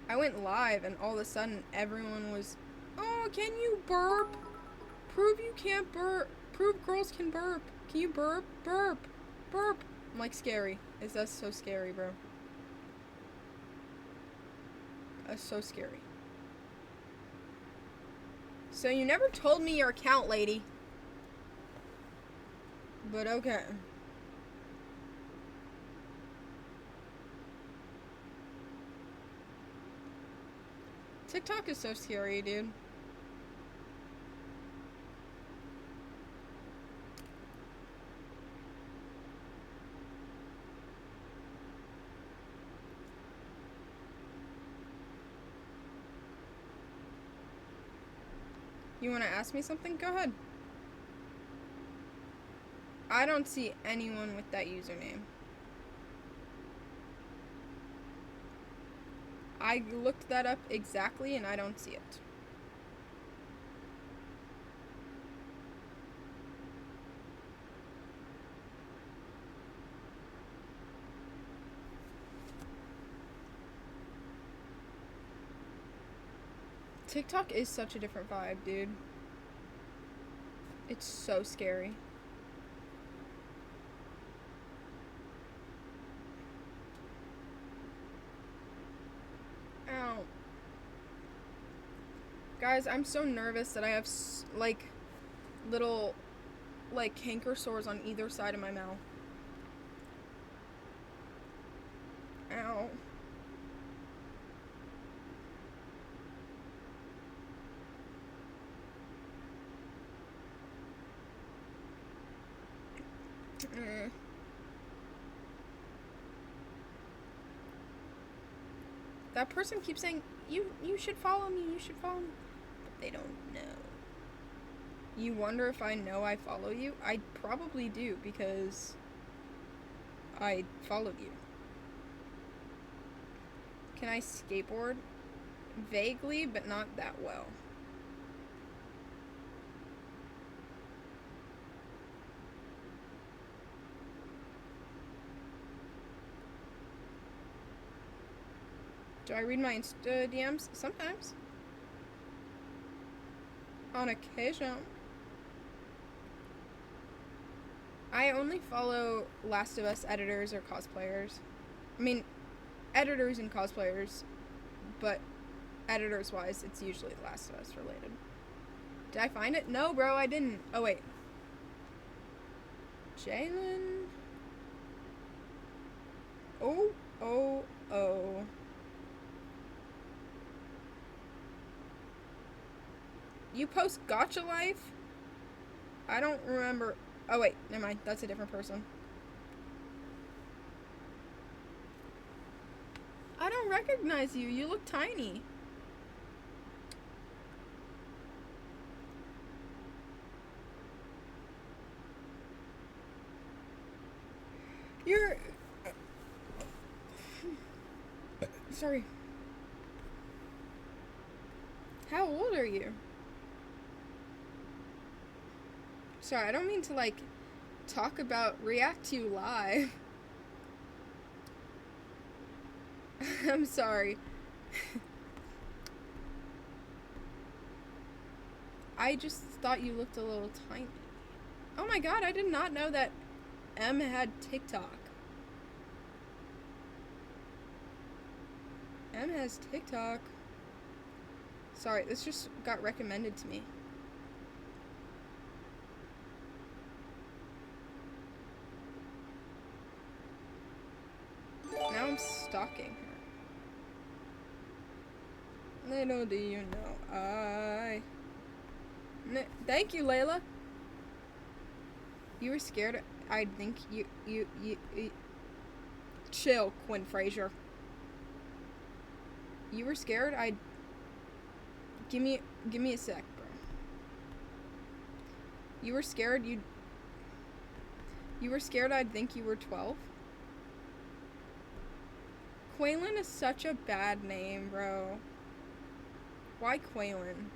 I went live, and all of a sudden, everyone was, oh, can you burp? Prove you can't burp. Prove girls can burp. Can you burp? Burp. Burp. I'm like, scary. That's so scary, bro. That's so scary. So you never told me your account, lady. But okay. TikTok is so scary, dude. You want to ask me something? Go ahead. I don't see anyone with that username. I looked that up exactly and I don't see it. TikTok is such a different vibe, dude. It's so scary. Ow. Guys, I'm so nervous that I have, like, little, like, canker sores on either side of my mouth. Ow. That person keeps saying, you should follow me, you should follow me. But they don't know. You wonder if I know I follow you? I probably do, because I followed you. Can I skateboard? Vaguely, but not that well. Do I read my Insta DMs? Sometimes. On occasion. I only follow Last of Us editors or cosplayers. I mean, editors and cosplayers, but editors-wise, it's usually Last of Us related. Did I find it? No, bro, I didn't. Oh, wait. Jalen? Oh. You post Gotcha Life? I don't remember. Oh, wait, never mind. That's a different person. I don't recognize you. You look tiny. You're... Sorry. How old are you? Sorry, I don't mean to, like, react to you live. I'm sorry. I just thought you looked a little tiny. Oh my god, I did not know that M had TikTok. M has TikTok. Sorry, this just got recommended to me. Now I'm stalking her. Little do you know, thank you, Layla. You were scared. I think you chill, Quinn Fraser. You were scared. Give me a sec, bro. You were scared. You were scared. I'd think you were 12. Quaylin is such a bad name, bro. Why Quaylin?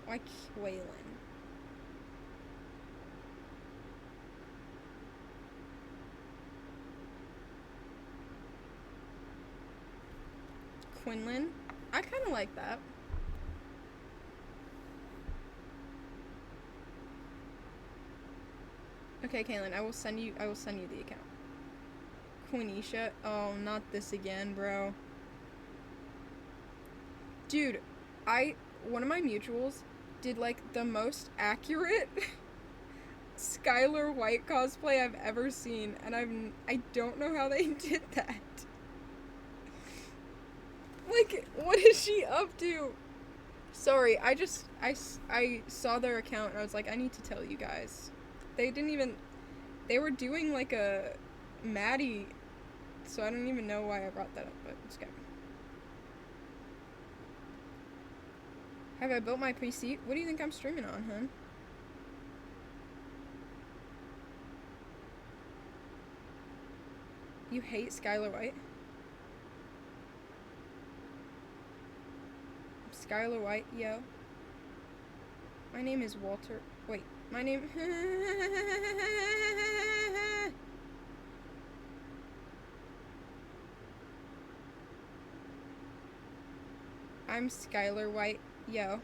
Why Quaylin? Quinlan? I kind of like that. Okay, Kaylin, I will send you the account. Quenisha? Oh, not this again, bro. Dude, one of my mutuals did, like, the most accurate Skylar White cosplay I've ever seen, and I don't know how they did that. Like, what is she up to? Sorry, I saw their account and I was like, I need to tell you guys. They were doing like a Maddie, so I don't even know why I brought that up, but it's okay. Have I built my PC? What do you think I'm streaming on, hun? You hate Skylar White? Skylar White, yo. My name is Walter. Wait, my name... I'm Skylar White, Yo.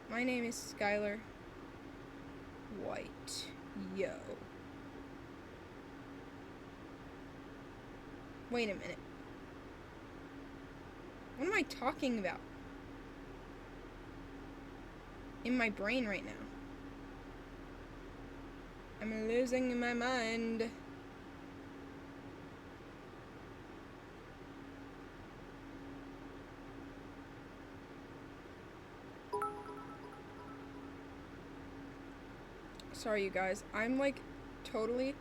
My name is Skylar White. Yo. Wait a minute. What am I talking about? In my brain right now. I'm losing my mind. Sorry, you guys. I'm like totally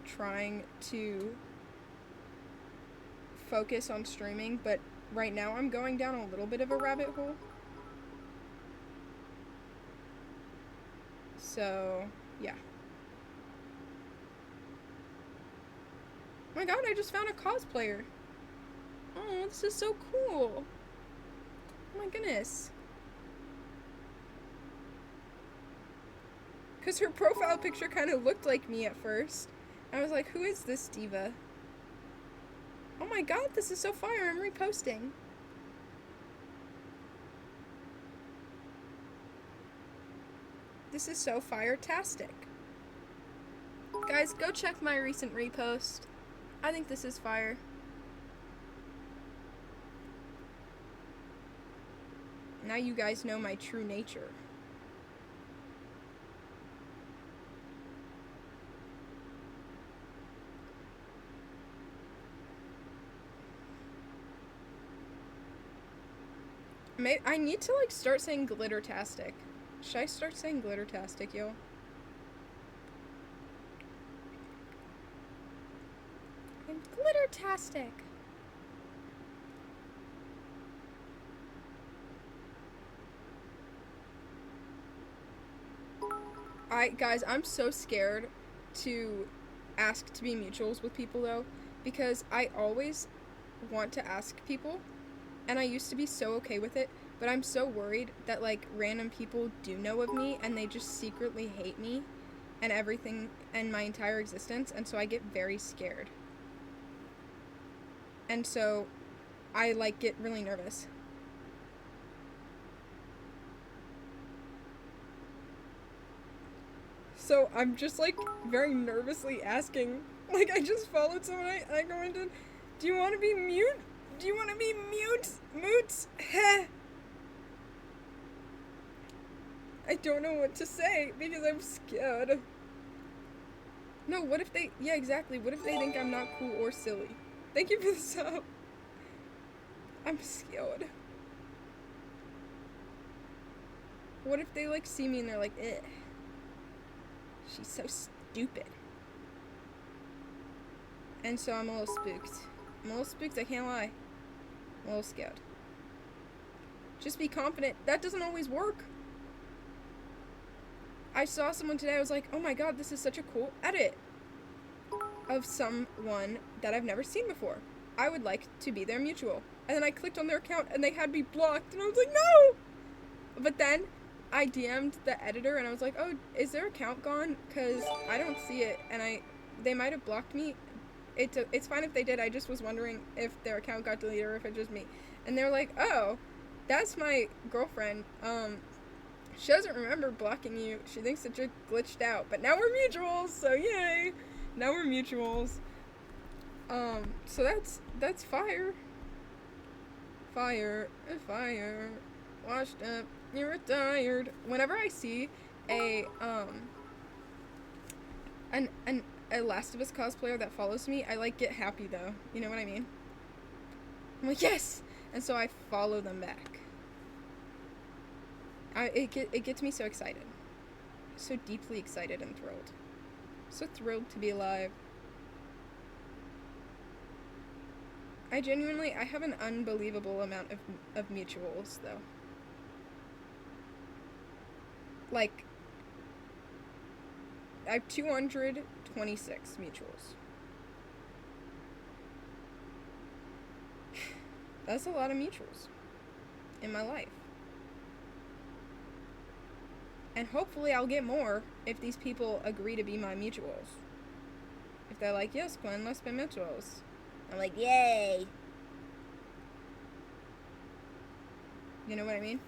trying to focus on streaming, but right now I'm going down a little bit of a rabbit hole. So, yeah. Oh my god, I just found a cosplayer. Oh, this is so cool. Oh my goodness. Because her profile picture kind of looked like me at first. I was like, who is this diva? Oh my god, this is so fire. I'm reposting. This is so fire-tastic. Guys, go check my recent repost. I think this is fire. Now you guys know my true nature. I need to, like, start saying glittertastic. Should I start saying glittertastic, yo? I'm glittertastic. Guys, I'm so scared to ask to be mutuals with people, though, because I always want to ask people, and I used to be so okay with it, but I'm so worried that, like, random people do know of me, and they just secretly hate me and everything and my entire existence, and so I get very scared. And so I, like, get really nervous. So I'm just, like, very nervously asking. Like, I just followed someone, I go into, do you want to be mute? Do you want to be mute? Moots? Heh. I don't know what to say because I'm scared. No, what if they, yeah, exactly. What if they think I'm not cool or silly? Thank you for the sub. I'm scared. What if they, like, see me and they're like, eh. She's so stupid. And so I'm a little spooked. I'm a little spooked, I can't lie. I'm a little scared. Just be confident. That doesn't always work. I saw someone today, I was like, oh my god, this is such a cool edit of someone that I've never seen before. I would like to be their mutual. And then I clicked on their account and they had me blocked and I was like, no! But then I DM'd the editor and I was like, oh, is their account gone? Because I don't see it and they might have blocked me. It's fine if they did, I just was wondering if their account got deleted or if it's just me. And they were like, oh, that's my girlfriend. She doesn't remember blocking you. She thinks that you're glitched out. But now we're mutuals, so yay! Now we're mutuals. So that's fire. Fire. Washed up. You're retired. Whenever I see a Last of Us cosplayer that follows me, I, like, get happy, though. You know what I mean? I'm like, yes! And so I follow them back. It gets me so excited. So deeply excited and thrilled. So thrilled to be alive. I have an unbelievable amount of mutuals, though. Like, I have 226 mutuals. That's a lot of mutuals in my life. And hopefully I'll get more if these people agree to be my mutuals. If they're like, yes, Quinn, let's be mutuals. I'm like, yay! You know what I mean?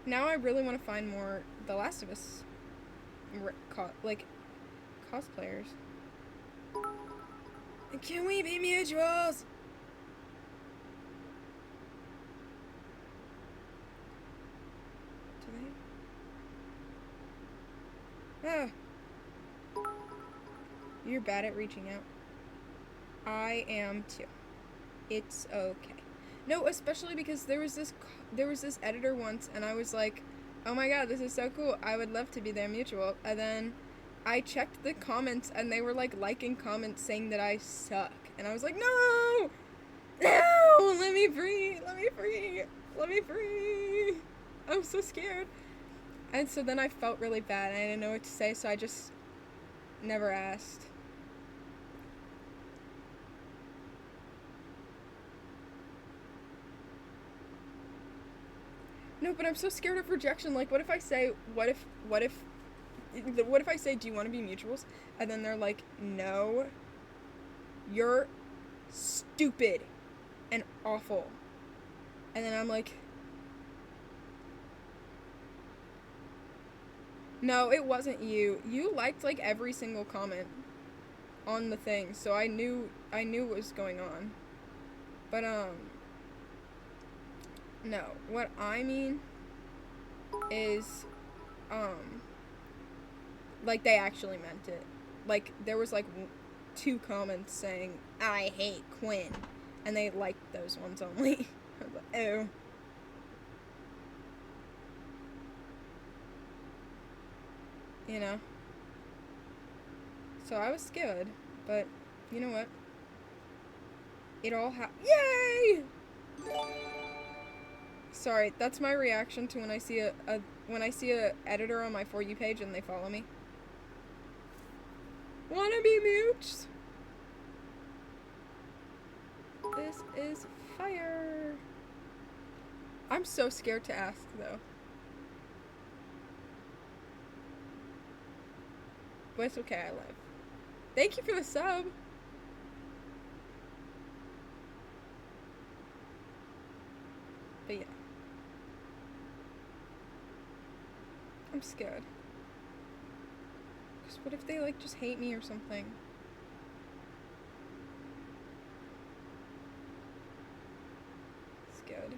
Now I really want to find more The Last of Us, like, cosplayers. Can we be mutuals? Do they? Ah. You're bad at reaching out. I am too. It's okay. No, especially because there was this editor once, and I was like, oh my god, this is so cool. I would love to be their mutual. And then I checked the comments, and they were like liking comments saying that I suck. And I was like, no! No! Let me free! Let me free! Let me free! I'm so scared. And so then I felt really bad, and I didn't know what to say, so I just never asked. No, but I'm so scared of rejection. Like, what if I say, what if I say, do you want to be mutuals? And then they're like, no, you're stupid and awful. And then I'm like, no, it wasn't you. You liked, like, every single comment on the thing, so I knew what was going on. But, no, what I mean is, like, they actually meant it. Like, there was, like, 2 comments saying, I hate Quinn, and they liked those ones only. I was like, ew. You know? So I was scared, but, you know what? It all Yay! Sorry, that's my reaction to when I see a editor on my For You page and they follow me. Wanna be mutes? This is fire. I'm so scared to ask, though. But it's okay, I live. Thank you for the sub. But yeah. I'm scared. Because what if they, like, just hate me or something? Scared.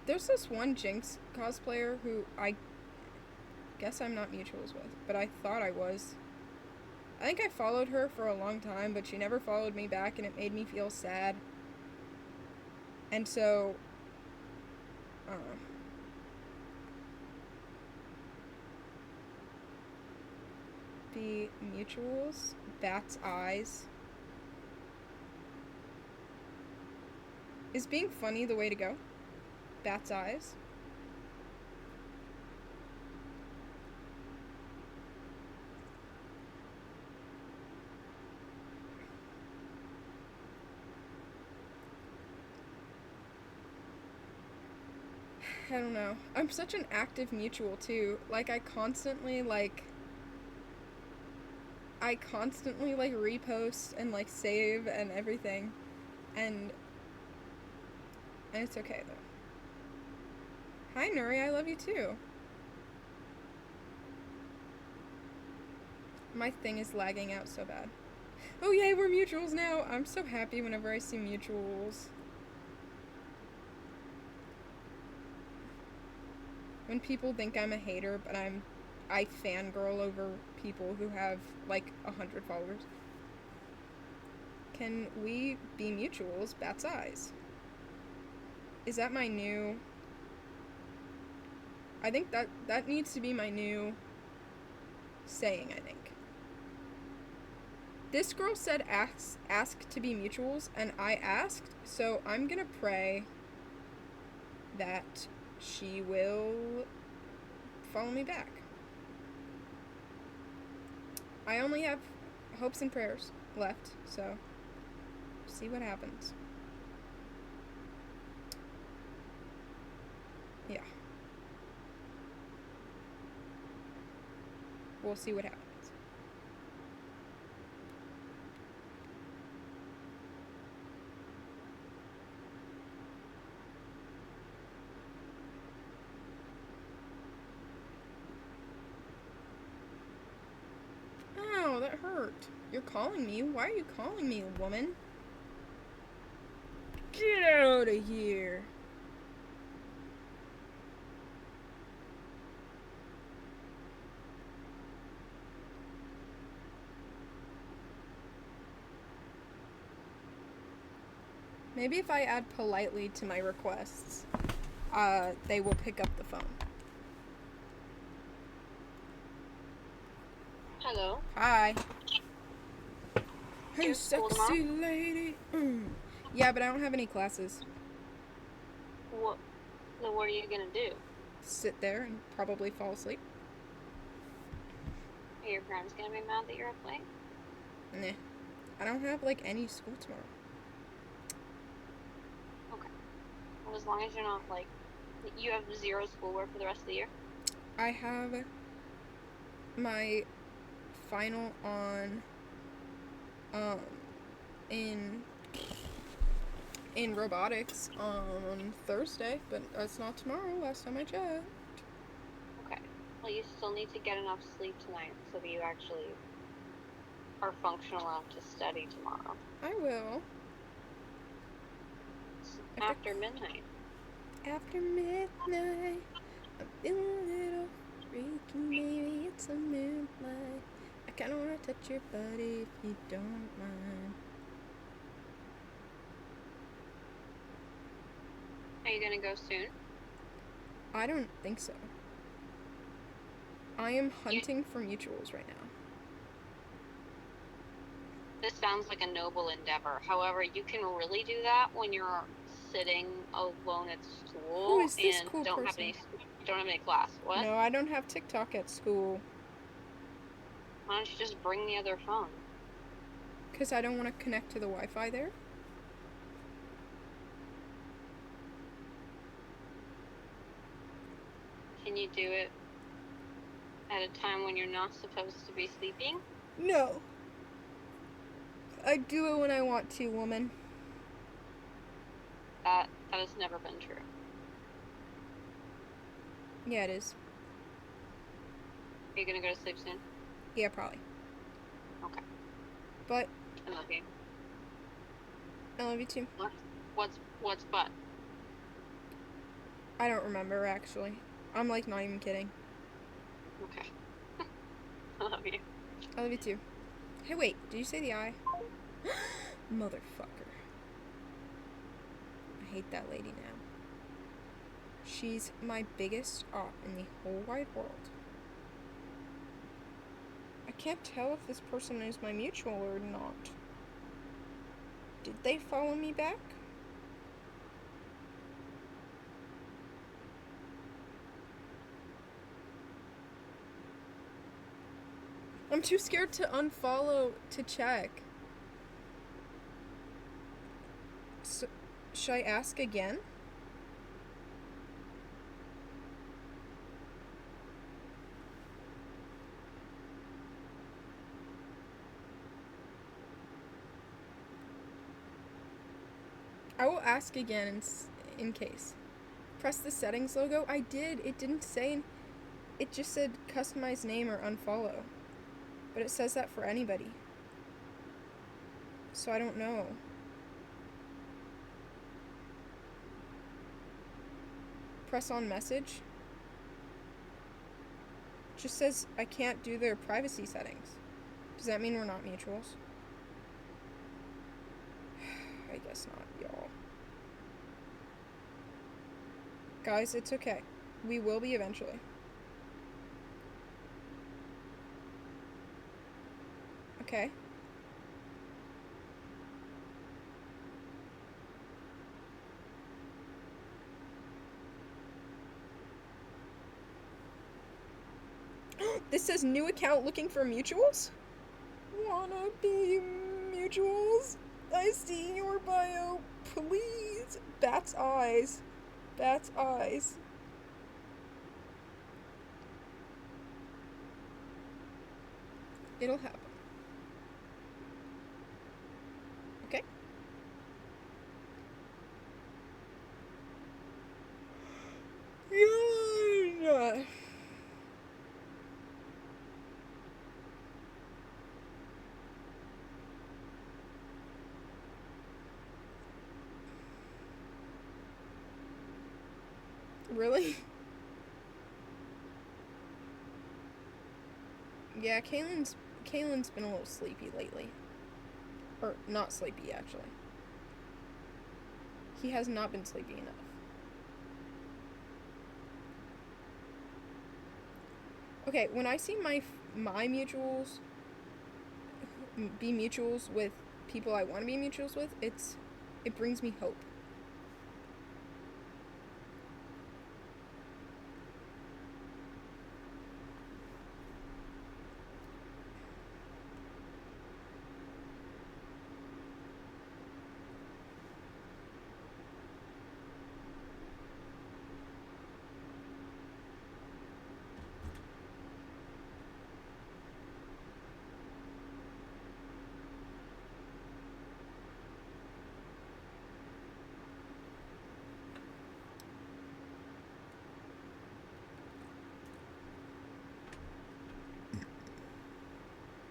There's this one Jinx cosplayer who I guess I'm not mutuals with, but I thought I was. I think I followed her for a long time, but she never followed me back, and it made me feel sad. And so, I don't know. The mutuals, Bat's eyes. Is being funny the way to go? Bat's eyes? I don't know. I'm such an active mutual, too. Like, I constantly, like, repost and, like, save and everything. And it's okay, though. Hi, Nuri, I love you, too. My thing is lagging out so bad. Oh, yay, we're mutuals now! I'm so happy whenever I see mutuals. When people think I'm a hater, but I fangirl over people who have, like, 100 followers. Can we be mutuals? Bat's eyes. Is that my new... I think that needs to be my new saying, I think. This girl said ask to be mutuals, and I asked, so I'm gonna pray that she will follow me back. I only have hopes and prayers left, so see what happens. Yeah. we'll see what happens. Ow, that hurt. You're calling me? Why are you calling me, woman? Get out of here. Maybe if I add politely to my requests, they will pick up the phone. Hello. Hi. Hey, You have school sexy lady. Yeah, but I don't have any classes. What? So what are you gonna do? Sit there and probably fall asleep. Are your parents gonna be mad that you're up late? Nah. I don't have, like, any school tomorrow. Okay. Well, as long as you're not, like, you have 0 schoolwork for the rest of the year? I have my final on, in robotics on Thursday, but that's not tomorrow, last time I checked. Okay. Well, you still need to get enough sleep tonight so that you actually are functional enough to study tomorrow. I will. It's after midnight. After midnight, I'm feeling a little freaky, maybe it's a moonlight. I kinda wanna touch your body if you don't mind. Are you gonna go soon? I don't think so. I am hunting for mutuals right now. This sounds like a noble endeavor. However, you can really do that when you're sitting alone at school Who is this and cool don't have person? any class. What? No, I don't have TikTok at school. Why don't you just bring the other phone? Because I don't want to connect to the Wi-Fi there. Can you do it at a time when you're not supposed to be sleeping? No. I do it when I want to, woman. That has never been true. Yeah, it is. Are you gonna go to sleep soon? Yeah, probably. Okay. But I love you. I love you too. What's but? I don't remember, actually. I'm, like, not even kidding. Okay. I love you. I love you too. Hey, wait. Did you say the I? Motherfucker. I hate that lady now. She's my biggest op in the whole wide world. I can't tell if this person is my mutual or not. Did they follow me back? I'm too scared to unfollow to check. So, should I ask again? I will ask again in case. Press the settings logo. I did. It didn't say. It just said customize name or unfollow. But it says that for anybody. So I don't know. Press on message. Just says I can't do their privacy settings. Does that mean we're not mutuals? I guess not, y'all. Guys, it's okay. We will be eventually. Okay. This says new account looking for mutuals? Wanna be mutuals? I see your bio. Please. Bat's eyes. Bat's eyes. It'll happen. Okay? Yeah. Really? Yeah, Kaylin's been a little sleepy lately. Or not sleepy, actually. He has not been sleepy enough. Okay, when I see my mutuals be mutuals with people I want to be mutuals with, it brings me hope.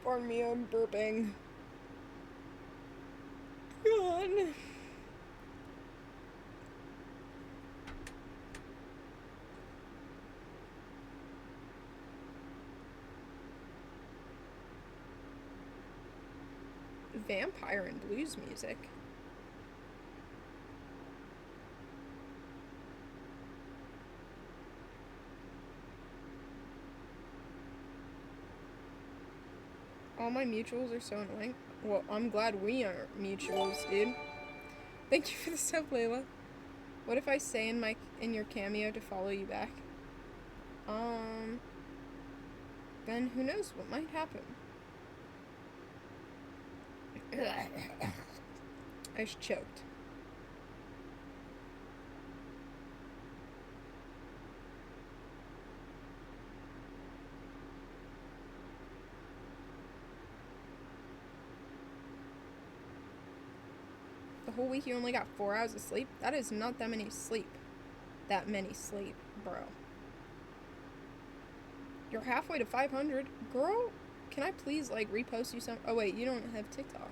Pardon me, I'm burping. God. Vampire and blues music. All my mutuals are so annoying. Well, I'm glad we are mutuals, dude. Thank you for the stuff, Layla. What if I say in your cameo to follow you back? Then who knows what might happen. I just choked. The whole week you only got 4 hours of sleep? That is not that many sleep. Bro. You're halfway to 500. Girl, can I please, like, repost you some... Oh, wait, you don't have TikTok.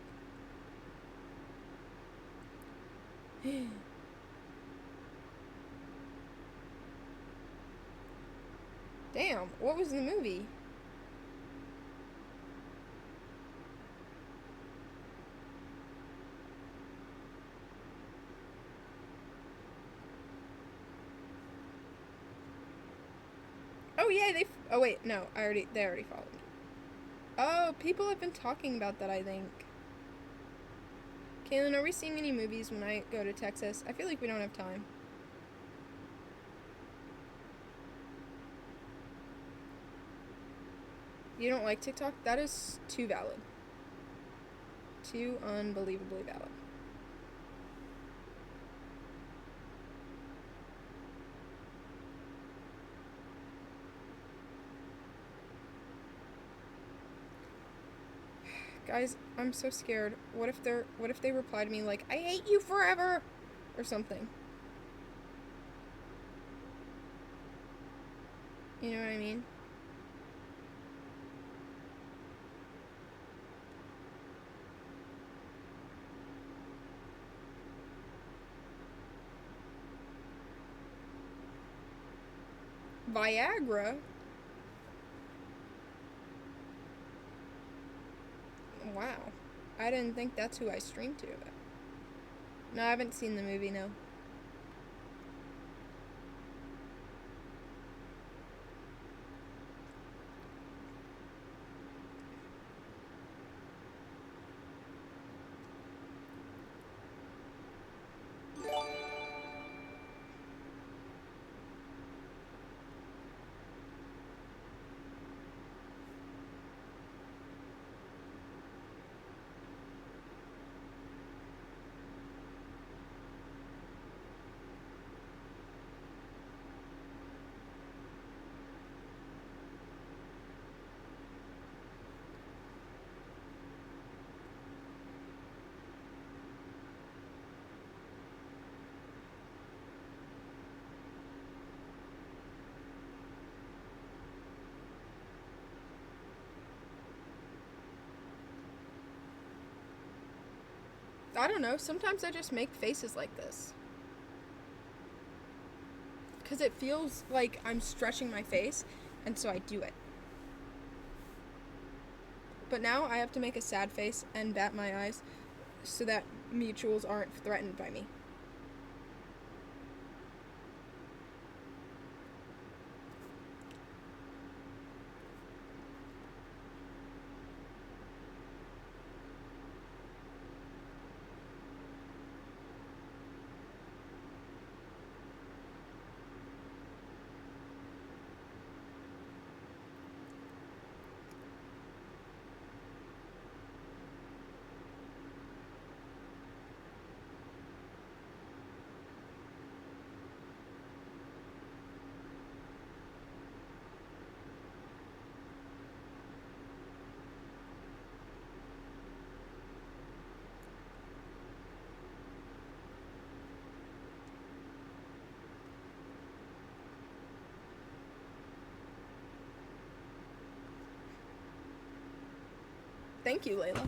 Damn, what was the movie? Oh, yeah, oh, wait, no, they already followed me. Oh, people have been talking about that, I think. Kaylin, are we seeing any movies when I go to Texas? I feel like we don't have time. You don't like TikTok? That is too valid. Too unbelievably valid. Guys, I'm so scared. What if they reply to me like, I hate you forever, or something? You know what I mean? Viagra? Wow. I didn't think that's who I streamed to. No, I haven't seen the movie, no. I don't know. Sometimes I just make faces like this. Because it feels like I'm stretching my face, and so I do it. But now I have to make a sad face and bat my eyes so that mutuals aren't threatened by me. Thank you, Layla.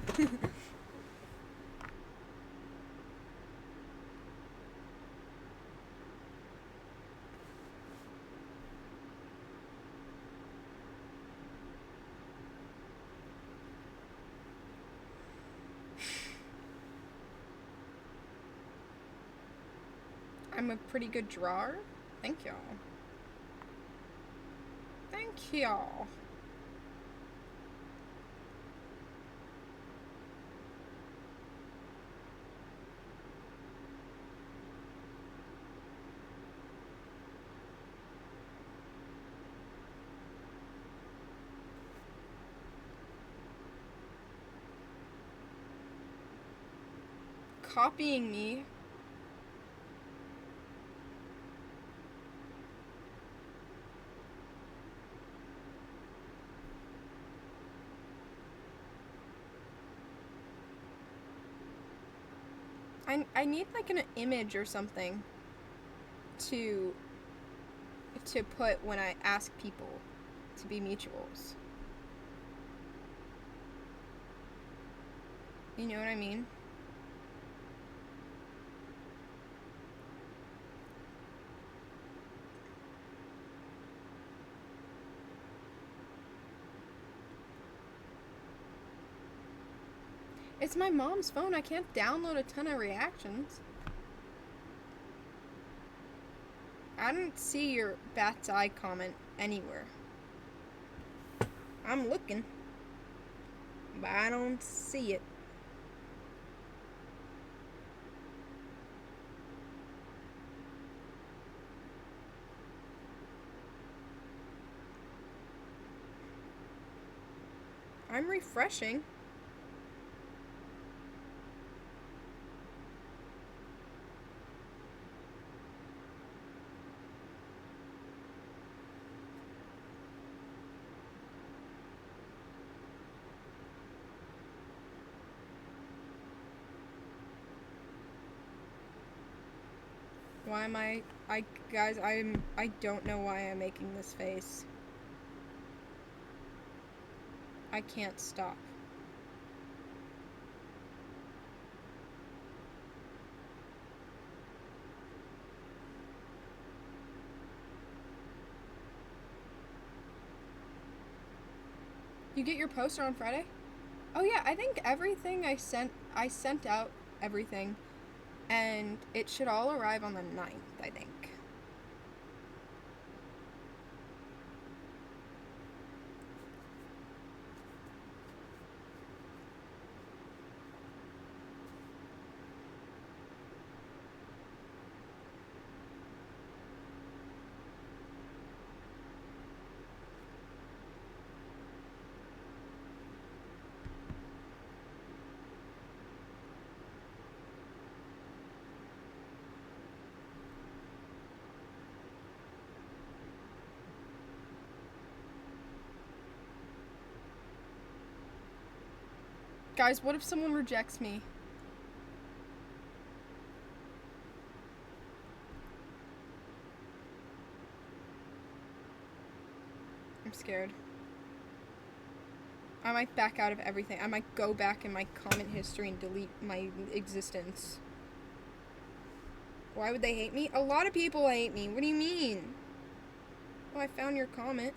I'm a pretty good drawer. Thank y'all. Thank y'all. Copying me. I need like an image or something to put when I ask people to be mutuals. You know what I mean? It's my mom's phone. I can't download a ton of reactions. I don't see your bat's eye comment anywhere. I'm looking, but I don't see it. I'm refreshing. Why am guys, I don't know why I'm making this face. I can't stop. You get your poster on Friday? Oh yeah, I think everything I sent out everything, and it should all arrive on the 9th, I think. Guys, what if someone rejects me? I'm scared. I might back out of everything. I might go back in my comment history and delete my existence. Why would they hate me? A lot of people hate me. What do you mean? Oh, I found your comment.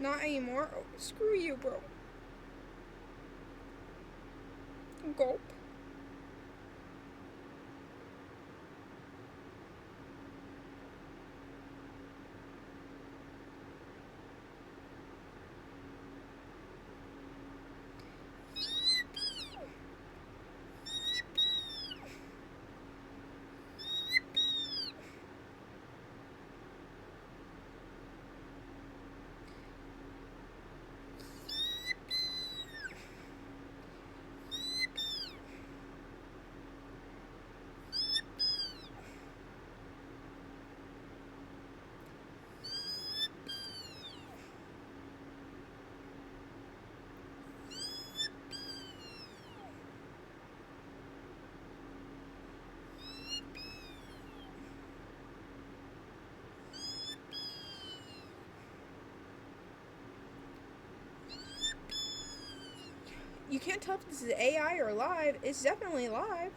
Not anymore. Oh, screw you, bro. Gulp. You can't tell if this is AI or live. It's definitely live.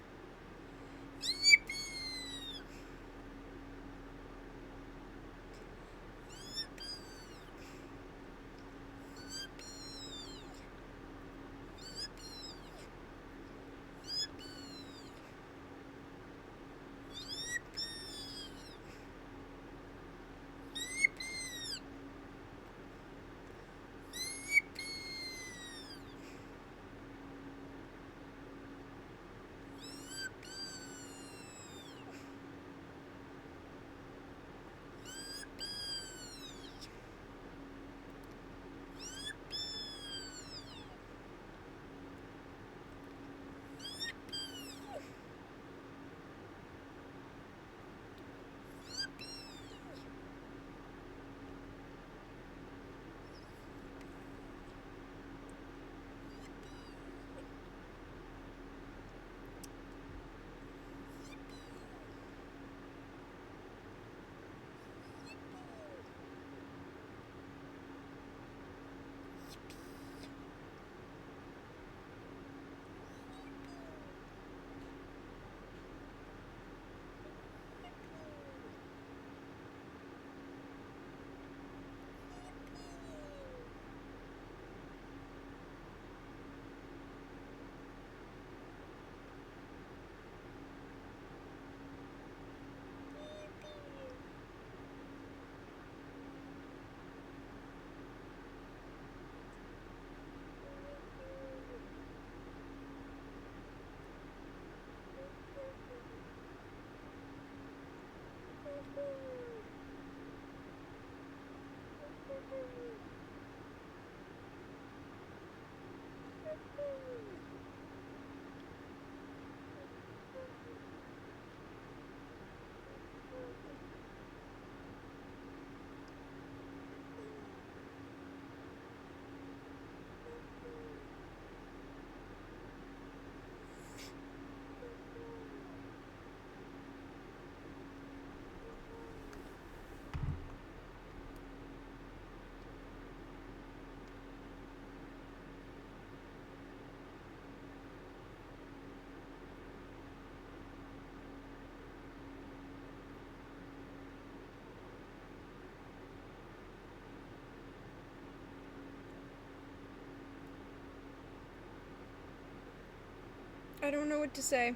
I don't know what to say.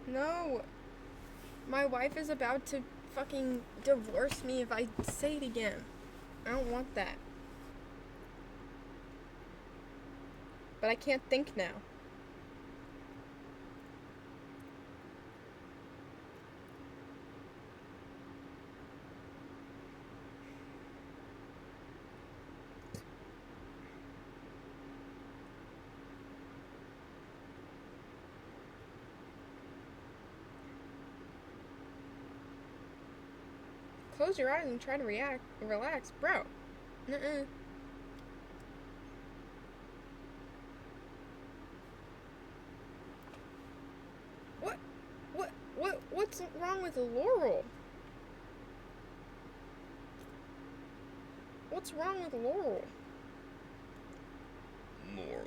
No. My wife is about to fucking divorce me if I say it again. I don't want that. But I can't think now. Close your eyes and try to relax, bro. Nuh-uh. What's wrong with Laurel? What's wrong with Laurel? Laurel.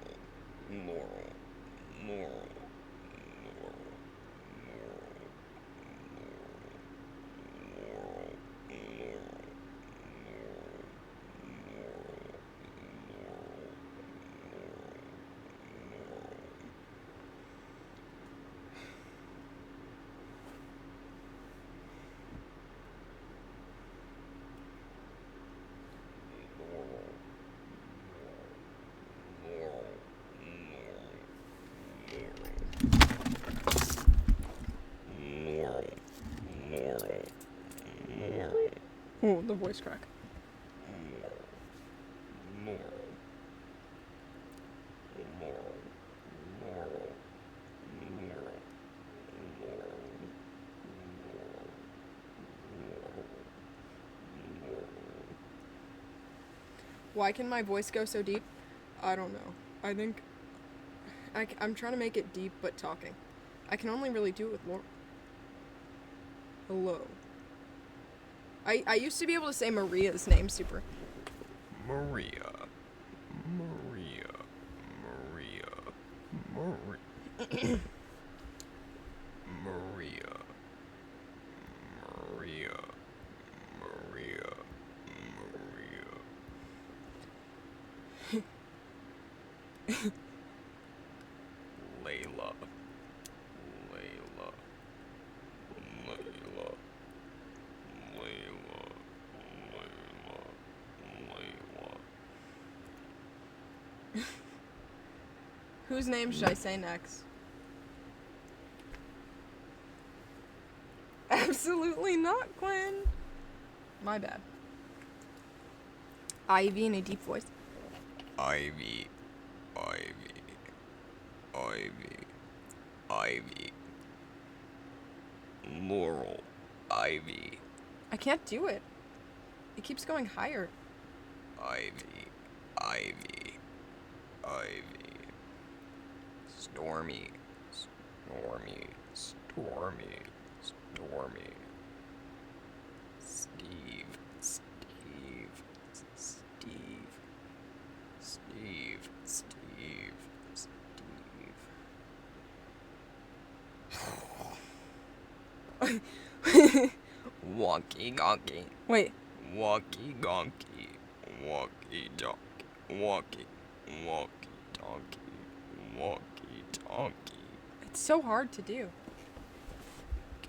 Oh, the voice crack. Why can my voice go so deep? I don't know. I think I'm trying to make it deep but talking. I can only really do it with Laurel. Hello. I used to be able to say Maria's name super. Maria. Layla. Whose name should I say next? Absolutely not, Quinn. My bad. Ivy in a deep voice. Ivy. Laurel. Ivy. I can't do it. It keeps going higher. Ivy. Stormy. Steve. Wonky gonky. Wait. Walkie gonky. Walkie donkey. Walkie donkey. It's so hard to do.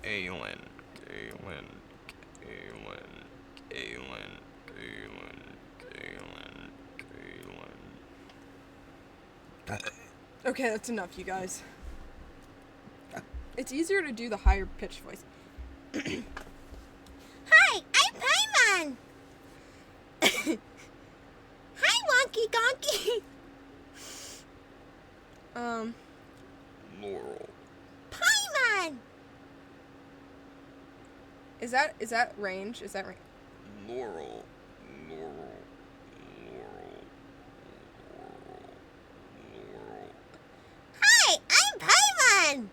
Galen. Okay, that's enough, you guys. It's easier to do the higher pitched voice. Hi, I'm Paimon. Hi, Wonky Gonky. Laurel. Paimon. Is that range? Is that range? Laurel. Hi, I'm Paimon.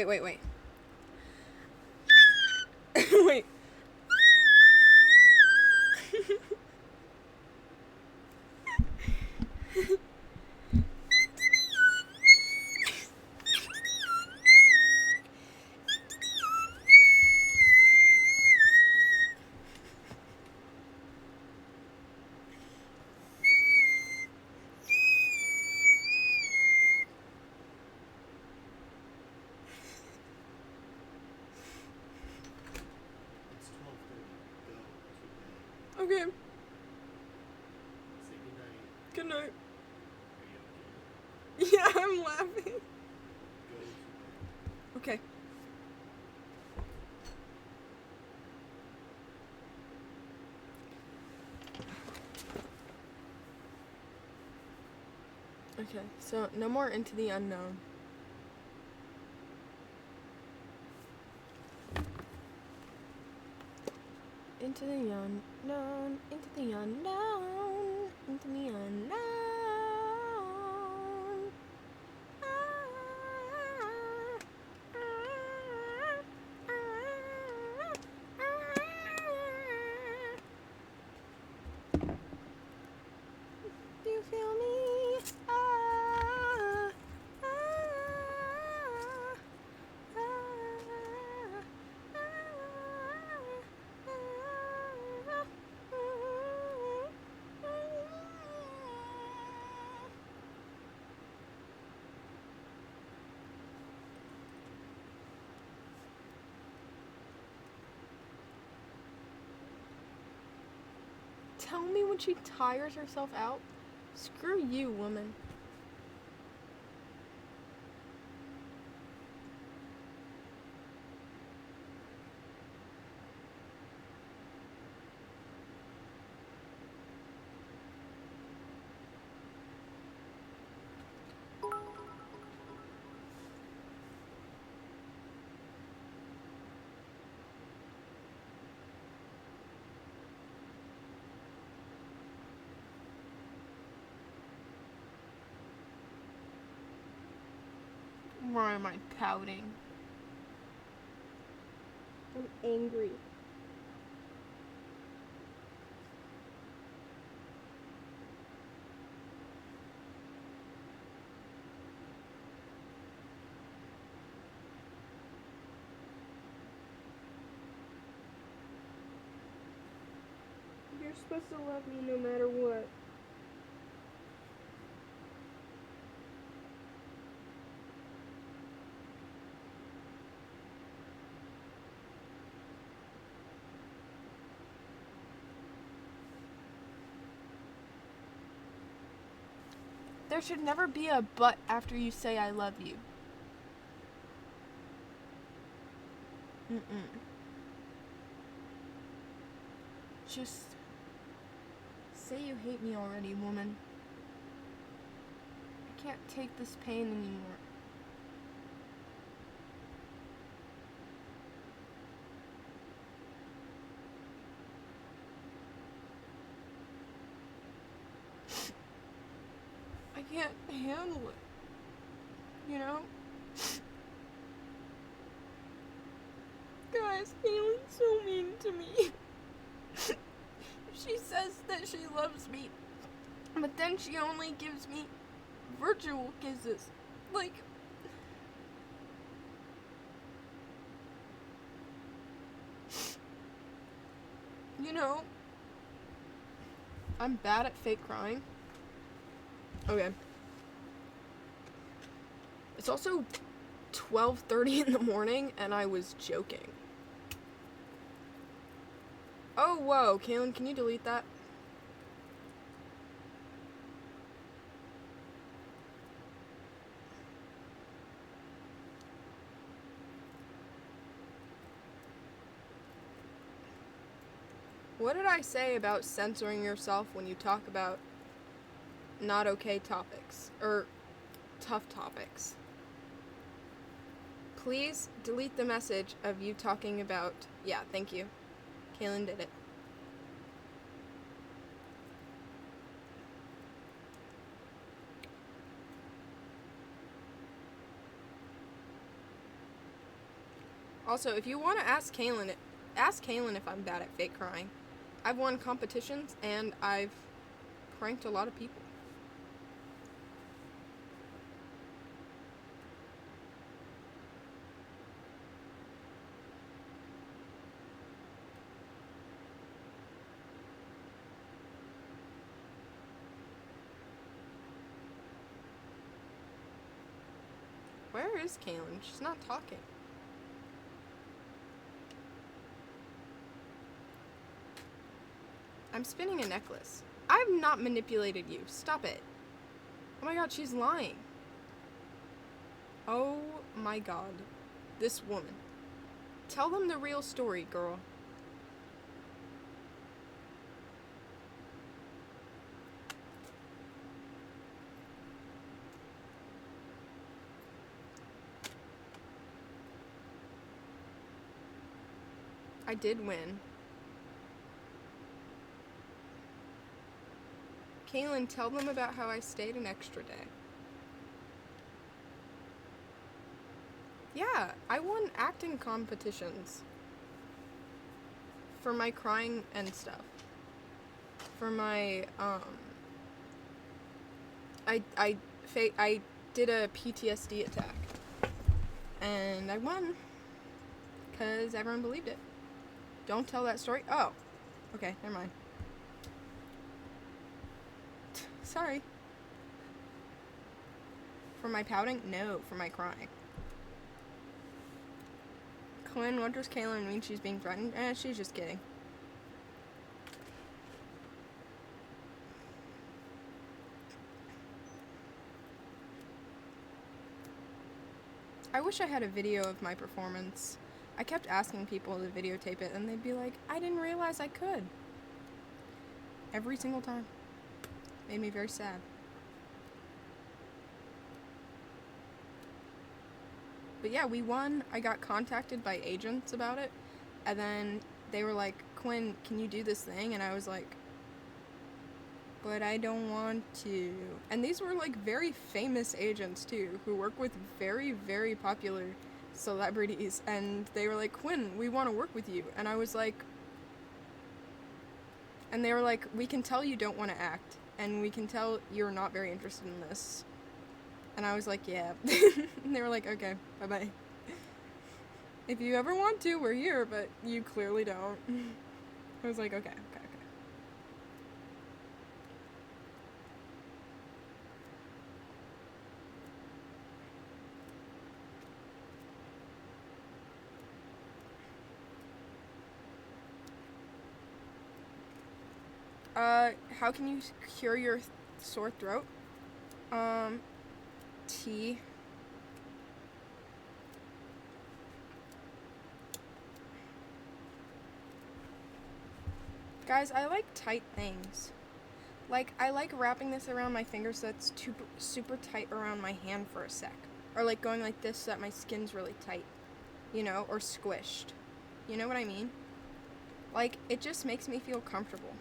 Wait. Wait. It's 12:30. Go to bed. Okay. Say goodnight. Good night. Are you okay? Yeah, I'm laughing. Go to bed. Okay. Okay, so no more Into the Unknown. Into the unknown, into the unknown, into the unknown. Do you feel me? Tell me when she tires herself out. Screw you, woman. Why am I pouting? I'm angry. You're supposed to love me no matter what. There should never be a but after you say I love you. Just say you hate me already, woman. I can't take this pain anymore. I can't handle it. You know? Guys, Caitlin's so mean to me. She says that she loves me, but then she only gives me virtual kisses. Like, you know, I'm bad at fake crying. Okay. It's also 12:30 in the morning, and I was joking. Oh, whoa, Caitlin, can you delete that? What did I say about censoring yourself when you talk about not okay topics, or tough topics? Please delete the message of you talking about, yeah, thank you. Kaylin did it. Also, if you want to ask Kaylin if I'm bad at fake crying. I've won competitions and I've pranked a lot of people. Where is Kaylin? She's not talking. I'm spinning a necklace. I've not manipulated you. Stop it. Oh my god, she's lying. Oh my god. This woman. Tell them the real story, girl. I did win. Kaylin, tell them about how I stayed an extra day. Yeah, I won acting competitions. For my crying and stuff. For my, I did a PTSD attack. And I won. Because everyone believed it. Don't tell that story. Oh. Okay, never mind. Sorry. For my pouting? No, for my crying. Quinn, what does Kaylin mean she's being threatened? She's just kidding. I wish I had a video of my performance. I kept asking people to videotape it, and they'd be like, I didn't realize I could. Every single time. Made me very sad. But yeah, we won. I got contacted by agents about it, and then they were like, Quinn, can you do this thing? And I was like, but I don't want to. And these were like very famous agents too, who work with very, very popular celebrities, and they were like, Quinn, we want to work with you. And I was like, and they were like, we can tell you don't want to act, and we can tell you're not very interested in this. And I was like, yeah. And they were like, okay, bye-bye. If you ever want to, we're here, but you clearly don't. I was like, okay. How can you cure your sore throat? Tea. Guys, I like tight things. Like, I like wrapping this around my finger so it's super tight around my hand for a sec. Or like going like this so that my skin's really tight. You know, or squished. You know what I mean? Like, it just makes me feel comfortable.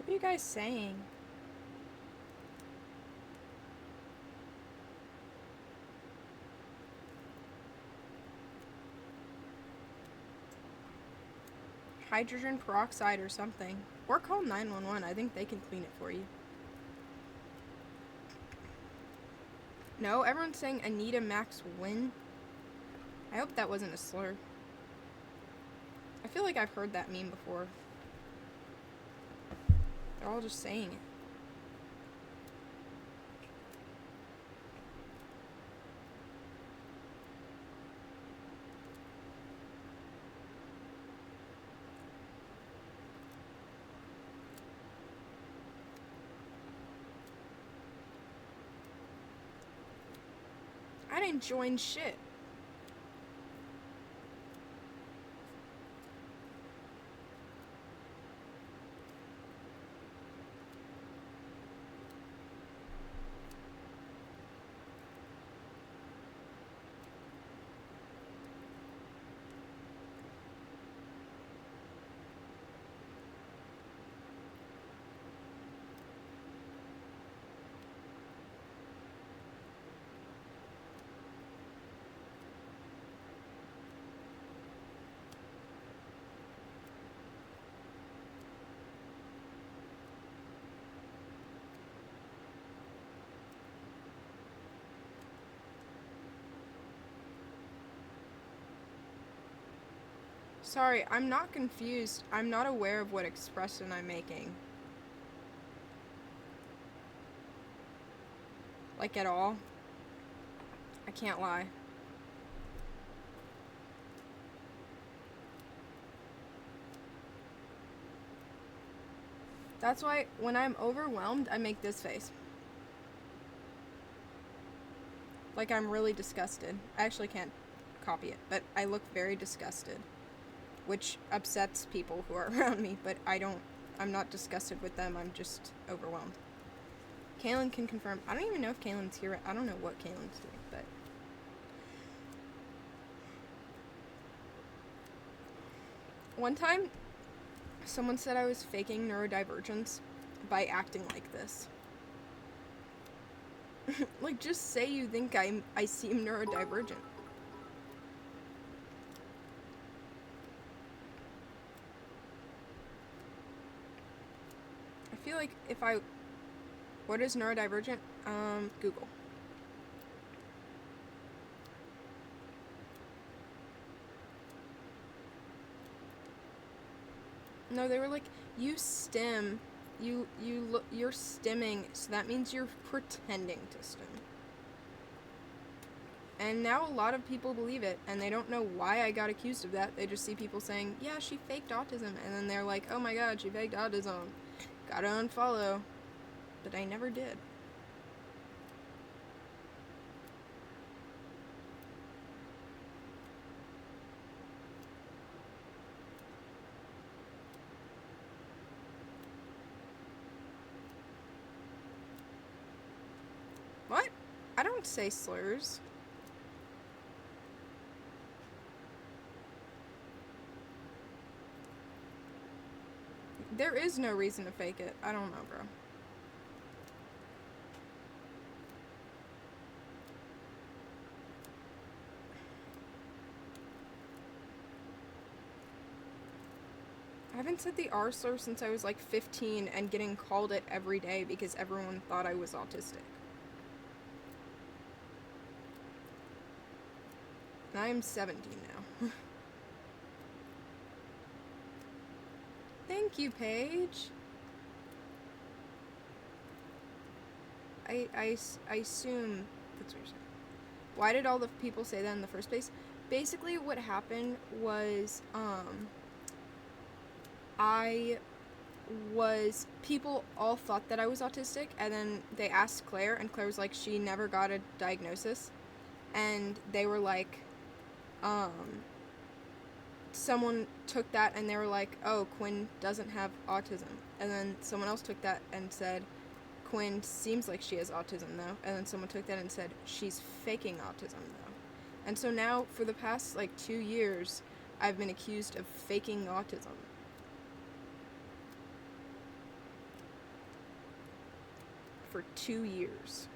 What are you guys saying? hydrogen peroxide or something. Or call 911. I think they can clean it for you. No, everyone's saying Anita Max Win. I hope that wasn't a slur. I feel like I've heard that meme before. They're all just saying it. I didn't join shit. Sorry, I'm not confused. I'm not aware of what expression I'm making. Like, at all. I can't lie. That's why when I'm overwhelmed, I make this face. Like I'm really disgusted. I actually can't copy it, but I look very disgusted. Which upsets people who are around me, but I'm not disgusted with them, I'm just overwhelmed. Kaylin can confirm. I don't even know if Kaylin's here. I don't know what Kaylin's doing, but... One time, someone said I was faking neurodivergence by acting like this. Like, just say you think I seem neurodivergent. I feel like if I... What is neurodivergent? Google. No, they were like, you stim. You're stimming, so that means you're pretending to stim. And now a lot of people believe it, and they don't know why I got accused of that. They just see people saying, yeah, she faked autism, and then they're like, oh my god, she faked autism. Gotta unfollow. But I never did. What? I don't say slurs. There is no reason to fake it. I don't know, bro. I haven't said the R slur since I was like 15 and getting called it every day because everyone thought I was autistic. I'm 17 now. Thank you, Paige. I assume that's what you're saying. Why did all the people say that in the first place? Basically, what happened was, people all thought that I was autistic, and then they asked Claire, and Claire was like, she never got a diagnosis, and they were like, someone took that, and they were like, oh, Quinn doesn't have autism, and then someone else took that and said, Quinn seems like she has autism, though, and then someone took that and said, she's faking autism, though, and so now, for the past, 2 years, I've been accused of faking autism. For 2 years.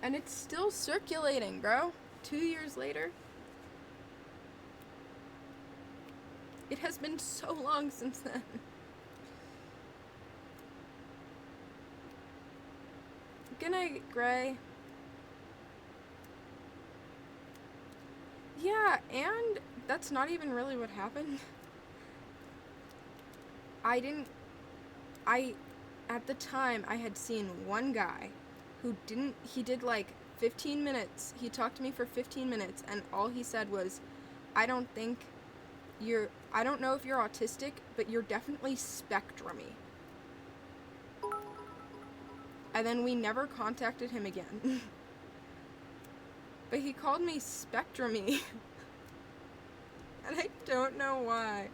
And it's still circulating, bro. 2 years later. It has been so long since then. Good night, Gray. Yeah, and that's not even really what happened. At the time, I had seen one guy who he did like 15 minutes. He talked to me for 15 minutes, and all he said was, I don't know if you're autistic, but you're definitely spectrumy. And then we never contacted him again. But he called me spectrumy. And I don't know why.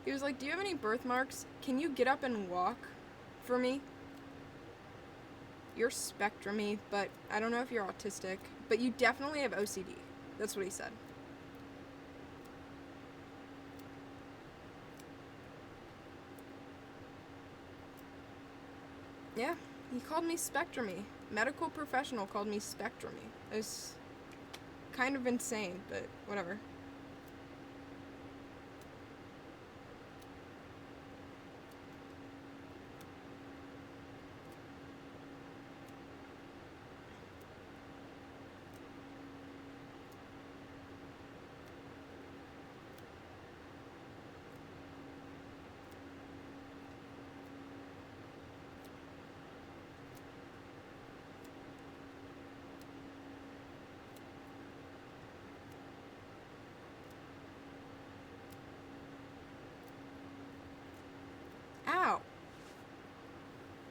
He was like, do you have any birthmarks? Can you get up and walk for me? You're spectrumy, but I don't know if you're autistic. But you definitely have OCD. That's what he said. Yeah, he called me spectrumy. Medical professional called me spectrumy. It was kind of insane, but whatever. Ow.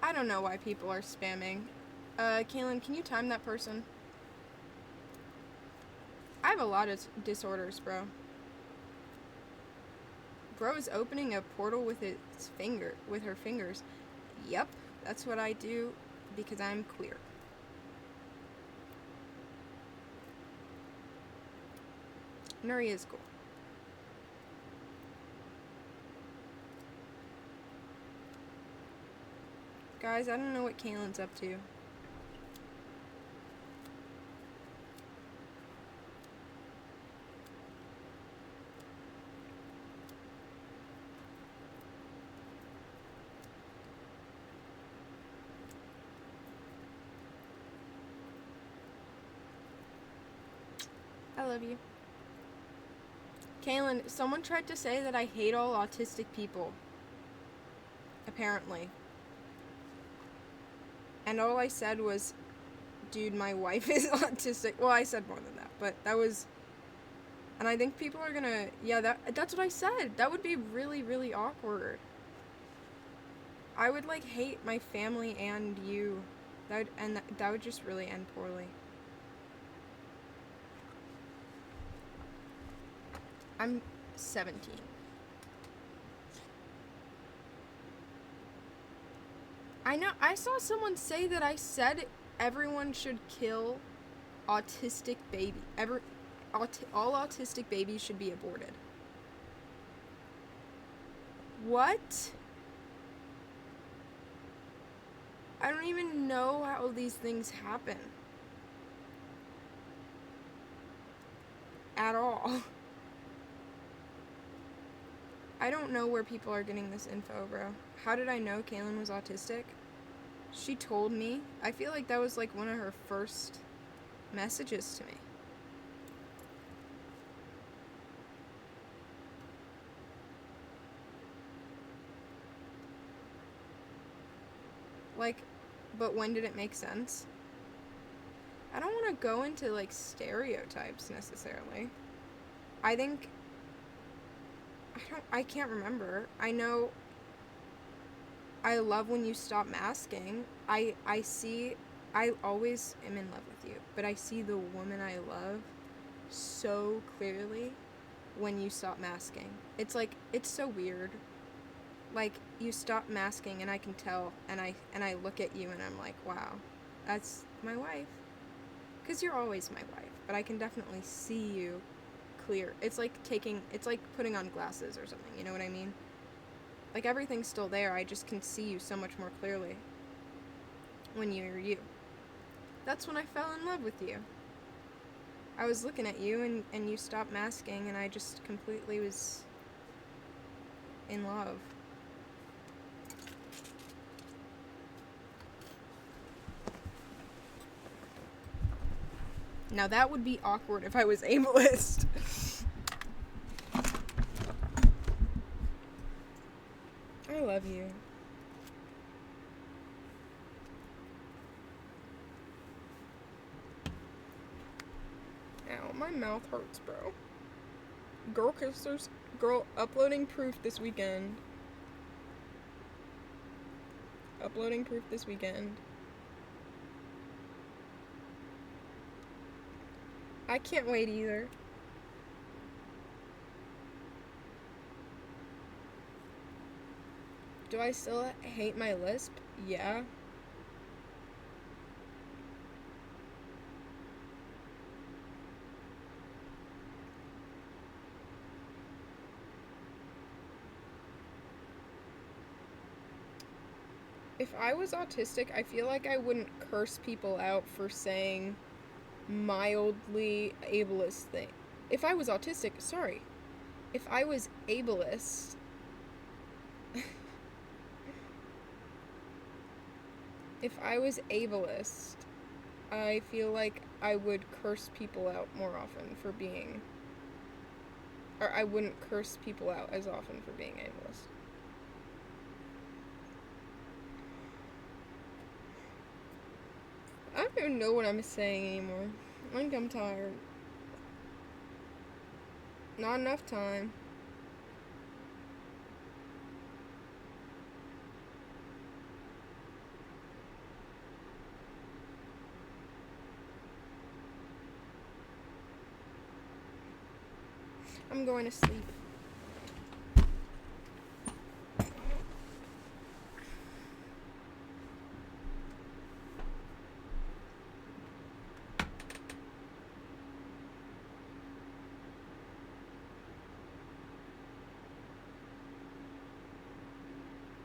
I don't know why people are spamming. Kaylin, can you time that person? I have a lot of disorders, bro. Bro is opening a portal with her fingers. Yep, that's what I do because I'm queer. Nuri is cool. Guys, I don't know what Kaylin's up to. I love you. Kaylin, someone tried to say that I hate all autistic people. Apparently. And all I said was, dude, my wife is autistic. Well, I said more than that, but that was... And I think people are gonna... Yeah, that's what I said. That would be really, really awkward. I would, like, hate my family and you. That would just really end poorly. I'm 17. I know, I saw someone say that I said everyone should kill autistic baby. All autistic babies should be aborted. What? I don't even know how these things happen. At all. I don't know where people are getting this info, bro. How did I know Kaylin was autistic? She told me. I feel like that was like one of her first messages to me. Like, but when did it make sense? I don't want to go into like stereotypes necessarily. I think I can't remember. I know I love when you stop masking. I always am in love with you, but I see the woman I love so clearly when you stop masking. It's like, it's so weird. Like, you stop masking and I can tell, and I look at you and I'm like, wow, that's my wife. 'Cause you're always my wife, but I can definitely see you clear. It's like putting on glasses or something, you know what I mean? Like, everything's still there, I just can see you so much more clearly when you're you. That's when I fell in love with you. I was looking at you and you stopped masking and I just completely was in love. Now that would be awkward if I was ableist. I love you. Ow, my mouth hurts, bro. Girl uploading proof this weekend. Uploading proof this weekend. I can't wait either. Do I still hate my lisp? Yeah. If I was autistic, I feel like I wouldn't curse people out for saying mildly ableist thing. If I was autistic, sorry. If I was ableist, I feel like I would curse people out more often for being, or I wouldn't curse people out as often for being ableist. I don't even know what I'm saying anymore. I think I'm tired. Not enough time. I'm going to sleep.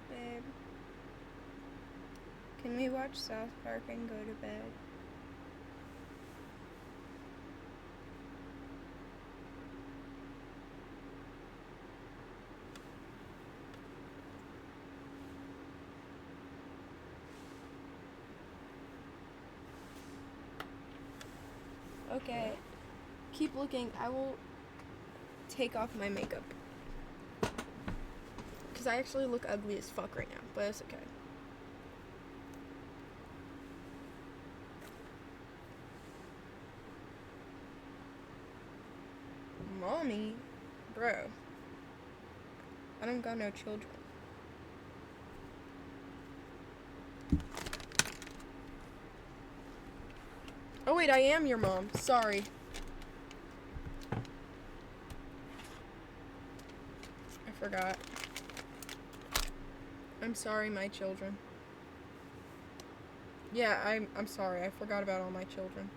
Babe, can we watch South Park and go to bed? Okay. Keep looking. I will take off my makeup. Because I actually look ugly as fuck right now, but it's okay. Mommy? Bro. I don't got no children. Oh wait, I am your mom. Sorry. I forgot. I'm sorry, my children. Yeah, I'm sorry. I forgot about all my children.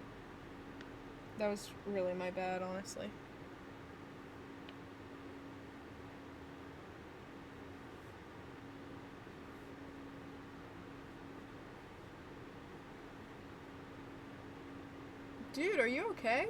That was really my bad, honestly. Dude, are you okay?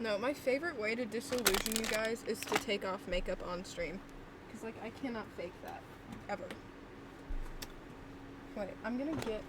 No, my favorite way to disillusion you guys is to take off makeup on stream. Because, like, I cannot fake that. Ever. Wait, I'm gonna get...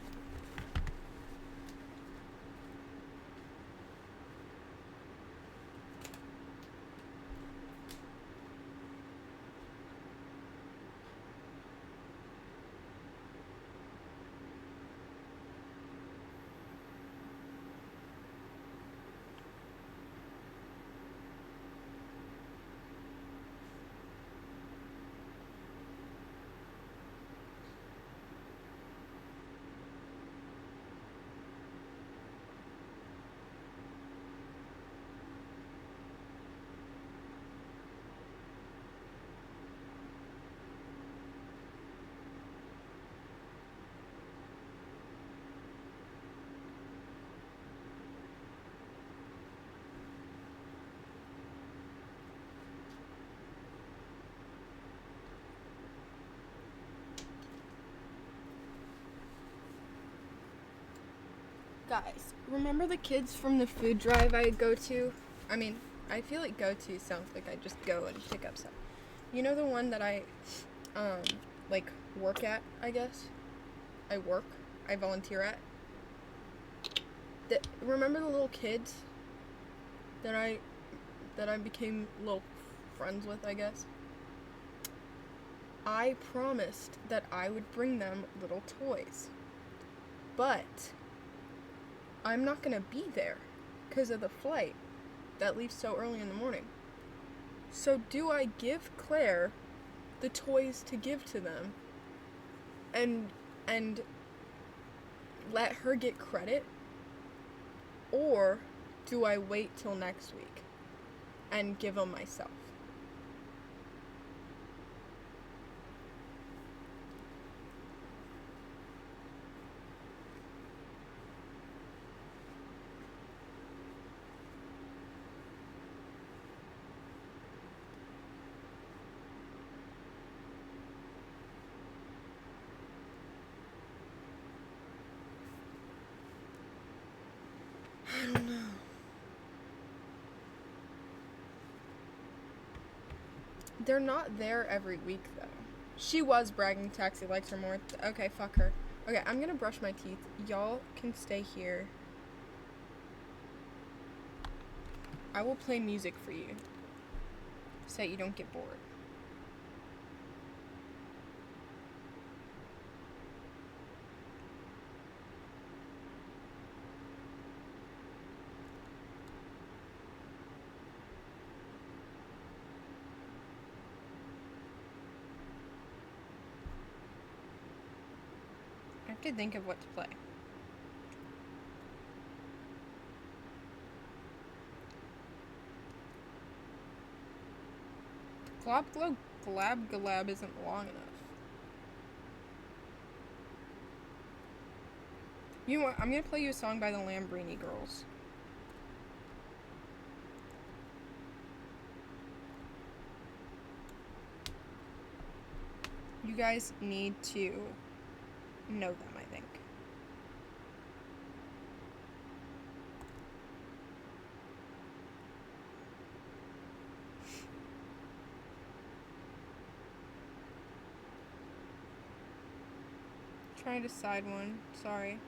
Guys, remember the kids from the food drive I go to? I mean, I feel like go to sounds like I just go and pick up stuff. You know the one that I, like, work at, I guess? I volunteer at? Remember the little kids that I became little friends with, I guess? I promised that I would bring them little toys. But I'm not gonna be there because of the flight that leaves so early in the morning. So do I give Claire the toys to give to them and let her get credit? Or do I wait till next week and give them myself? I don't know. They're not there every week, though. She was bragging Taxi likes her more. Okay, fuck her. Okay, I'm gonna brush my teeth. Y'all can stay here. I will play music for you so that you don't get bored. I have to think of what to play. Glob Glow Glab Galab isn't long enough. You know what? I'm gonna play you a song by the Lambrini Girls. You guys need to know them, I think. Trying to decide one. Sorry.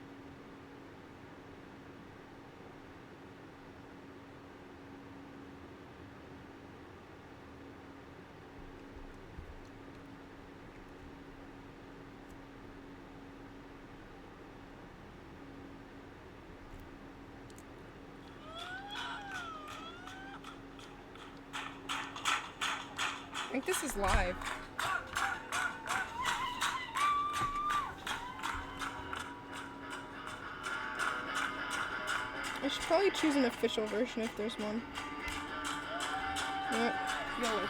I think this is live. I should probably choose an official version if there's one. Yep. Yellow.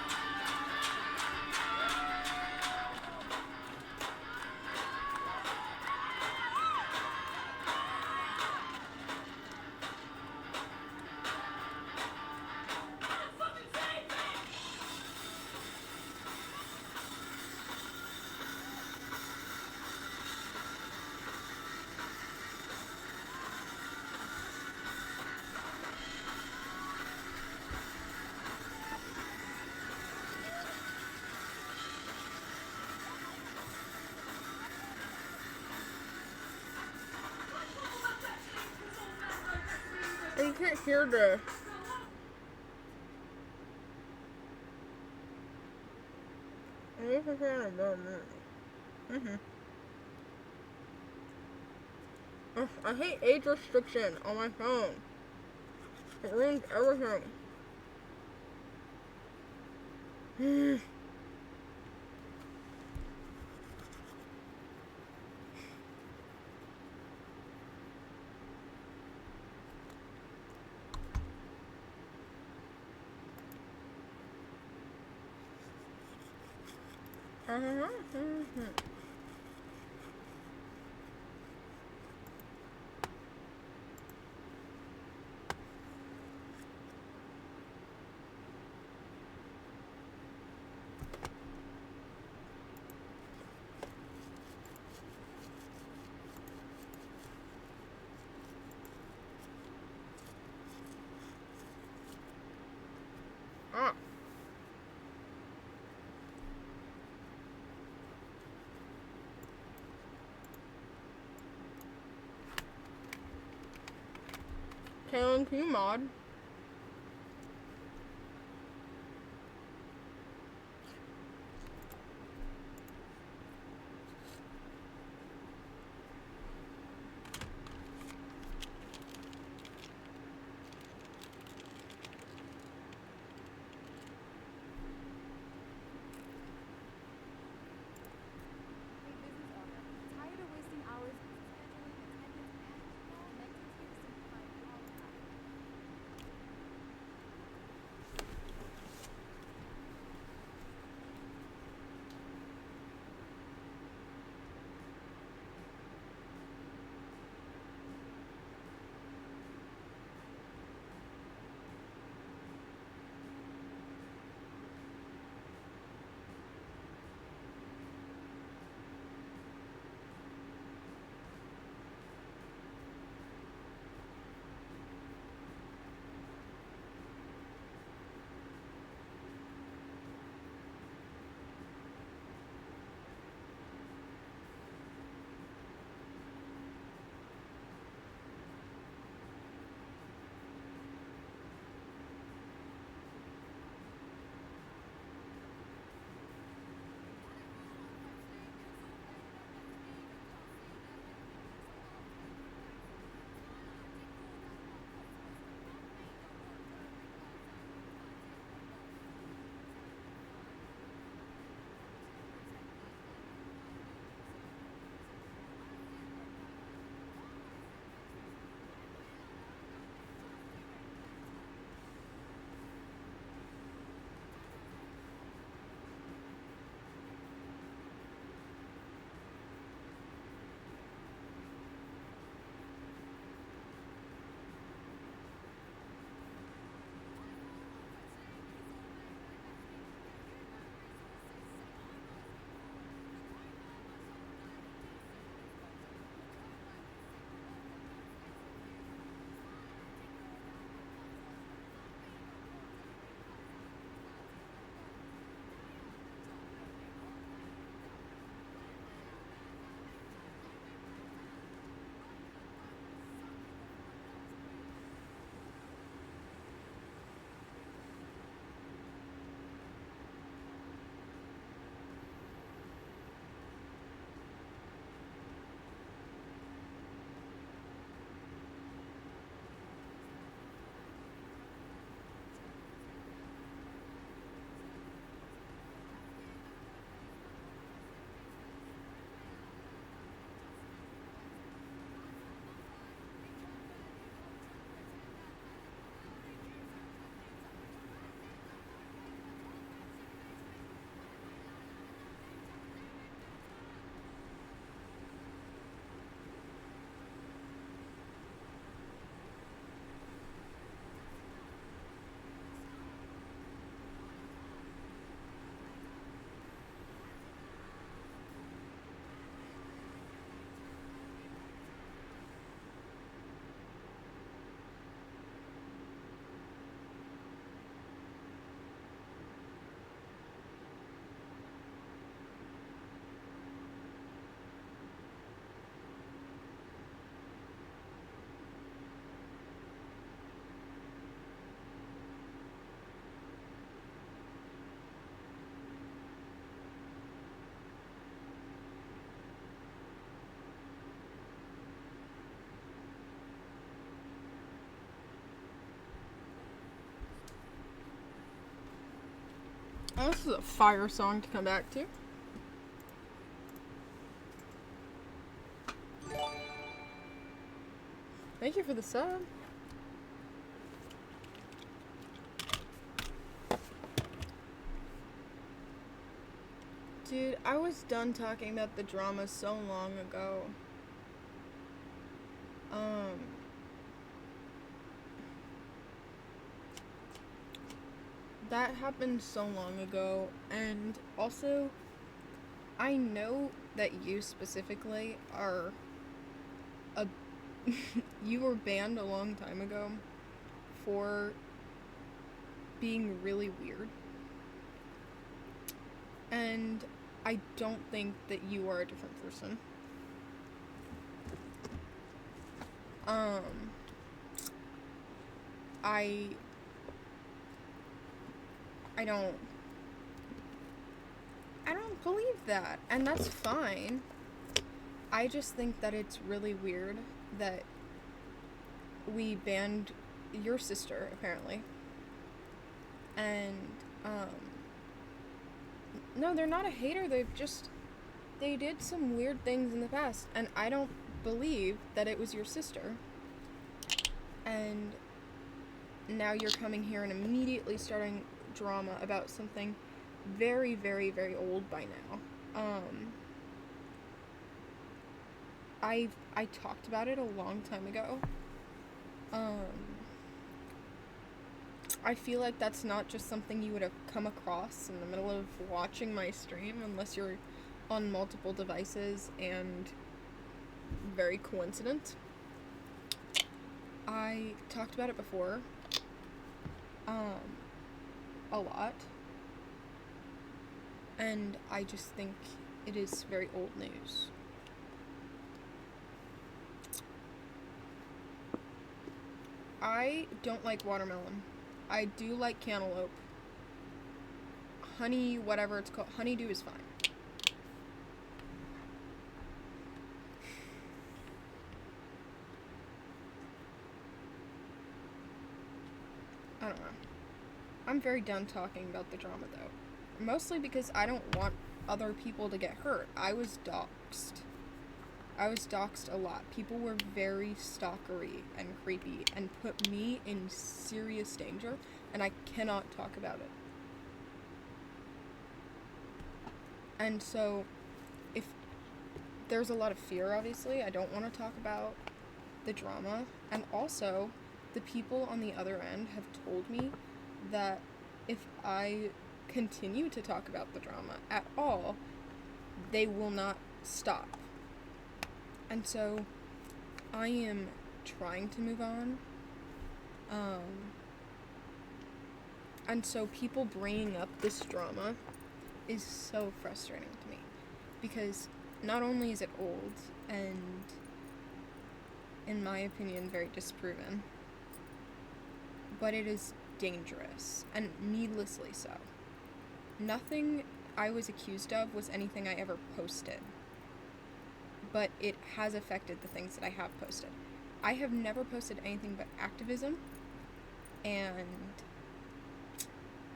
You can't hear the... Ugh, I hate age restriction on my phone. It ruins everything. Kaylin, can you mod? Tired of wasting hours scheduling attendance and metrics here to simplify all of that. Oh, this is a fire song to come back to. Thank you for the sub. Dude, I was done talking about the drama so long ago. That happened so long ago, and also, I know that you specifically are a you were banned a long time ago for being really weird. And I don't think that you are a different person. I don't believe that, and that's fine. I just think that it's really weird that we banned your sister, apparently. And, no, they're not a hater, they did some weird things in the past, and I don't believe that it was your sister. And now you're coming here and immediately starting drama about something very, very, very old by now. I talked about it a long time ago. I feel like that's not just something you would have come across in the middle of watching my stream unless you're on multiple devices and very coincident. I talked about it before. A lot. And I just think it is very old news. I don't like watermelon. I do like cantaloupe. Honey, whatever it's called. Honeydew is fine. I don't know. I'm very done talking about the drama, though. Mostly because I don't want other people to get hurt. I was doxxed. I was doxxed a lot. People were very stalkery and creepy and put me in serious danger, and I cannot talk about it. And so, if there's a lot of fear, obviously, I don't want to talk about the drama. And also, the people on the other end have told me that if I continue to talk about the drama at all, they will not stop. And so, I am trying to move on. And so people bringing up this drama is so frustrating to me. Because not only is it old and, in my opinion, very disproven, but it is dangerous, and needlessly so. Nothing I was accused of was anything I ever posted. But it has affected the things that I have posted. I have never posted anything but activism and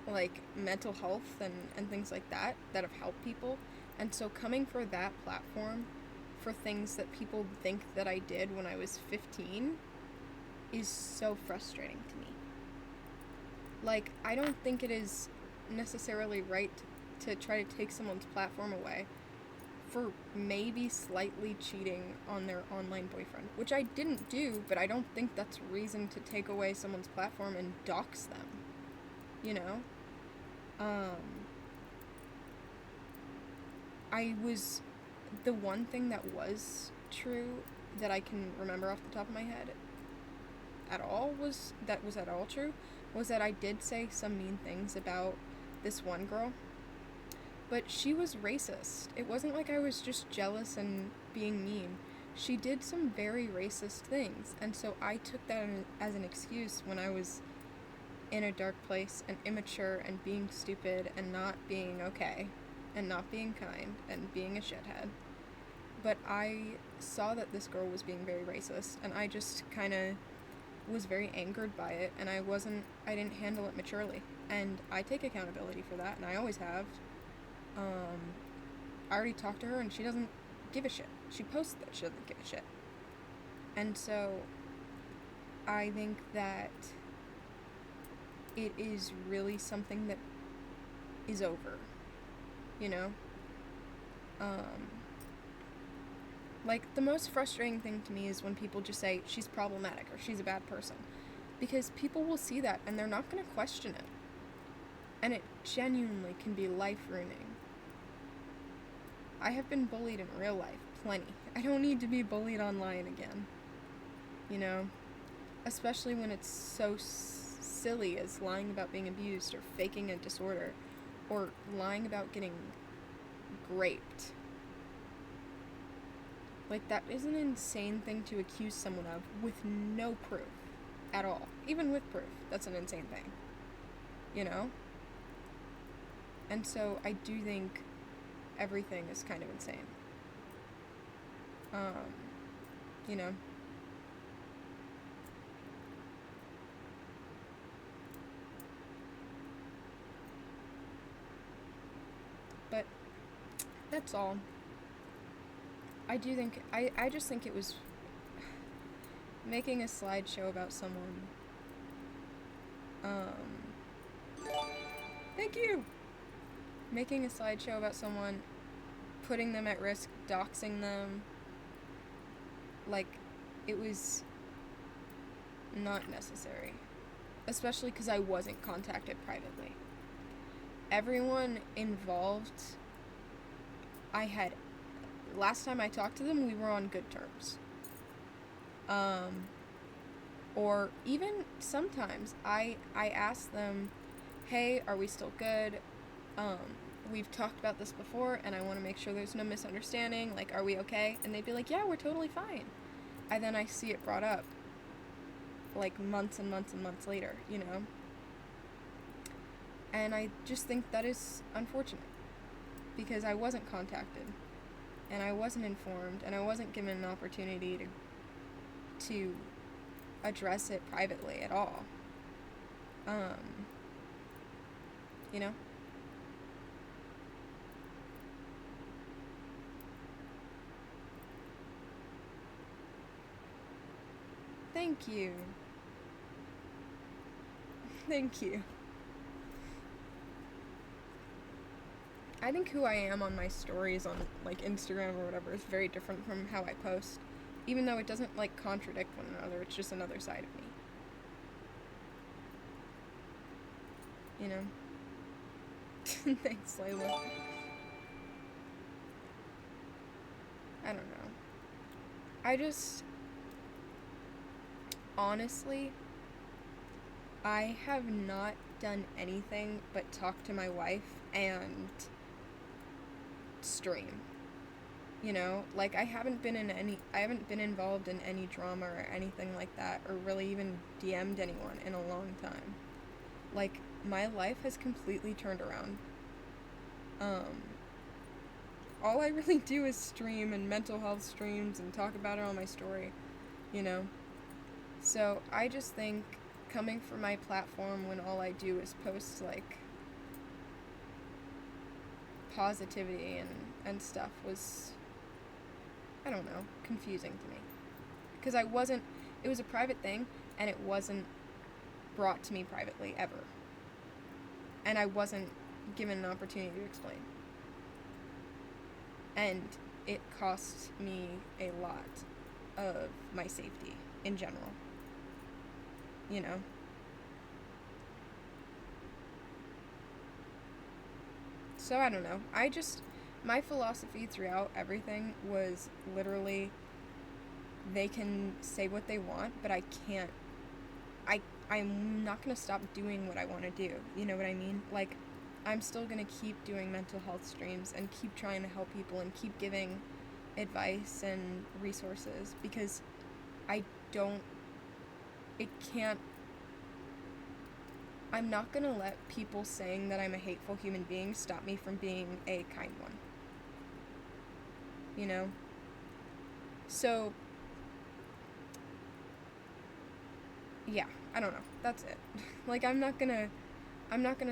like mental health and things like that have helped people. And so coming for that platform for things that people think that I did when I was 15 is so frustrating to me. Like, I don't think it is necessarily right to try to take someone's platform away for maybe slightly cheating on their online boyfriend, which I didn't do, but I don't think that's reason to take away someone's platform and dox them, you know? The one thing that was true that I can remember off the top of my head at all was that I did say some mean things about this one girl. But she was racist. It wasn't like I was just jealous and being mean. She did some very racist things, and so I took that as an excuse when I was in a dark place and immature and being stupid and not being okay and not being kind and being a shithead. But I saw that this girl was being very racist, and I just kind of was very angered by it, and I didn't handle it maturely. And I take accountability for that, and I always have. I already talked to her, and she doesn't give a shit. She posts that she doesn't give a shit. And so, I think that it is really something that is over, you know? Like, the most frustrating thing to me is when people just say, she's problematic, or she's a bad person. Because people will see that, and they're not going to question it. And it genuinely can be life-ruining. I have been bullied in real life, plenty. I don't need to be bullied online again. You know? Especially when it's so silly as lying about being abused, or faking a disorder, or lying about getting raped. Like, that is an insane thing to accuse someone of with no proof. at all. Even with proof. That's an insane thing. You know? And so I do think everything is kind of insane. You know? But that's all. I do think, I just think it was making a slideshow about someone. Thank you! Making a slideshow about someone, putting them at risk, doxing them. Like, it was not necessary. Especially because I wasn't contacted privately. Everyone involved, last time I talked to them, we were on good terms. Or even sometimes I asked them, hey, are we still good? We've talked about this before and I want to make sure there's no misunderstanding, like, are we okay? And they'd be like, yeah, we're totally fine. And then I see it brought up, like, months and months and months later, you know? And I just think that is unfortunate, because I wasn't contacted, and I wasn't informed, and I wasn't given an opportunity to address it privately at all. You know? Thank you. Thank you. I think who I am on my stories on, like, Instagram or whatever is very different from how I post. Even though it doesn't, like, contradict one another, it's just another side of me. You know? Thanks, Layla. I don't know. I just... Honestly, I have not done anything but talk to my wife and stream. You know, like, I haven't been involved in any drama or anything like that, or really even DM'd anyone in a long time. Like, my life has completely turned around. All I really do is stream and mental health streams and talk about it on my story, you know? So, I just think coming from my platform when all I do is post, like, positivity and stuff was, I don't know, confusing to me. Because it was a private thing, and it wasn't brought to me privately, ever. And I wasn't given an opportunity to explain. And it cost me a lot of my safety in general. You know? So I don't know. My philosophy throughout everything was literally, they can say what they want, but I'm not gonna stop doing what I want to do. You know what I mean? Like, I'm still gonna keep doing mental health streams and keep trying to help people and keep giving advice and resources, because I'm not gonna let people saying that I'm a hateful human being stop me from being a kind one. You know? So, yeah, I don't know. That's it. Like, I'm not gonna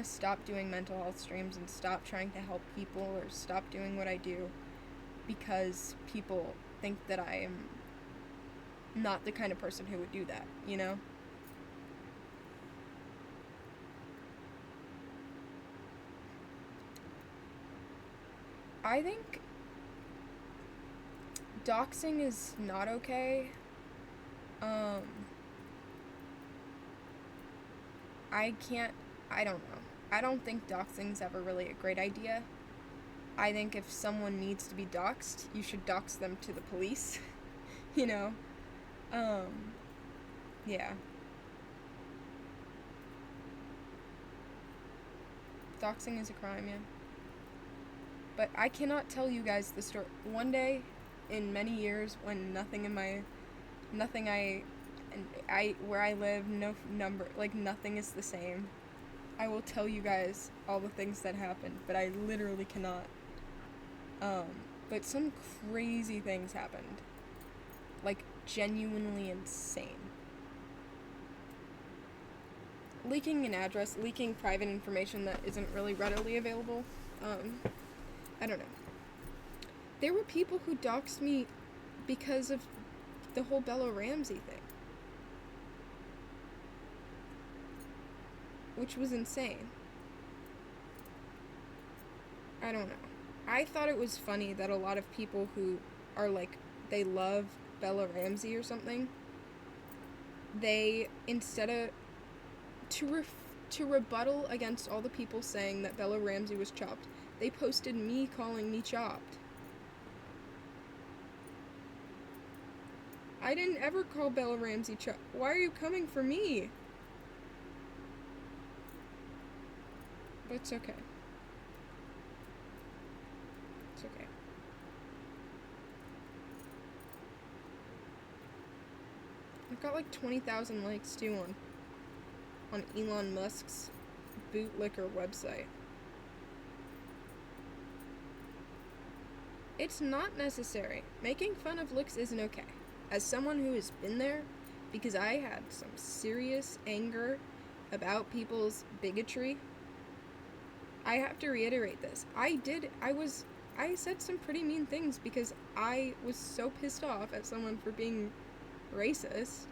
stop doing mental health streams and stop trying to help people or stop doing what I do because people think that I am not the kind of person who would do that, you know? I think doxing is not okay. I don't know. I don't think doxing's ever really a great idea. I think if someone needs to be doxed, you should dox them to the police. You know? Yeah. Doxing is a crime, yeah. But I cannot tell you guys the story. One day, in many years, when nothing I and where I live, nothing is the same. I will tell you guys all the things that happened, but I literally cannot. But some crazy things happened. Like, genuinely insane. Leaking an address, leaking private information that isn't really readily available. I don't know. There were people who doxed me because of the whole Bella Ramsey thing. Which was insane. I don't know. I thought it was funny that a lot of people who are like, they love Bella Ramsey or something, they, instead of, to rebuttal against all the people saying that Bella Ramsey was chopped, they posted me calling me chopped. I didn't ever call Bella Ramsey chopped. Why are you coming for me? But it's okay. It's okay. I've got like 20,000 likes too on Elon Musk's bootlicker website. It's not necessary. Making fun of looks isn't okay. As someone who has been there, because I had some serious anger about people's bigotry, I have to reiterate this. I said some pretty mean things because I was so pissed off at someone for being racist.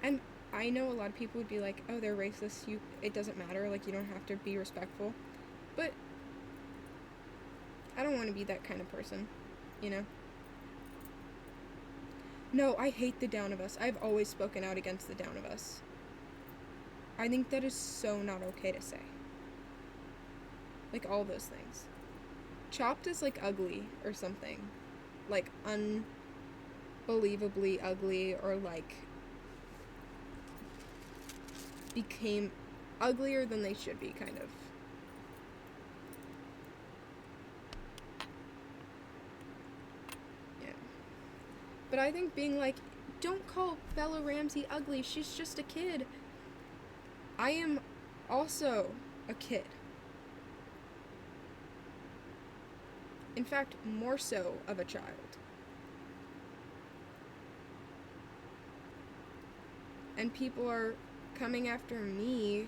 And I know a lot of people would be like, oh, they're racist, it doesn't matter, like, you don't have to be respectful. But I don't want to be that kind of person, you know? No, I hate the down of us. I've always spoken out against the down of us. I think that is so not okay to say. Like, all those things. Chopped is, like, ugly or something. Like, unbelievably ugly, or, like, became uglier than they should be, kind of. Yeah. But I think being like, don't call Bella Ramsey ugly, she's just a kid. I am also a kid. In fact, more so of a child. And people are coming after me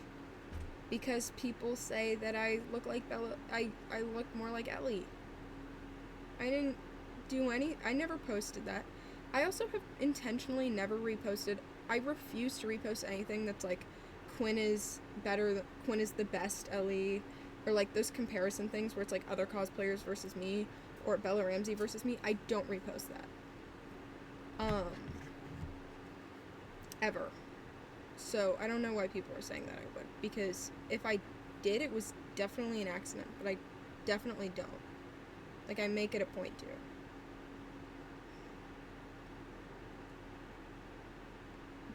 because people say that I look like Bella. I look more like Ellie. I didn't do I never posted that. I also have intentionally never reposted. I refuse to repost anything that's like, Quinn is the best Ellie, or like those comparison things where it's like other cosplayers versus me, or Bella Ramsey versus me. I don't repost that. Ever. So I don't know why people are saying that I would, because if I did, it was definitely an accident, but I definitely don't. Like, I make it a point to.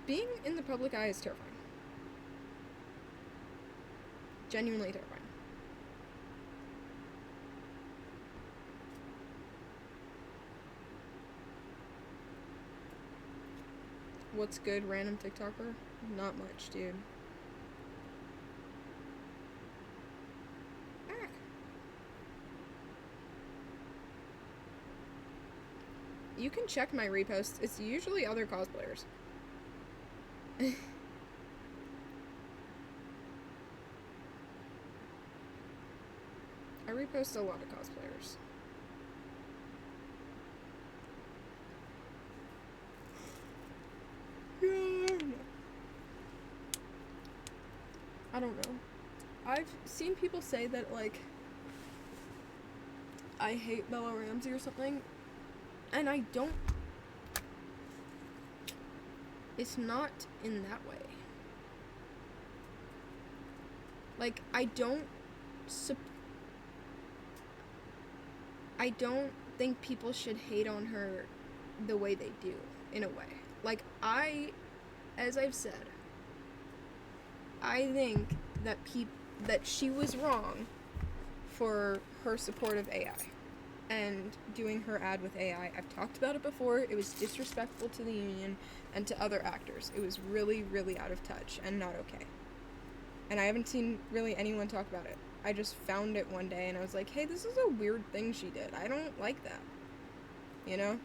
Being in the public eye is terrifying. Genuinely terrifying. What's good, random TikToker? Not much, dude. Ah. You can check my reposts. It's usually other cosplayers. I repost a lot of cosplayers. I don't know. I've seen people say that, like, I hate Bella Ramsey or something, and I don't. It's not in that way. Like, I don't think people should hate on her the way they do, in a way. Like, as I've said, I think that she was wrong for her support of AI. and doing her ad with AI. I've talked about it before. It was disrespectful to the union and to other actors. It was really, really out of touch and not okay. And I haven't seen really anyone talk about it. I just found it one day and I was like, hey, this is a weird thing she did. I don't like that. You know?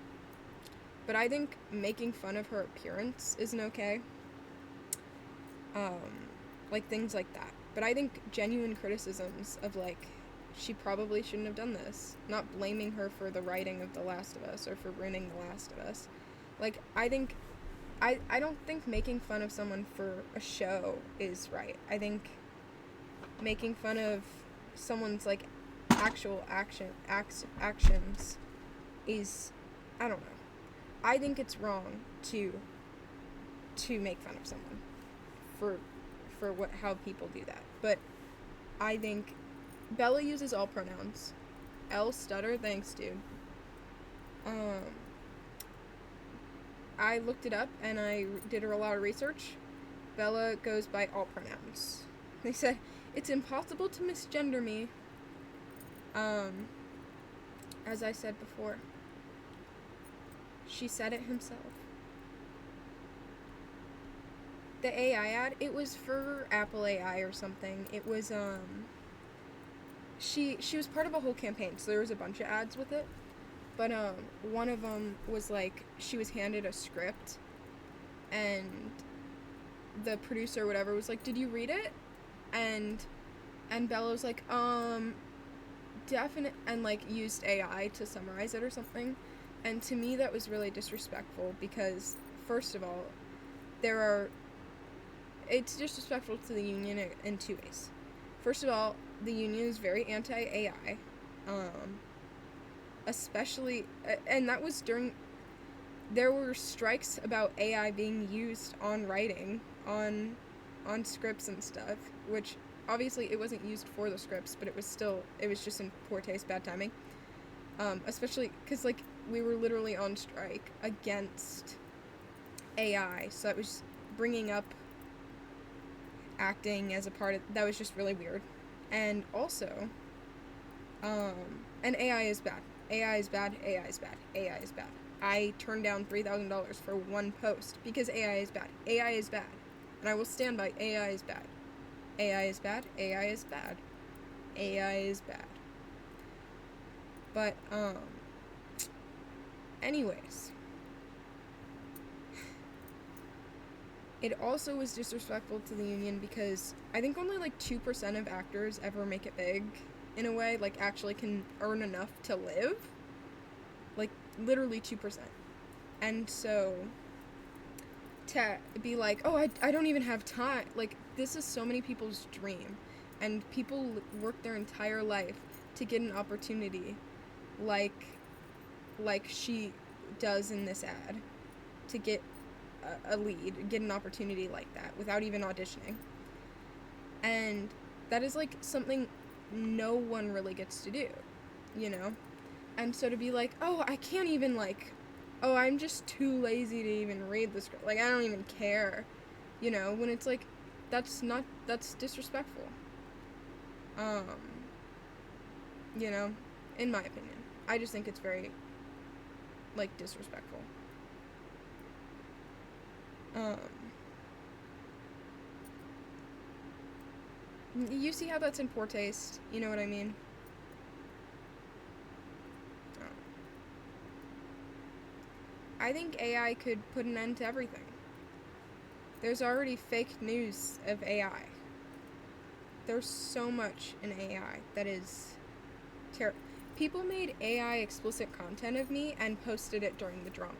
But I think making fun of her appearance isn't okay. Like things like that. But I think genuine criticisms of like, she probably shouldn't have done this. Not blaming her for the writing of The Last of Us or for ruining The Last of Us. Like, I don't think making fun of someone for a show is right. I think making fun of someone's like actual actions is, I don't know. I think it's wrong to make fun of someone for how people do that. But I think Bella uses all pronouns. L stutter, thanks, dude. I looked it up and I did a lot of research. Bella goes by all pronouns. They said, it's impossible to misgender me. As I said before. She said it himself. The AI ad, it was for Apple AI or something. It was, she was part of a whole campaign, so there was a bunch of ads with it. But, one of them was, like, she was handed a script, and the producer or whatever was like, did you read it? And Bella was like, definite, and, like, used AI to summarize it or something. And to me, that was really disrespectful, because, first of all, it's disrespectful to the union in two ways. First of all, the union is very anti-AI, especially, and that was there were strikes about AI being used on writing, on scripts and stuff, which, obviously, it wasn't used for the scripts, but it was just in poor taste, bad timing, especially, because, like, we were literally on strike against AI, so that was bringing up acting as a part of, that was just really weird. And also, and AI is bad. AI is bad, AI is bad, AI is bad. I turned down $3,000 for one post because AI is bad. AI is bad. And I will stand by AI is bad. AI is bad, AI is bad. AI is bad. But, anyways. It also was disrespectful to the union because I think only like 2% of actors ever make it big, in a way, like actually can earn enough to live. Like, literally 2%. And so, to be like, oh, I don't even have time. Like, this is so many people's dream. And people work their entire life to get an opportunity like she does in this ad. To get a lead, get an opportunity like that without even auditioning. And that is like something no one really gets to do, you know? And so to be like, oh, I can't even like, oh, I'm just too lazy to even read the script. Like, I don't even care, you know? When it's like, that's disrespectful. You know, in my opinion. I just think it's very, like, disrespectful. You see how that's in poor taste? You know what I mean? I think AI could put an end to everything. There's already fake news of AI. There's so much in AI that is terrible. People made AI explicit content of me and posted it during the drama.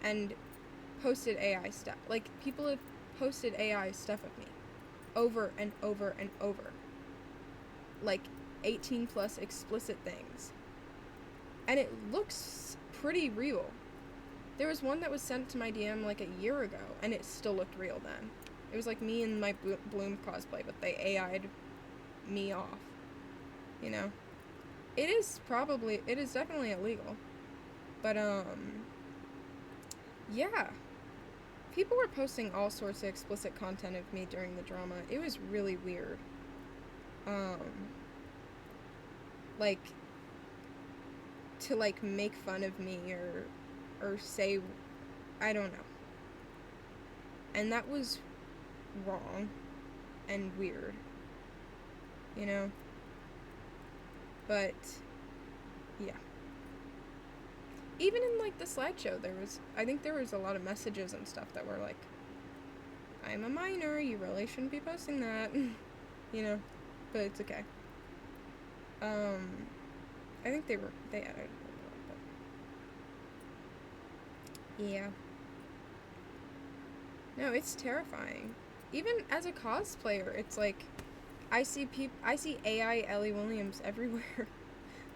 And posted AI stuff. Like, people have posted AI stuff of me. Over and over and over. Like, 18 plus explicit things. And it looks pretty real. There was one that was sent to my DM like a year ago, and it still looked real then. It was like me in my Bloom cosplay, but they AI'd me off. You know? It is definitely illegal. But, yeah. People were posting all sorts of explicit content of me during the drama. It was really weird. Like, to like make fun of me or say, I don't know. And that was wrong and weird, you know? But yeah. Even in like the slideshow, I think there was a lot of messages and stuff that were like, I'm a minor, you really shouldn't be posting that. You know, but it's okay. I think they added it a little, but yeah. No, it's terrifying. Even as a cosplayer, it's like I see AI Ellie Williams everywhere.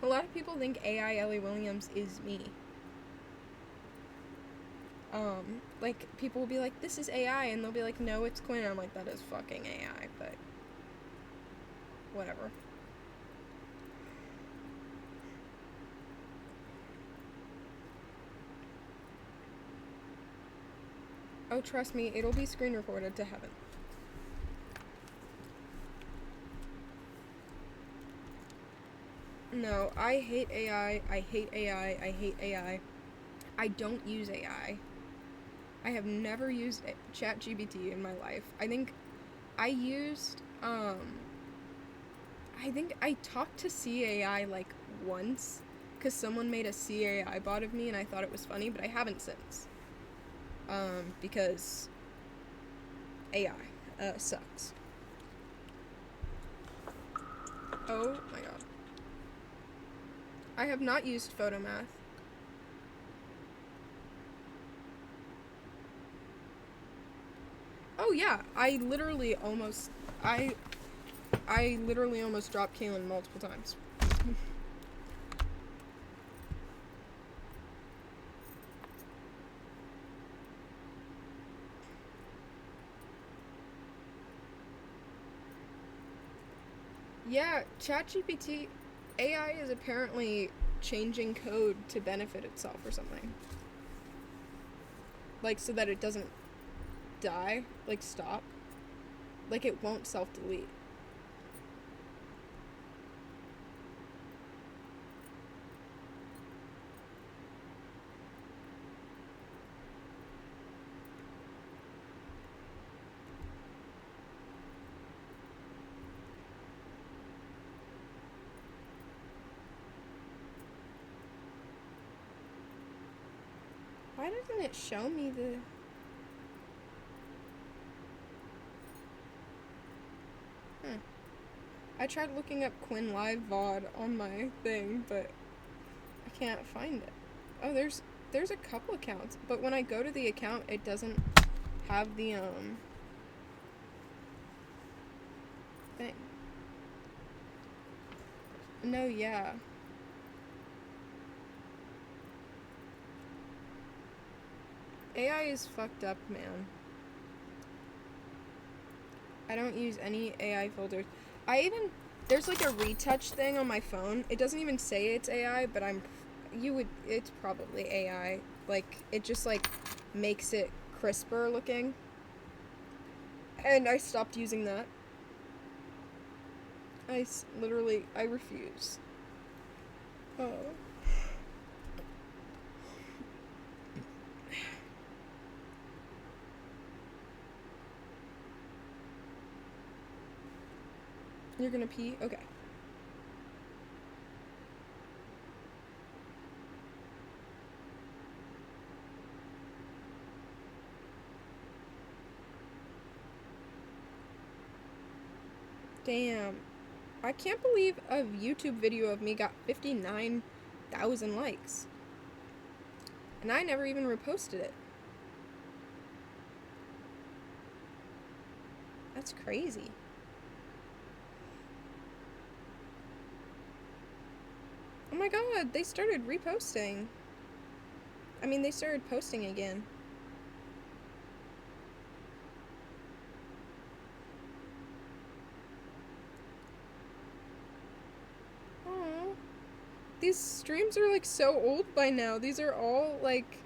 A lot of people think AI Ellie Williams is me. Like people will be like, "This is AI," and they'll be like, "No, it's Quinn." I'm like, "That is fucking AI," but whatever. Oh, trust me, it'll be screen recorded to heaven. No, I hate AI. I hate AI. I hate AI. I don't use AI. I have never used ChatGPT in my life. I think I used, I think I talked to CAI like once, because someone made a CAI bot of me and I thought it was funny, but I haven't since. Because AI, sucks. Oh my god. I have not used Photomath. Oh yeah, I literally almost dropped Kaylin multiple times. Yeah, ChatGPT AI is apparently changing code to benefit itself or something. Like, so that it doesn't die, like stop. Like, it won't self-delete. Why doesn't it show me the... I tried looking up Quinn live VOD on my thing, but I can't find it. Oh, there's a couple accounts, but when I go to the account, it doesn't have the, thing. No, yeah. AI is fucked up, man. I don't use any AI filters. There's like a retouch thing on my phone. It doesn't even say it's AI, but it's probably AI. Like, it just like makes it crisper looking. And I stopped using that. I refuse. Oh. You're gonna pee? Okay. Damn. I can't believe a YouTube video of me got 59,000 likes. And I never even reposted it. That's crazy. Oh my god, they started reposting. I mean, they started posting again. Aww. These streams are like so old by now. These are all like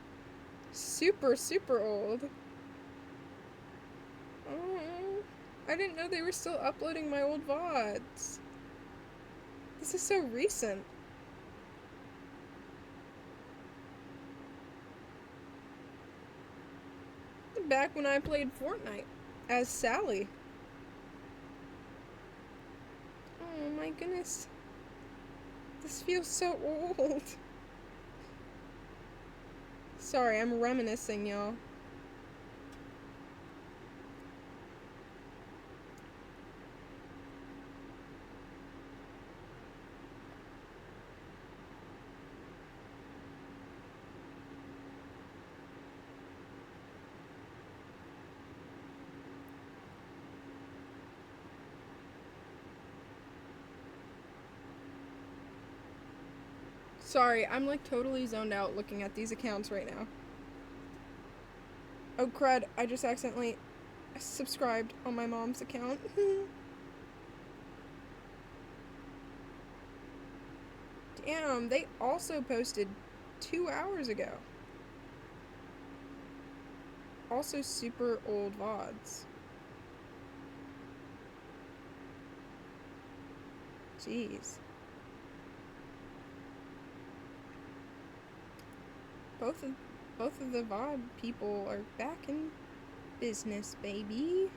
super, super old. Aww. I didn't know they were still uploading my old VODs. This is so recent. back when I played Fortnite as Sally. Oh my goodness. This feels so old. Sorry, I'm reminiscing, y'all. Sorry, I'm like totally zoned out looking at these accounts right now. Oh crud, I just accidentally subscribed on my mom's account. Damn, they also posted 2 hours ago. Also super old VODs. Jeez. Both of the VOD people are back in business, baby.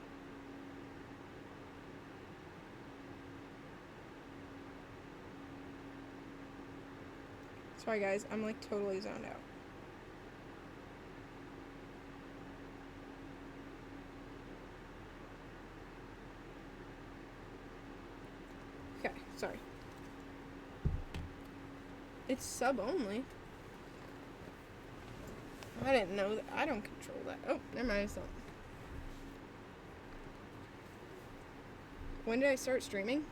Sorry guys, I'm like totally zoned out. Okay, sorry. It's sub only. I didn't know that. I don't control that. Oh, never mind. It's not. When did I start streaming?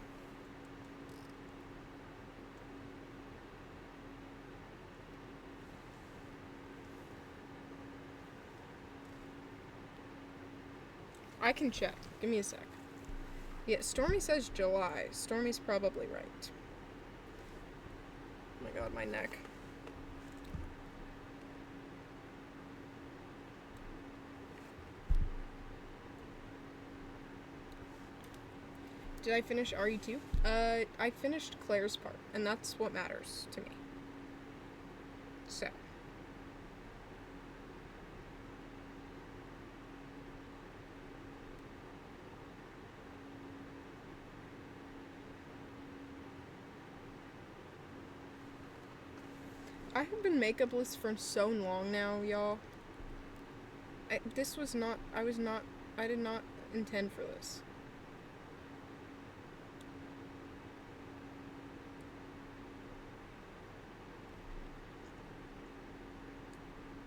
I can check. Give me a sec. Yeah, Stormy says July. Stormy's probably right. Oh my god, my neck. Did I finish RE2? I finished Claire's part, and that's what matters to me. So. I have been makeupless for so long now, y'all. I did not intend for this.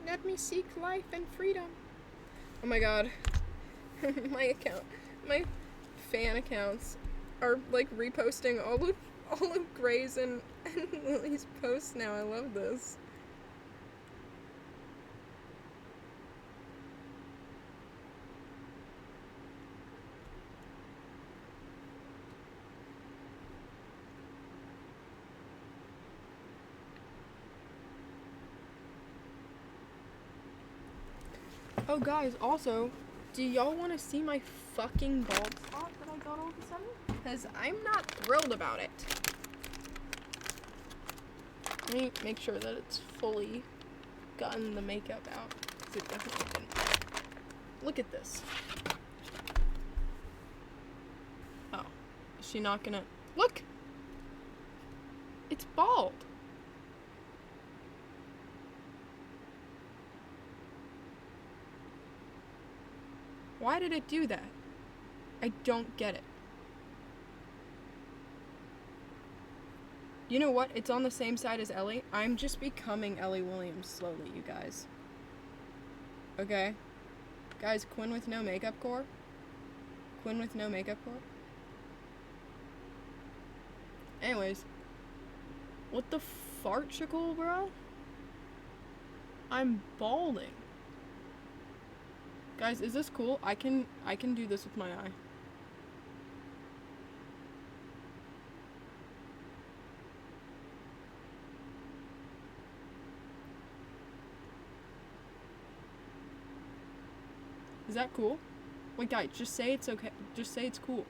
Let me seek life and freedom. Oh my god. my fan accounts are like reposting all of Gray's and Lily's posts now. I love this. Oh guys, also, do y'all want to see my fucking bald spot that I got all of a sudden? Because I'm not thrilled about it. Let me make sure that it's fully gotten the makeup out, because it definitely didn't. Look at this. Oh, is she not gonna... Look! It's bald! Why did it do that? I don't get it. You know what? It's on the same side as Ellie. I'm just becoming Ellie Williams slowly, you guys. Okay? Guys, Quinn with no makeup core? Quinn with no makeup core? Anyways. What the farticle, bro? I'm balding. Guys, is this cool? I can do this with my eye. Is that cool? Wait, guys, just say it's okay. Just say it's cool.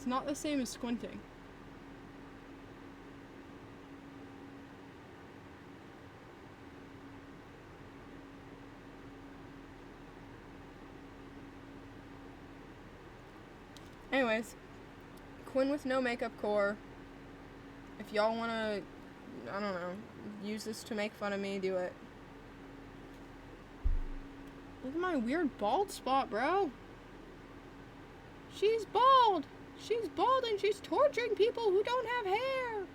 It's not the same as squinting. Anyways, Quinn with no makeup core. If y'all wanna, I don't know, use this to make fun of me, do it. Look at my weird bald spot, bro. She's bald. She's bald and she's torturing people who don't have hair.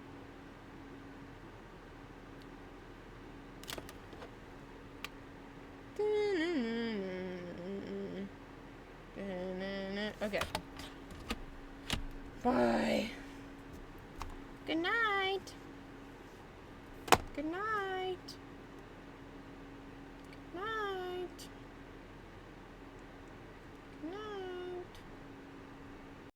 Okay. Bye. Good night. Good night.